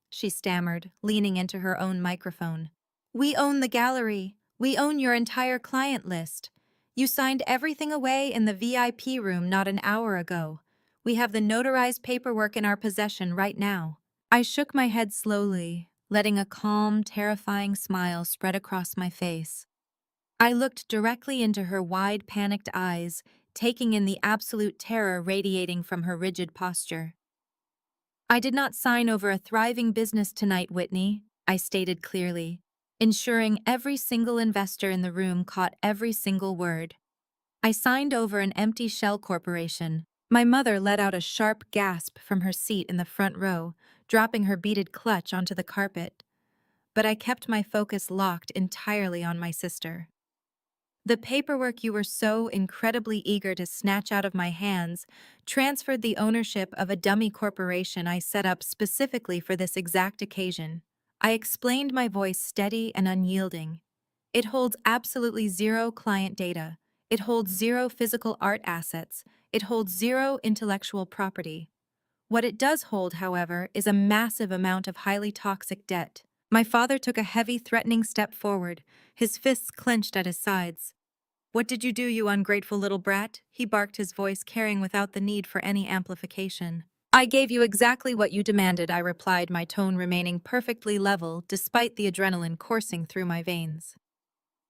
she stammered, leaning into her own microphone. "We own the gallery. We own your entire client list. You signed everything away in the VIP room not an hour ago. We have the notarized paperwork in our possession right now." I shook my head slowly, letting a calm, terrifying smile spread across my face. I looked directly into her wide, panicked eyes, taking in the absolute terror radiating from her rigid posture. "I did not sign over a thriving business tonight, Whitney," I stated clearly, ensuring every single investor in the room caught every single word. "I signed over an empty shell corporation." My mother let out a sharp gasp from her seat in the front row, dropping her beaded clutch onto the carpet. But I kept my focus locked entirely on my sister. "The paperwork you were so incredibly eager to snatch out of my hands transferred the ownership of a dummy corporation I set up specifically for this exact occasion." I explained, my voice steady and unyielding. "It holds absolutely zero client data. It holds zero physical art assets. It holds zero intellectual property. What it does hold, however, is a massive amount of highly toxic debt." My father took a heavy, threatening step forward, his fists clenched at his sides. "What did you do, you ungrateful little brat?" he barked, his voice carrying without the need for any amplification. "I gave you exactly what you demanded," I replied, my tone remaining perfectly level despite the adrenaline coursing through my veins.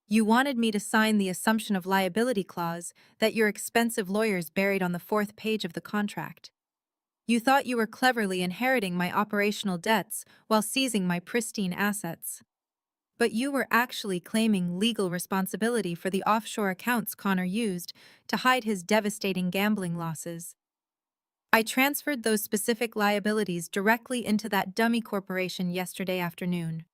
"You wanted me to sign the assumption of liability clause that your expensive lawyers buried on the 4th page of the contract. You thought you were cleverly inheriting my operational debts while seizing my pristine assets. But you were actually claiming legal responsibility for the offshore accounts Connor used to hide his devastating gambling losses. I transferred those specific liabilities directly into that dummy corporation yesterday afternoon.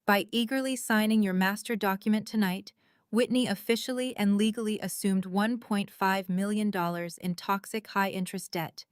By eagerly signing your master document tonight, Whitney officially and legally assumed $1.5 million in toxic high-interest debt.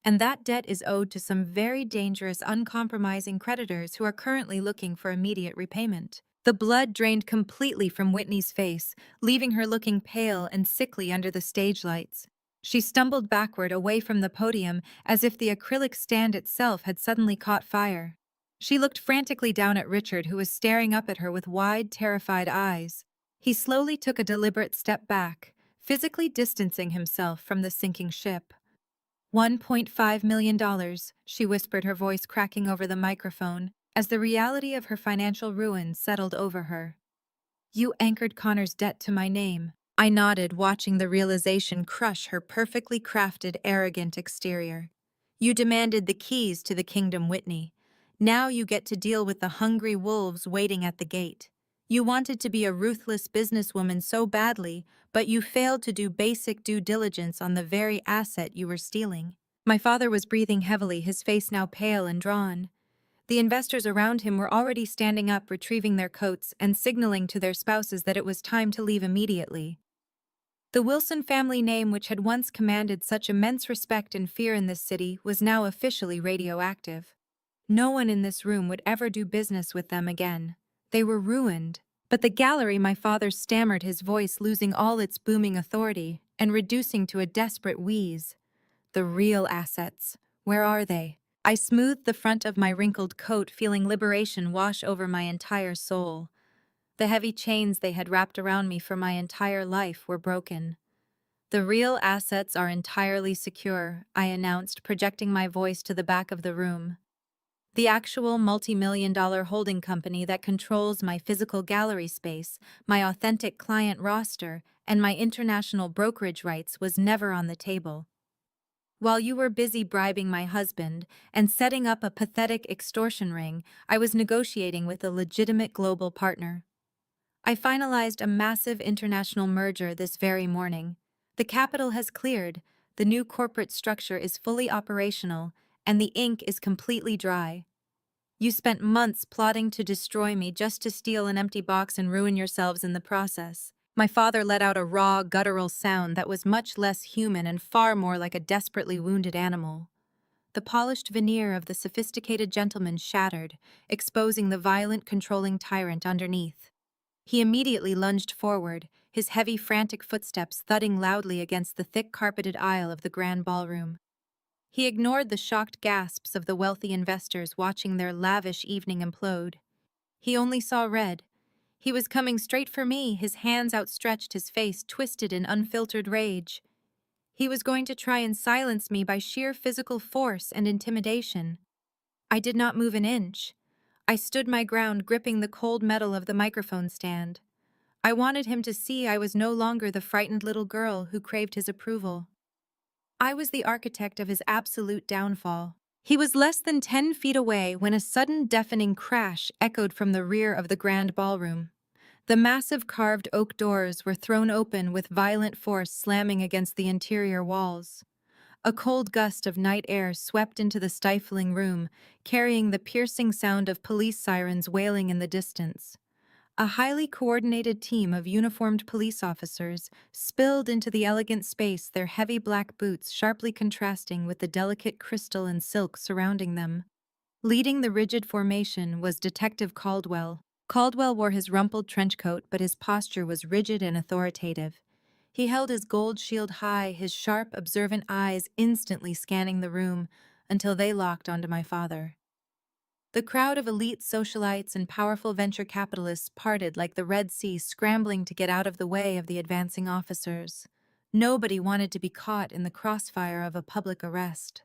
And that debt is owed to some very dangerous, uncompromising creditors who are currently looking for immediate repayment." The blood drained completely from Whitney's face, leaving her looking pale and sickly under the stage lights. She stumbled backward away from the podium as if the acrylic stand itself had suddenly caught fire. She looked frantically down at Richard, who was staring up at her with wide, terrified eyes. He slowly took a deliberate step back, physically distancing himself from the sinking ship. $1.5 million, she whispered, her voice cracking over the microphone, as the reality of her financial ruin settled over her. "You anchored Connor's debt to my name." I nodded, watching the realization crush her perfectly crafted, arrogant exterior. "You demanded the keys to the kingdom, Whitney. Now you get to deal with the hungry wolves waiting at the gate. You wanted to be a ruthless businesswoman so badly, but you failed to do basic due diligence on the very asset you were stealing." My father was breathing heavily, his face now pale and drawn. The investors around him were already standing up, retrieving their coats, and signaling to their spouses that it was time to leave immediately. The Wilson family name, which had once commanded such immense respect and fear in this city, was now officially radioactive. No one in this room would ever do business with them again. They were ruined. But the gallery, my father stammered, his voice losing all its booming authority and reducing to a desperate wheeze. The real assets. Where are they? I smoothed the front of my wrinkled coat, feeling liberation wash over my entire soul. The heavy chains they had wrapped around me for my entire life were broken. The real assets are entirely secure, I announced, projecting my voice to the back of the room. The actual multi-million-dollar holding company that controls my physical gallery space, my authentic client roster, and my international brokerage rights was never on the table. While you were busy bribing my husband and setting up a pathetic extortion ring, I was negotiating with a legitimate global partner. I finalized a massive international merger this very morning. The capital has cleared, the new corporate structure is fully operational, and the ink is completely dry. You spent months plotting to destroy me just to steal an empty box and ruin yourselves in the process. My father let out a raw, guttural sound that was much less human and far more like a desperately wounded animal. The polished veneer of the sophisticated gentleman shattered, exposing the violent, controlling tyrant underneath. He immediately lunged forward, his heavy, frantic footsteps thudding loudly against the thick carpeted aisle of the grand ballroom. He ignored the shocked gasps of the wealthy investors watching their lavish evening implode. He only saw red. He was coming straight for me, his hands outstretched, his face twisted in unfiltered rage. He was going to try and silence me by sheer physical force and intimidation. I did not move an inch. I stood my ground, gripping the cold metal of the microphone stand. I wanted him to see I was no longer the frightened little girl who craved his approval. I was the architect of his absolute downfall. He was less than 10 feet away when a sudden deafening crash echoed from the rear of the grand ballroom. The massive carved oak doors were thrown open with violent force, slamming against the interior walls. A cold gust of night air swept into the stifling room, carrying the piercing sound of police sirens wailing in the distance. A highly coordinated team of uniformed police officers spilled into the elegant space, their heavy black boots sharply contrasting with the delicate crystal and silk surrounding them. Leading the rigid formation was Detective Caldwell. Caldwell wore his rumpled trench coat, but his posture was rigid and authoritative. He held his gold shield high, his sharp, observant eyes instantly scanning the room until they locked onto my father. The crowd of elite socialites and powerful venture capitalists parted like the Red Sea, scrambling to get out of the way of the advancing officers. Nobody wanted to be caught in the crossfire of a public arrest.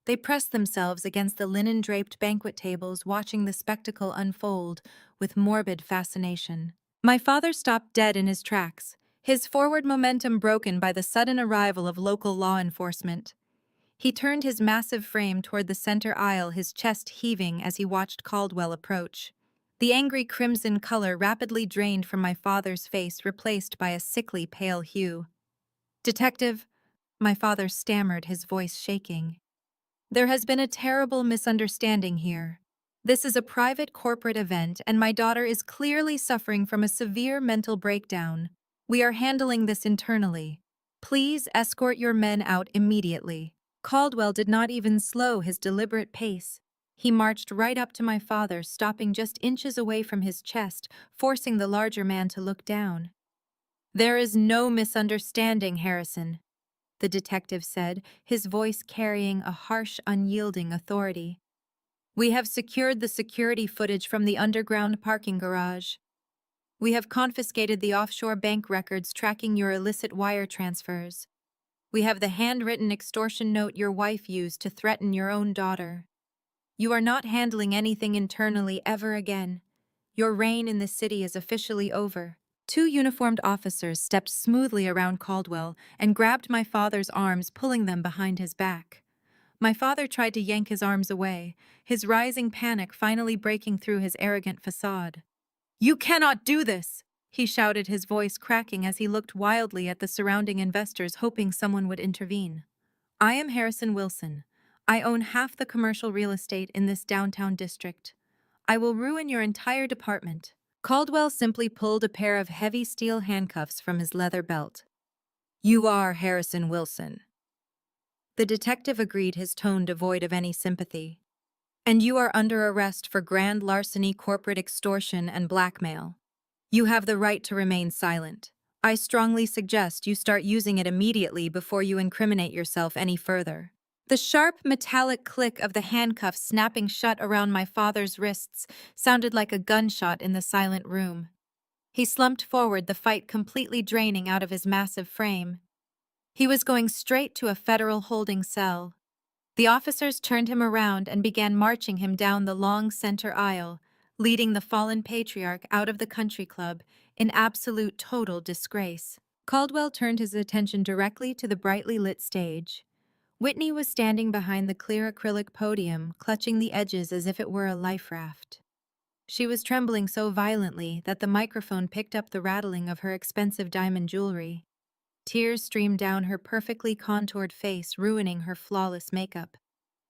They pressed themselves against the linen-draped banquet tables, watching the spectacle unfold with morbid fascination. My father stopped dead in his tracks, his forward momentum broken by the sudden arrival of local law enforcement. He turned his massive frame toward the center aisle, his chest heaving as he watched Caldwell approach. The angry crimson color rapidly drained from my father's face, replaced by a sickly pale hue. "Detective," my father stammered, his voice shaking. "There has been a terrible misunderstanding here. This is a private corporate event, and my daughter is clearly suffering from a severe mental breakdown. We are handling this internally. Please escort your men out immediately." Caldwell did not even slow his deliberate pace. He marched right up to my father, stopping just inches away from his chest, forcing the larger man to look down. "There is no misunderstanding, Harrison," the detective said, his voice carrying a harsh, unyielding authority. "We have secured the security footage from the underground parking garage. We have confiscated the offshore bank records tracking your illicit wire transfers. We have the handwritten extortion note your wife used to threaten your own daughter. You are not handling anything internally ever again. Your reign in the city is officially over." Two uniformed officers stepped smoothly around Caldwell and grabbed my father's arms, pulling them behind his back. My father tried to yank his arms away, his rising panic finally breaking through his arrogant facade. "You cannot do this!" he shouted, his voice cracking as he looked wildly at the surrounding investors, hoping someone would intervene. "I am Harrison Wilson. I own half the commercial real estate in this downtown district. I will ruin your entire department. Caldwell simply pulled a pair of heavy steel handcuffs from his leather belt. You are Harrison Wilson. The detective agreed, his tone devoid of any sympathy. And you are under arrest for grand larceny, corporate extortion, and blackmail. You have the right to remain silent. I strongly suggest you start using it immediately before you incriminate yourself any further. The sharp, metallic click of the handcuffs snapping shut around my father's wrists sounded like a gunshot in the silent room. He slumped forward, the fight completely draining out of his massive frame. He was going straight to a federal holding cell. The officers turned him around and began marching him down the long center aisle, leading the fallen patriarch out of the country club in absolute total disgrace. Caldwell turned his attention directly to the brightly lit stage. Whitney was standing behind the clear acrylic podium, clutching the edges as if it were a life raft. She was trembling so violently that the microphone picked up the rattling of her expensive diamond jewelry. Tears streamed down her perfectly contoured face, ruining her flawless makeup.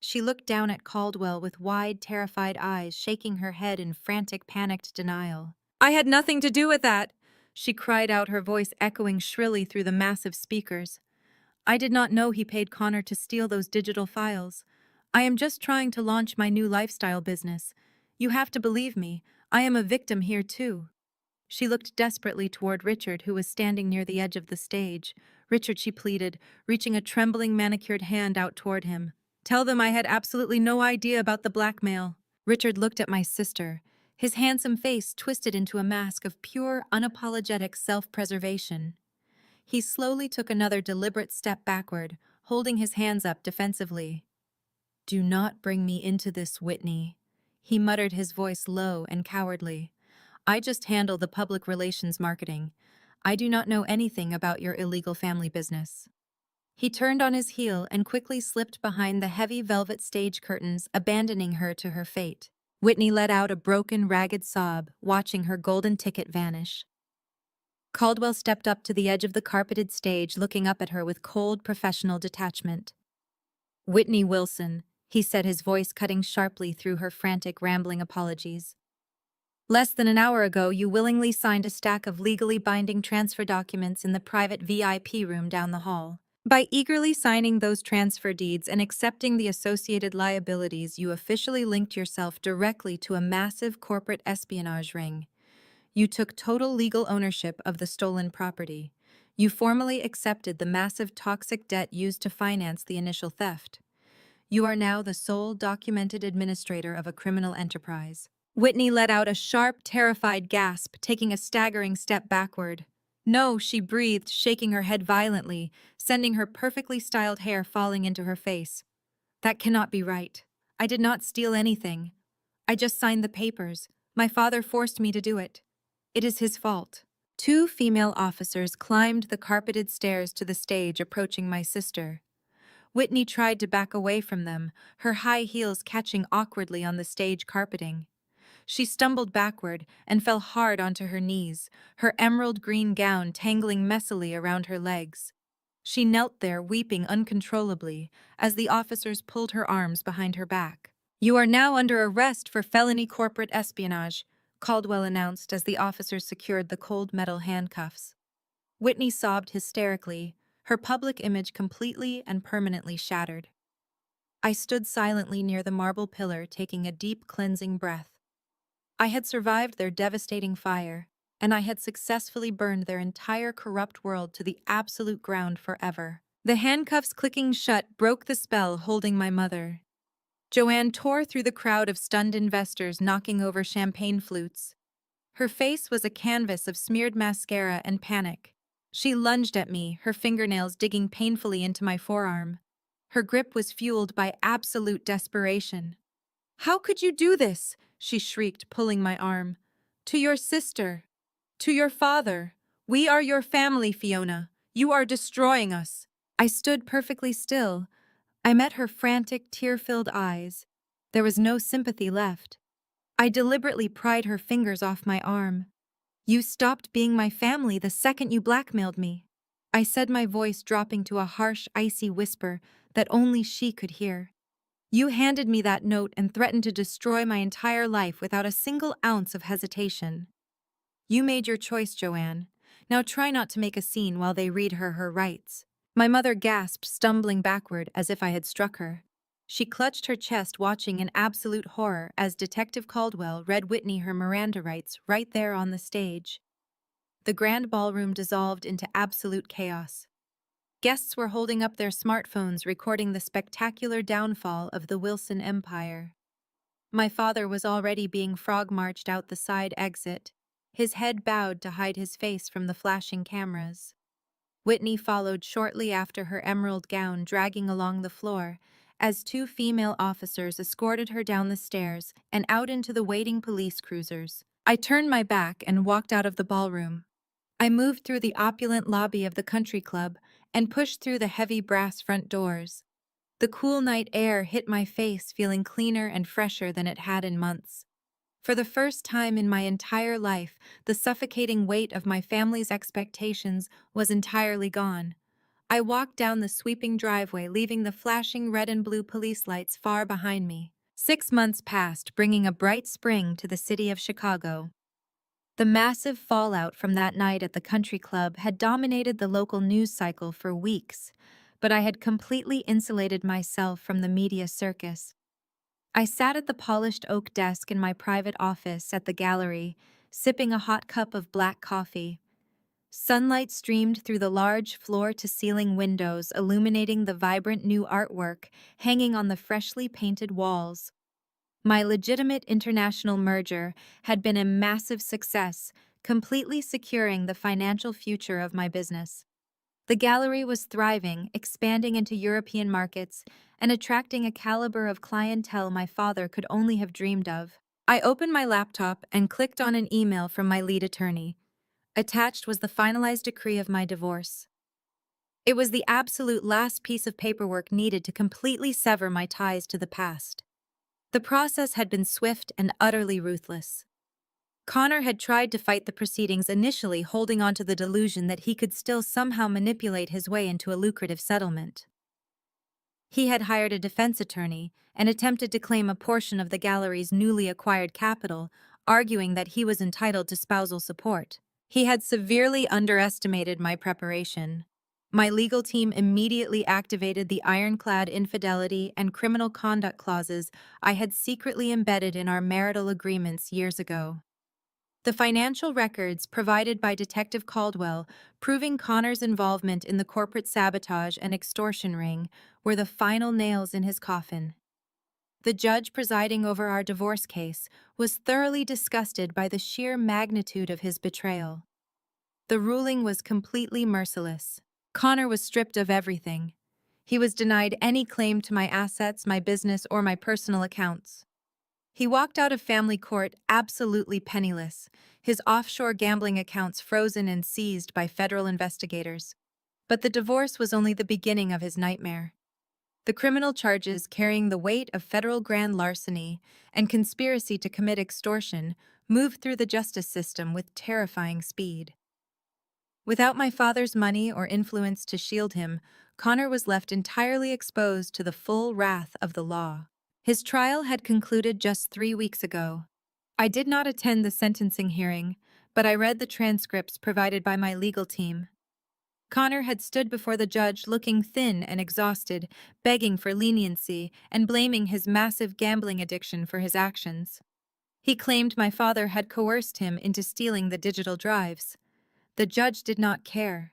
She looked down at Caldwell with wide, terrified eyes, shaking her head in frantic, panicked denial. I had nothing to do with that, she cried out, her voice echoing shrilly through the massive speakers. I did not know he paid Connor to steal those digital files. I am just trying to launch my new lifestyle business. You have to believe me, I am a victim here too. She looked desperately toward Richard, who was standing near the edge of the stage. Richard, she pleaded, reaching a trembling, manicured hand out toward him. Tell them I had absolutely no idea about the blackmail. Richard looked at my sister, his handsome face twisted into a mask of pure, unapologetic self-preservation. He slowly took another deliberate step backward, holding his hands up defensively. Do not bring me into this, Whitney, he muttered, his voice low and cowardly. I just handle the public relations marketing. I do not know anything about your illegal family business. He turned on his heel and quickly slipped behind the heavy velvet stage curtains, abandoning her to her fate. Whitney let out a broken, ragged sob, watching her golden ticket vanish. Caldwell stepped up to the edge of the carpeted stage, looking up at her with cold, professional detachment. Whitney Wilson, he said, his voice cutting sharply through her frantic, rambling apologies. Less than an hour ago, you willingly signed a stack of legally binding transfer documents in the private VIP room down the hall. By eagerly signing those transfer deeds and accepting the associated liabilities, you officially linked yourself directly to a massive corporate espionage ring. You took total legal ownership of the stolen property. You formally accepted the massive toxic debt used to finance the initial theft. You are now the sole documented administrator of a criminal enterprise. Whitney let out a sharp, terrified gasp, taking a staggering step backward. No, she breathed, shaking her head violently, sending her perfectly styled hair falling into her face. That cannot be right. I did not steal anything. I just signed the papers. My father forced me to do it. It is his fault. Two female officers climbed the carpeted stairs to the stage, approaching my sister. Whitney tried to back away from them, her high heels catching awkwardly on the stage carpeting. She stumbled backward and fell hard onto her knees, her emerald green gown tangling messily around her legs. She knelt there, weeping uncontrollably, as the officers pulled her arms behind her back. You are now under arrest for felony corporate espionage, Caldwell announced as the officers secured the cold metal handcuffs. Whitney sobbed hysterically, her public image completely and permanently shattered. I stood silently near the marble pillar, taking a deep, cleansing breath. I had survived their devastating fire, and I had successfully burned their entire corrupt world to the absolute ground forever. The handcuffs clicking shut broke the spell holding my mother. Joanne tore through the crowd of stunned investors, knocking over champagne flutes. Her face was a canvas of smeared mascara and panic. She lunged at me, her fingernails digging painfully into my forearm. Her grip was fueled by absolute desperation. How could you do this? She shrieked, pulling my arm. To your sister. To your father. We are your family, Fiona. You are destroying us. I stood perfectly still. I met her frantic, tear-filled eyes. There was no sympathy left. I deliberately pried her fingers off my arm. You stopped being my family the second you blackmailed me. I said, my voice dropping to a harsh, icy whisper that only she could hear. You handed me that note and threatened to destroy my entire life without a single ounce of hesitation. You made your choice, Joanne. Now try not to make a scene while they read her rights." My mother gasped, stumbling backward as if I had struck her. She clutched her chest, watching in absolute horror as Detective Caldwell read Whitney her Miranda rights right there on the stage. The grand ballroom dissolved into absolute chaos. Guests were holding up their smartphones, recording the spectacular downfall of the Wilson Empire. My father was already being frog-marched out the side exit, his head bowed to hide his face from the flashing cameras. Whitney followed shortly after, her emerald gown dragging along the floor, as two female officers escorted her down the stairs and out into the waiting police cruisers. I turned my back and walked out of the ballroom. I moved through the opulent lobby of the country club and pushed through the heavy brass front doors. The cool night air hit my face, feeling cleaner and fresher than it had in months. For the first time in my entire life, the suffocating weight of my family's expectations was entirely gone. I walked down the sweeping driveway, leaving the flashing red and blue police lights far behind me. 6 months passed, bringing a bright spring to the city of Chicago. The massive fallout from that night at the country club had dominated the local news cycle for weeks, but I had completely insulated myself from the media circus. I sat at the polished oak desk in my private office at the gallery, sipping a hot cup of black coffee. Sunlight streamed through the large floor-to-ceiling windows, illuminating the vibrant new artwork hanging on the freshly painted walls. My legitimate international merger had been a massive success, completely securing the financial future of my business. The gallery was thriving, expanding into European markets, and attracting a caliber of clientele my father could only have dreamed of. I opened my laptop and clicked on an email from my lead attorney. Attached was the finalized decree of my divorce. It was the absolute last piece of paperwork needed to completely sever my ties to the past. The process had been swift and utterly ruthless. Connor had tried to fight the proceedings, initially holding on to the delusion that he could still somehow manipulate his way into a lucrative settlement. He had hired a defense attorney and attempted to claim a portion of the gallery's newly acquired capital, arguing that he was entitled to spousal support. He had severely underestimated my preparation. My legal team immediately activated the ironclad infidelity and criminal conduct clauses I had secretly embedded in our marital agreements years ago. The financial records provided by Detective Caldwell, proving Connor's involvement in the corporate sabotage and extortion ring, were the final nails in his coffin. The judge presiding over our divorce case was thoroughly disgusted by the sheer magnitude of his betrayal. The ruling was completely merciless. Connor was stripped of everything. He was denied any claim to my assets, my business, or my personal accounts. He walked out of family court absolutely penniless, his offshore gambling accounts frozen and seized by federal investigators. But the divorce was only the beginning of his nightmare. The criminal charges, carrying the weight of federal grand larceny and conspiracy to commit extortion, moved through the justice system with terrifying speed. Without my father's money or influence to shield him, Connor was left entirely exposed to the full wrath of the law. His trial had concluded just 3 weeks ago. I did not attend the sentencing hearing, but I read the transcripts provided by my legal team. Connor had stood before the judge looking thin and exhausted, begging for leniency and blaming his massive gambling addiction for his actions. He claimed my father had coerced him into stealing the digital drives. The judge did not care.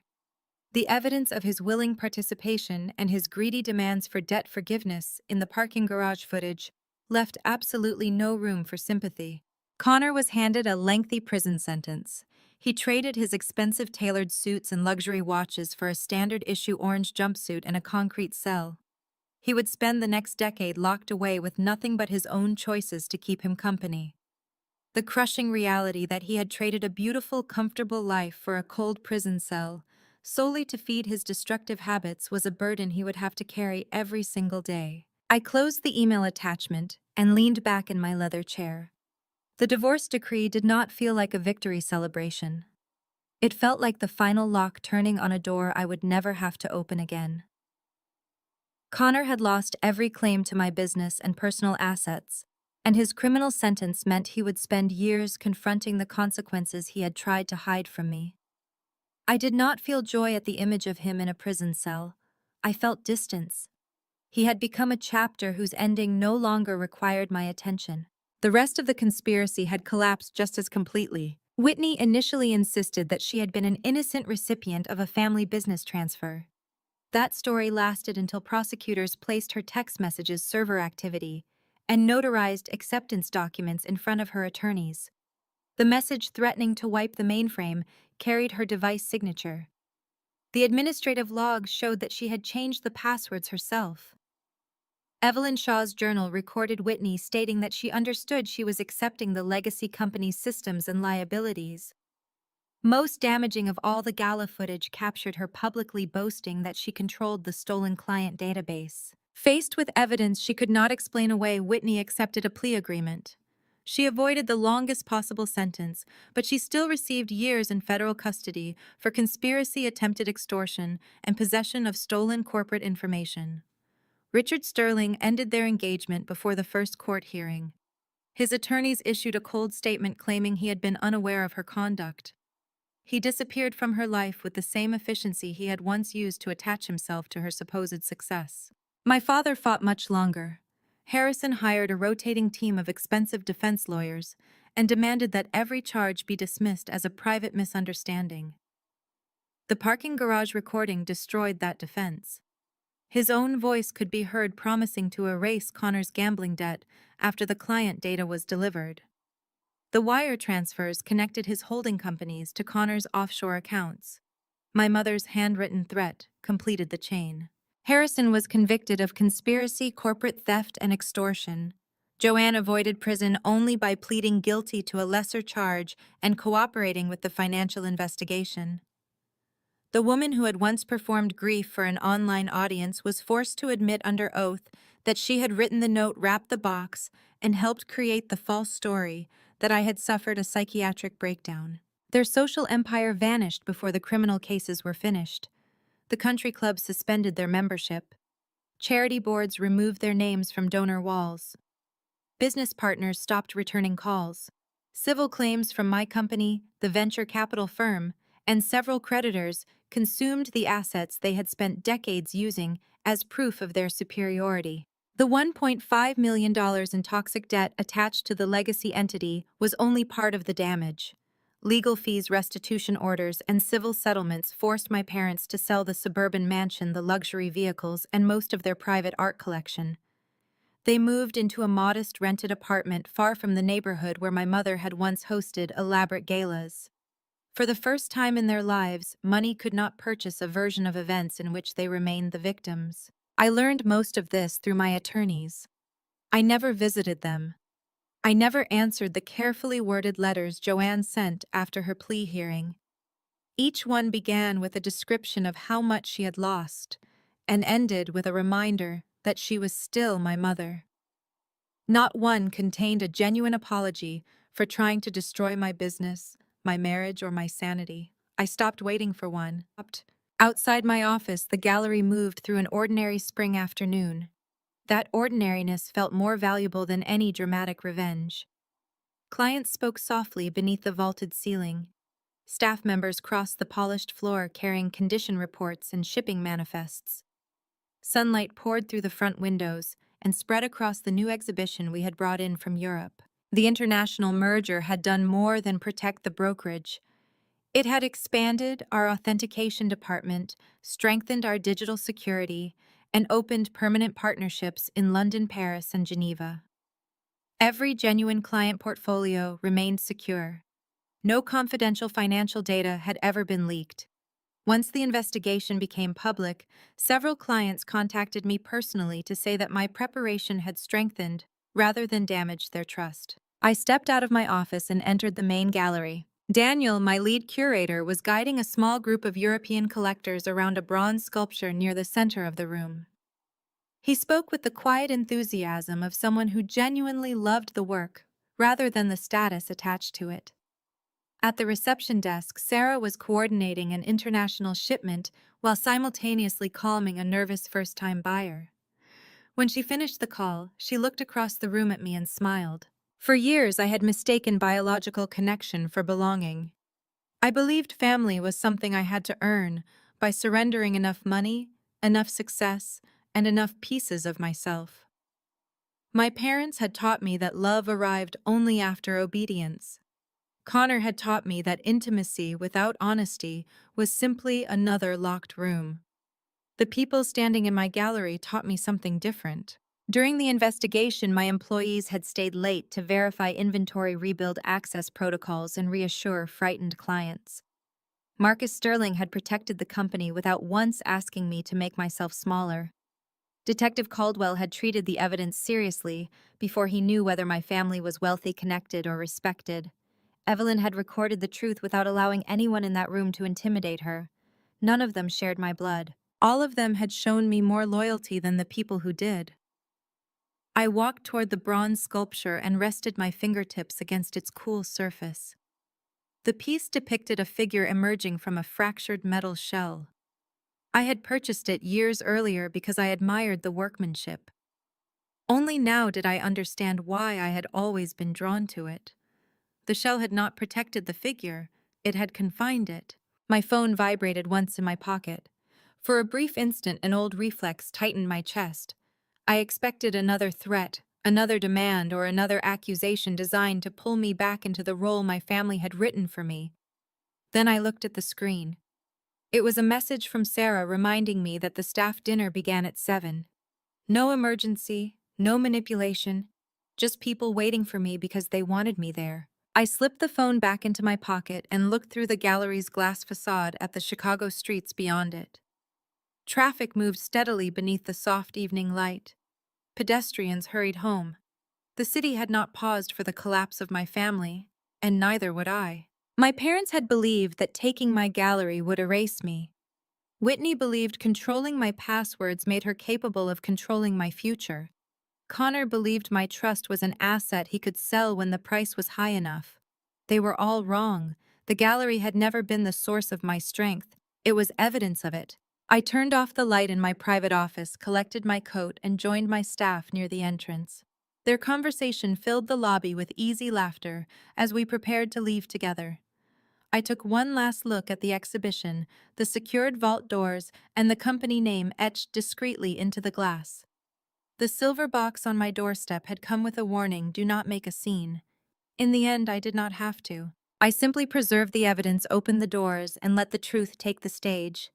The evidence of his willing participation and his greedy demands for debt forgiveness in the parking garage footage left absolutely no room for sympathy. Connor was handed a lengthy prison sentence. He traded his expensive tailored suits and luxury watches for a standard-issue orange jumpsuit and a concrete cell. He would spend the next decade locked away with nothing but his own choices to keep him company. The crushing reality that he had traded a beautiful, comfortable life for a cold prison cell, solely to feed his destructive habits, was a burden he would have to carry every single day. I closed the email attachment and leaned back in my leather chair. The divorce decree did not feel like a victory celebration. It felt like the final lock turning on a door I would never have to open again. Connor had lost every claim to my business and personal assets, and his criminal sentence meant he would spend years confronting the consequences he had tried to hide from me. I did not feel joy at the image of him in a prison cell. I felt distance. He had become a chapter whose ending no longer required my attention. The rest of the conspiracy had collapsed just as completely. Whitney initially insisted that she had been an innocent recipient of a family business transfer. That story lasted until prosecutors placed her text messages server activity and notarized acceptance documents in front of her attorneys. The message threatening to wipe the mainframe carried her device signature. The administrative logs showed that she had changed the passwords herself. Evelyn Shaw's journal recorded Whitney stating that she understood she was accepting the legacy company's systems and liabilities. Most damaging of all, the gala footage captured her publicly boasting that she controlled the stolen client database. Faced with evidence she could not explain away, Whitney accepted a plea agreement. She avoided the longest possible sentence, but she still received years in federal custody for conspiracy, attempted extortion, and possession of stolen corporate information. Richard Sterling ended their engagement before the first court hearing. His attorneys issued a cold statement claiming he had been unaware of her conduct. He disappeared from her life with the same efficiency he had once used to attach himself to her supposed success. My father fought much longer. Harrison hired a rotating team of expensive defense lawyers and demanded that every charge be dismissed as a private misunderstanding. The parking garage recording destroyed that defense. His own voice could be heard promising to erase Connor's gambling debt after the client data was delivered. The wire transfers connected his holding companies to Connor's offshore accounts. My mother's handwritten threat completed the chain. Harrison was convicted of conspiracy, corporate theft, and extortion. Joanne avoided prison only by pleading guilty to a lesser charge and cooperating with the financial investigation. The woman who had once performed grief for an online audience was forced to admit under oath that she had written the note, wrapped the box, and helped create the false story that I had suffered a psychiatric breakdown. Their social empire vanished before the criminal cases were finished. The country clubs suspended their membership. Charity boards removed their names from donor walls. Business partners stopped returning calls. Civil claims from my company, the venture capital firm, and several creditors consumed the assets they had spent decades using as proof of their superiority. The $1.5 million in toxic debt attached to the legacy entity was only part of the damage. Legal fees, restitution orders, and civil settlements forced my parents to sell the suburban mansion, the luxury vehicles, and most of their private art collection. They moved into a modest rented apartment far from the neighborhood where my mother had once hosted elaborate galas. For the first time in their lives, money could not purchase a version of events in which they remained the victims. I learned most of this through my attorneys. I never visited them. I never answered the carefully worded letters Joanne sent after her plea hearing. Each one began with a description of how much she had lost, and ended with a reminder that she was still my mother. Not one contained a genuine apology for trying to destroy my business, my marriage, or my sanity. I stopped waiting for one. Outside my office, the gallery moved through an ordinary spring afternoon. That ordinariness felt more valuable than any dramatic revenge. Clients spoke softly beneath the vaulted ceiling. Staff members crossed the polished floor carrying condition reports and shipping manifests. Sunlight poured through the front windows and spread across the new exhibition we had brought in from Europe. The international merger had done more than protect the brokerage. It had expanded our authentication department, strengthened our digital security, and opened permanent partnerships in London, Paris, and Geneva. Every genuine client portfolio remained secure. No confidential financial data had ever been leaked. Once the investigation became public, several clients contacted me personally to say that my preparation had strengthened rather than damaged their trust. I stepped out of my office and entered the main gallery. Daniel, my lead curator, was guiding a small group of European collectors around a bronze sculpture near the center of the room. He spoke with the quiet enthusiasm of someone who genuinely loved the work, rather than the status attached to it. At the reception desk, Sarah was coordinating an international shipment while simultaneously calming a nervous first-time buyer. When she finished the call, she looked across the room at me and smiled. For years, I had mistaken biological connection for belonging. I believed family was something I had to earn by surrendering enough money, enough success, and enough pieces of myself. My parents had taught me that love arrived only after obedience. Connor had taught me that intimacy without honesty was simply another locked room. The people standing in my gallery taught me something different. During the investigation, my employees had stayed late to verify inventory rebuild access protocols and reassure frightened clients. Marcus Sterling had protected the company without once asking me to make myself smaller. Detective Caldwell had treated the evidence seriously before he knew whether my family was wealthy, connected, or respected. Evelyn had recorded the truth without allowing anyone in that room to intimidate her. None of them shared my blood. All of them had shown me more loyalty than the people who did. I walked toward the bronze sculpture and rested my fingertips against its cool surface. The piece depicted a figure emerging from a fractured metal shell. I had purchased it years earlier because I admired the workmanship. Only now did I understand why I had always been drawn to it. The shell had not protected the figure, it had confined it. My phone vibrated once in my pocket. For a brief instant, an old reflex tightened my chest. I expected another threat, another demand, or another accusation designed to pull me back into the role my family had written for me. Then I looked at the screen. It was a message from Sarah reminding me that the staff dinner began at 7. No emergency, no manipulation, just people waiting for me because they wanted me there. I slipped the phone back into my pocket and looked through the gallery's glass facade at the Chicago streets beyond it. Traffic moved steadily beneath the soft evening light. Pedestrians hurried home. The city had not paused for the collapse of my family, and neither would I. My parents had believed that taking my gallery would erase me. Whitney believed controlling my passwords made her capable of controlling my future. Connor believed my trust was an asset he could sell when the price was high enough. They were all wrong. The gallery had never been the source of my strength. It was evidence of it. I turned off the light in my private office, collected my coat, and joined my staff near the entrance. Their conversation filled the lobby with easy laughter as we prepared to leave together. I took one last look at the exhibition, the secured vault doors, and the company name etched discreetly into the glass. The silver box on my doorstep had come with a warning, "Do not make a scene." In the end, I did not have to. I simply preserved the evidence, opened the doors, and let the truth take the stage.